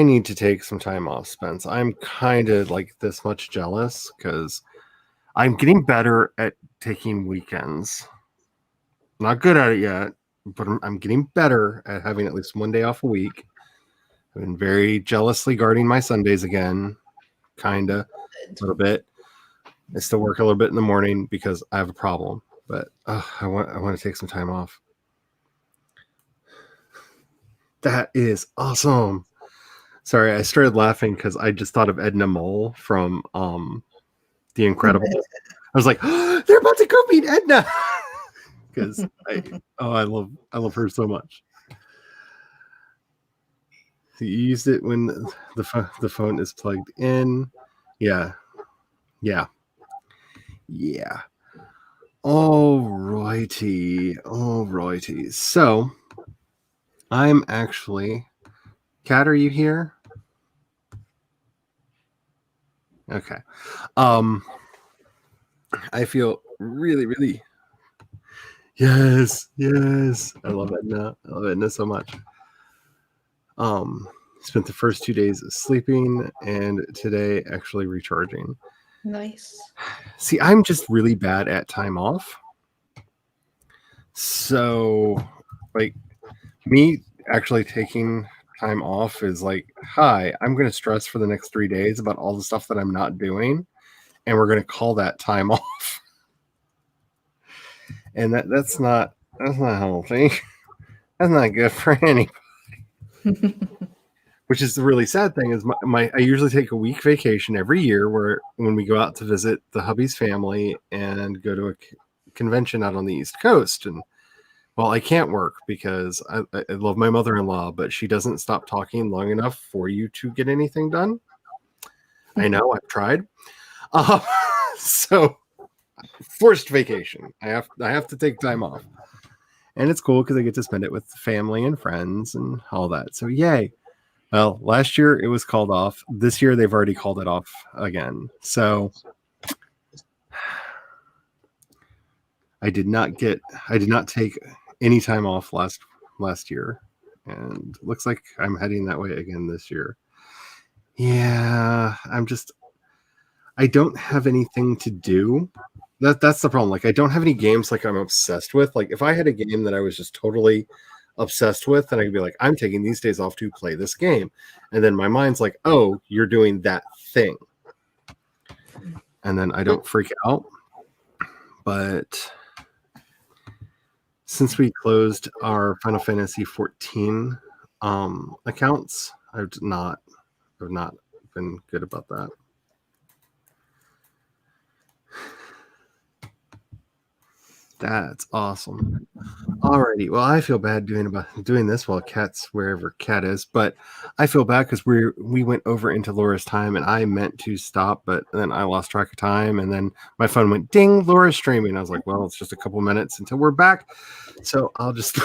need to take some time off, Spence. I'm kind of like this much jealous because I'm getting better at taking weekends. Not good at it yet, but I'm getting better at having at least one day off a week. I've been very jealously guarding my Sundays again, kind of, a little bit. I still work a little bit in the morning because I have a problem, but I want to take some time off. That is awesome. Sorry, I started laughing because I just thought of Edna Mole from The Incredibles. I was like, oh, they're about to go meet Edna because I love her so much. So you used it when the phone is plugged in. Yeah. Alrighty. So I'm actually, Kat, are you here? Okay. I feel really yes. I love Edna so much. Spent the first 2 days sleeping and today actually recharging. Nice. See, I'm just really bad at time off. So, like, me actually taking time off is like, hi, I'm going to stress for the next 3 days about all the stuff that I'm not doing, and we're going to call that time off. And that's not healthy. That's not good for anybody. which is the really sad thing is I usually take a week vacation every year when we go out to visit the hubby's family and go to a convention out on the East Coast. And well, I can't work because I love my mother-in-law, but she doesn't stop talking long enough for you to get anything done. I know, I've tried. So forced vacation. I have to take time off. And it's cool because I get to spend it with family and friends and all that. So yay. Well, last year it was called off. This year they've already called it off again. So I did not take any time off last year. And looks like I'm heading that way again this year. Yeah, I don't have anything to do. That's the problem. Like, I don't have any games like I'm obsessed with. Like, if I had a game that I was just totally obsessed with, then I could be like, I'm taking these days off to play this game. And then my mind's like, oh, you're doing that thing. And then I don't freak out. But since we closed our Final Fantasy 14 accounts, I've not been good about that. That's awesome. Alrighty. Well, I feel bad doing this while Cat's wherever Cat is, but I feel bad because we went over into Laura's time and I meant to stop, but then I lost track of time and then my phone went ding, Laura's streaming. I was like, well, it's just a couple minutes until we're back. So I'll just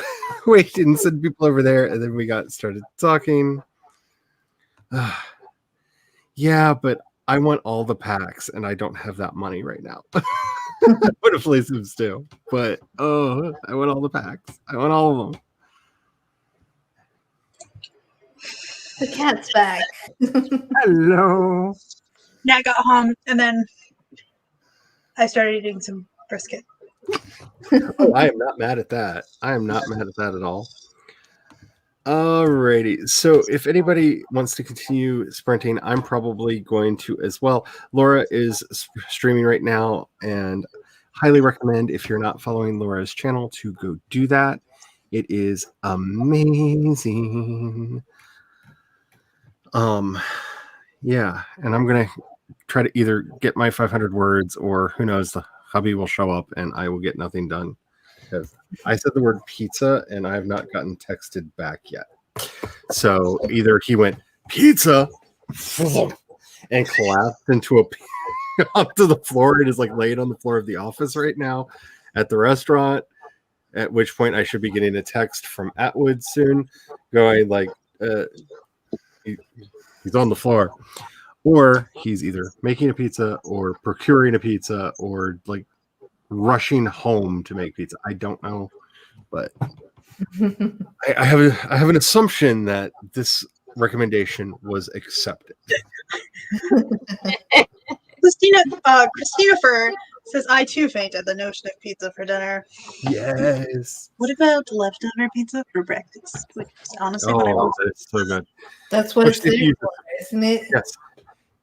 wait and send people over there. And then we got started talking. Yeah, but I want all the packs and I don't have that money right now. I would have played some still, but I want all the packs. I want all of them. The cat's back. Hello. Yeah, I got home and then I started eating some brisket. Oh, I am not mad at that. I am not mad at that at all. Alrighty. So if anybody wants to continue sprinting, I'm probably going to as well. Laura is streaming right now and highly recommend if you're not following Laura's channel to go do that. It is amazing. Yeah, and I'm going to try to either get my 500 words or who knows, the hubby will show up and I will get nothing done. Because I said the word pizza and I have not gotten texted back yet. So either he went pizza and collapsed onto the floor and is like laid on the floor of the office right now at the restaurant, at which point I should be getting a text from Atwood soon going like, he's on the floor. Or he's either making a pizza or procuring a pizza or like rushing home to make pizza. I don't know, but I have an assumption that this recommendation was accepted. Christina Fur says, I too faint at the notion of pizza for dinner. Yes. What about leftover pizza for breakfast? Which is honestly what I want. That's so good. That's what it's there for, isn't it? Yes.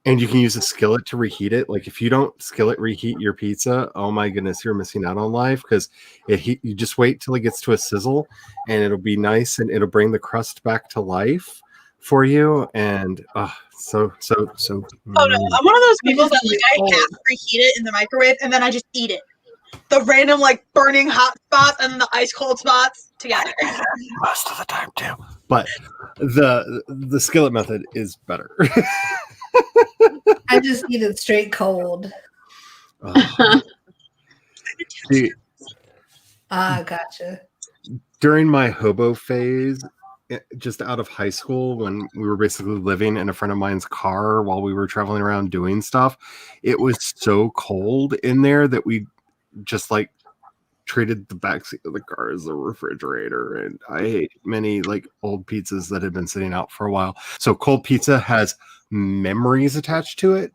And you can use a skillet to reheat it. Like if you don't skillet reheat your pizza, oh my goodness, you're missing out on life because you just wait till it gets to a sizzle and it'll be nice and it'll bring the crust back to life for you. And so. Oh no, I'm one of those people that like I half reheat it in the microwave and then I just eat it. The random like burning hot spots and the ice cold spots together. Most of the time too. But the skillet method is better. I just eat it straight cold. Gotcha. During my hobo phase, just out of high school, when we were basically living in a friend of mine's car while we were traveling around doing stuff, it was so cold in there that we just like treated the backseat of the car as a refrigerator. And I ate many like old pizzas that had been sitting out for a while. So cold pizza has memories attached to it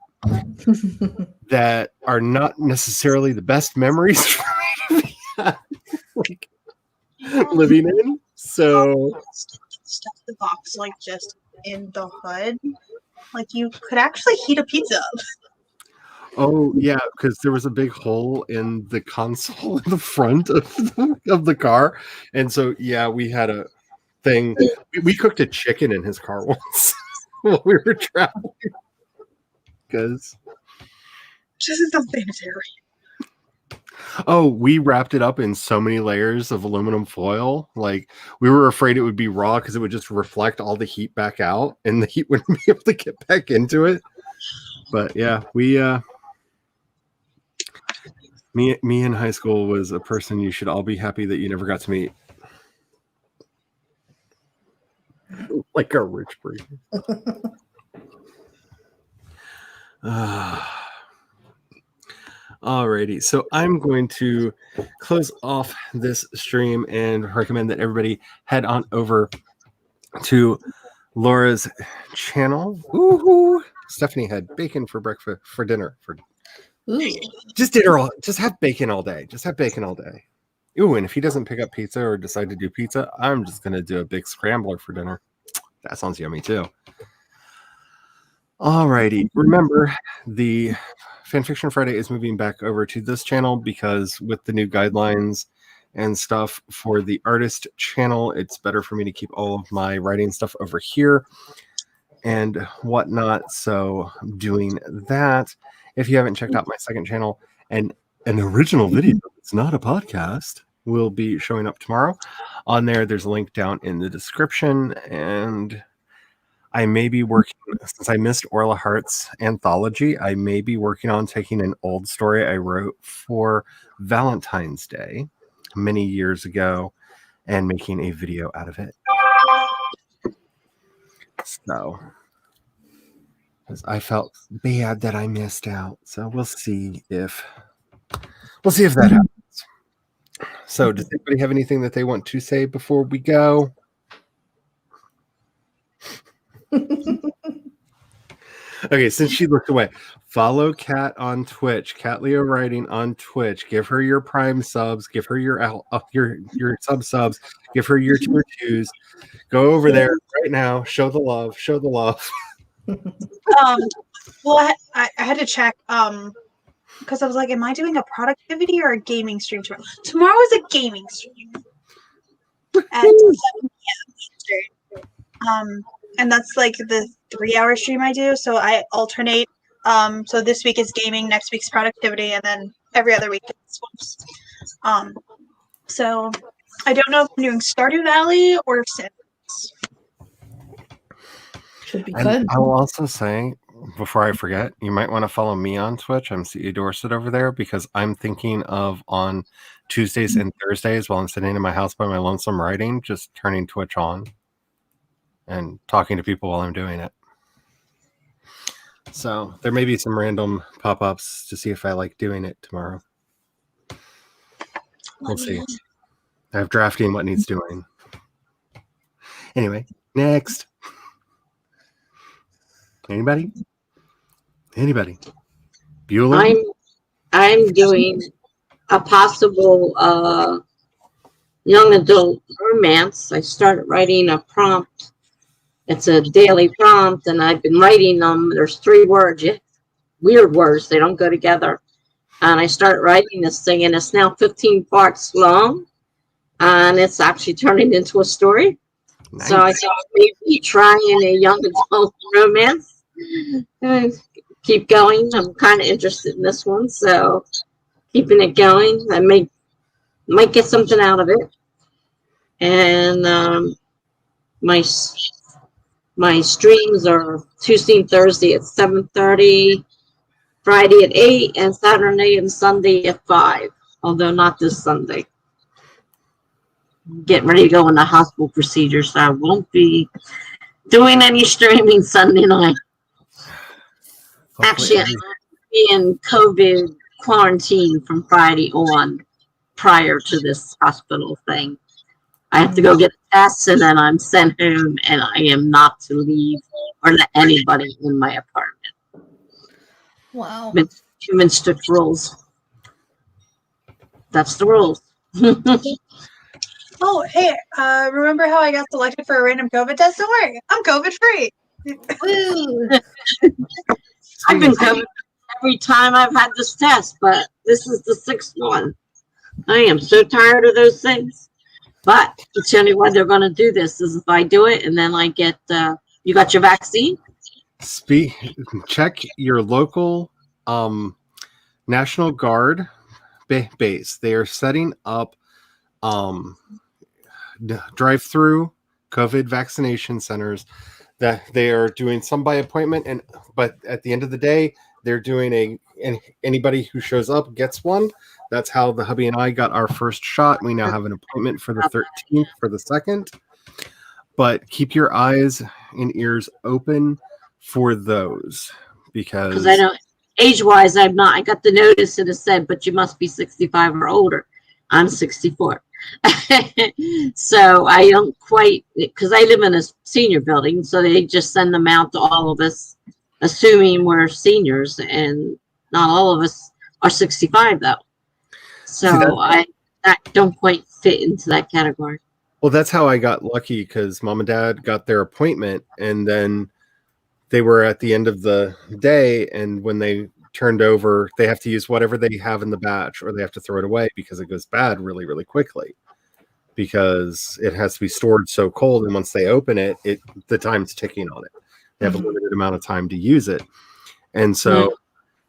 that are not necessarily the best memories for me to be living in. So stuff the box like just in the hood. Like you could actually heat a pizza up. Oh yeah, because there was a big hole in the console in the front of the car, and so yeah, we had thing. We cooked a chicken in his car once while we were traveling. Because This is unsanitary. we wrapped it up in so many layers of aluminum foil. Like, we were afraid it would be raw because it would just reflect all the heat back out, and the heat wouldn't be able to get back into it. But yeah, me in high school was a person you should all be happy that you never got to meet. Like a rich person. Alrighty, so I'm going to close off this stream and recommend that everybody head on over to Laura's channel. Woohoo! Stephanie had bacon for breakfast, for dinner. Ooh. Just have bacon all day. Just have bacon all day. Ooh, and if he doesn't pick up pizza or decide to do pizza, I'm just gonna do a big scrambler for dinner. That sounds yummy too. Alrighty, remember the Fanfiction Friday is moving back over to this channel because with the new guidelines and stuff for the artist channel, it's better for me to keep all of my writing stuff over here and whatnot. So I'm doing that. If you haven't checked out my second channel, and an original video, it's not a podcast, will be showing up tomorrow. On there, there's a link down in the description, and I may be working, since I missed Orla Hart's anthology, I may be working on taking an old story I wrote for Valentine's Day many years ago and making a video out of it. So, because I felt bad that I missed out. So we'll see if that happens. So does anybody have anything that they want to say before we go? Okay, since she looked away, follow Kat on Twitch, Kat Leo Writing on Twitch. Give her your Prime subs, give her your subs, give her your tier 2s. Go over there right now. Show the love. Show the love. Well, I had to check because I was like, am I doing a productivity or a gaming stream tomorrow? Tomorrow is a gaming stream at 7 p.m. Eastern. And that's like the 3-hour stream I do. So I alternate. So this week is gaming, next week's productivity, and then every other week it's swaps. So I don't know if I'm doing Stardew Valley or Sims. Should be And fun. I will also say, before I forget, you might want to follow me on Twitch. I'm CE Dorset over there because I'm thinking of on Tuesdays and Thursdays while I'm sitting in my house by my lonesome writing, just turning Twitch on and talking to people while I'm doing it. So there may be some random pop-ups to see if I like doing it tomorrow. We'll see. I have drafting what needs doing. Anyway, next. Anybody? Bueller? I'm doing a possible young adult romance. I started writing a prompt. It's a daily prompt, and I've been writing them. There's 3 words, weird words. They don't go together. And I started writing this thing, and it's now 15 parts long, and it's actually turning into a story. Nice. So I thought maybe trying a young adult romance. Keep going. I'm kind of interested in this one, so keeping it going. I might get something out of it. And my streams are Tuesday and Thursday at 7:30, Friday at 8, and Saturday and Sunday at 5. Although not this Sunday. Getting ready to go into hospital procedure, so I won't be doing any streaming Sunday night. Actually, I'm in COVID quarantine from Friday on prior to this hospital thing. I have to go get tests, and then I'm sent home, and I am not to leave or let anybody in my apartment. Wow. Human strict rules. That's the rules. Oh, hey, remember how I got selected for a random COVID test? Don't worry, I'm COVID free. Woo. I've been COVID every time I've had this test, but this is the 6th one. I am so tired of those things. But it's the only way they're going to do this is if I do it and then I get, you got your vaccine? Check your local National Guard base. They are setting up drive-through COVID vaccination centers that they are doing some by appointment, but at the end of the day, they're doing anybody who shows up gets one. That's how the hubby and I got our first shot. We now have an appointment for the 13th for the second. But keep your eyes and ears open for those because I don't, age-wise, I'm not. I got the notice and it said, but you must be 65 or older. I'm 64. So I don't quite, because I live in a senior building, so they just send them out to all of us, assuming we're seniors, and not all of us are 65 though. So I don't quite fit into that category. Well, that's how I got lucky because mom and dad got their appointment and then they were at the end of the day. And when they turned over, they have to use whatever they have in the batch or they have to throw it away because it goes bad really, really quickly because it has to be stored so cold. And once they open it, the time's ticking on it. They have a limited amount of time to use it. And so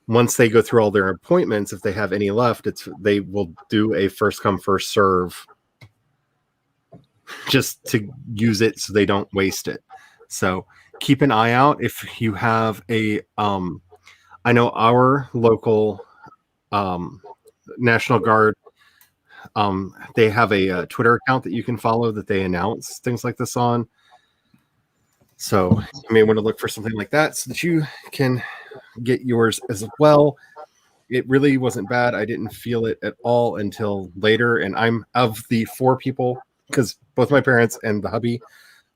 once they go through all their appointments, if they have any left, they will do a first come, first serve just to use it so they don't waste it. So keep an eye out if you have I know our local National Guard, they have a Twitter account that you can follow that they announce things like this on. So you may want to look for something like that so that you can get yours as well. It really wasn't bad. I didn't feel it at all until later. And I'm of the 4 people, because both my parents and the hubby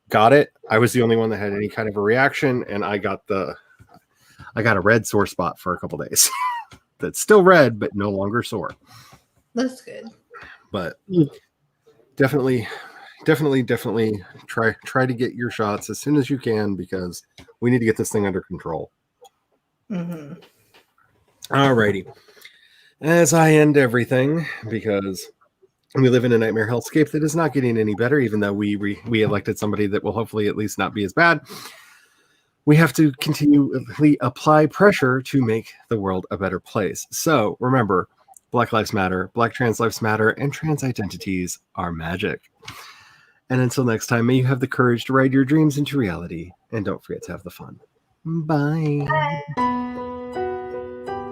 got it. I was the only one that had any kind of a reaction, and I got a red sore spot for a couple days. That's still red, but no longer sore. That's good. But definitely try to get your shots as soon as you can because we need to get this thing under control. Mm-hmm. Alrighty. As I end everything, because we live in a nightmare hellscape that is not getting any better, even though we elected somebody that will hopefully at least not be as bad. We have to continually apply pressure to make the world a better place. So remember, Black Lives Matter, Black trans lives matter, and trans identities are magic. And until next time, may you have the courage to ride your dreams into reality. And don't forget to have the fun. Bye.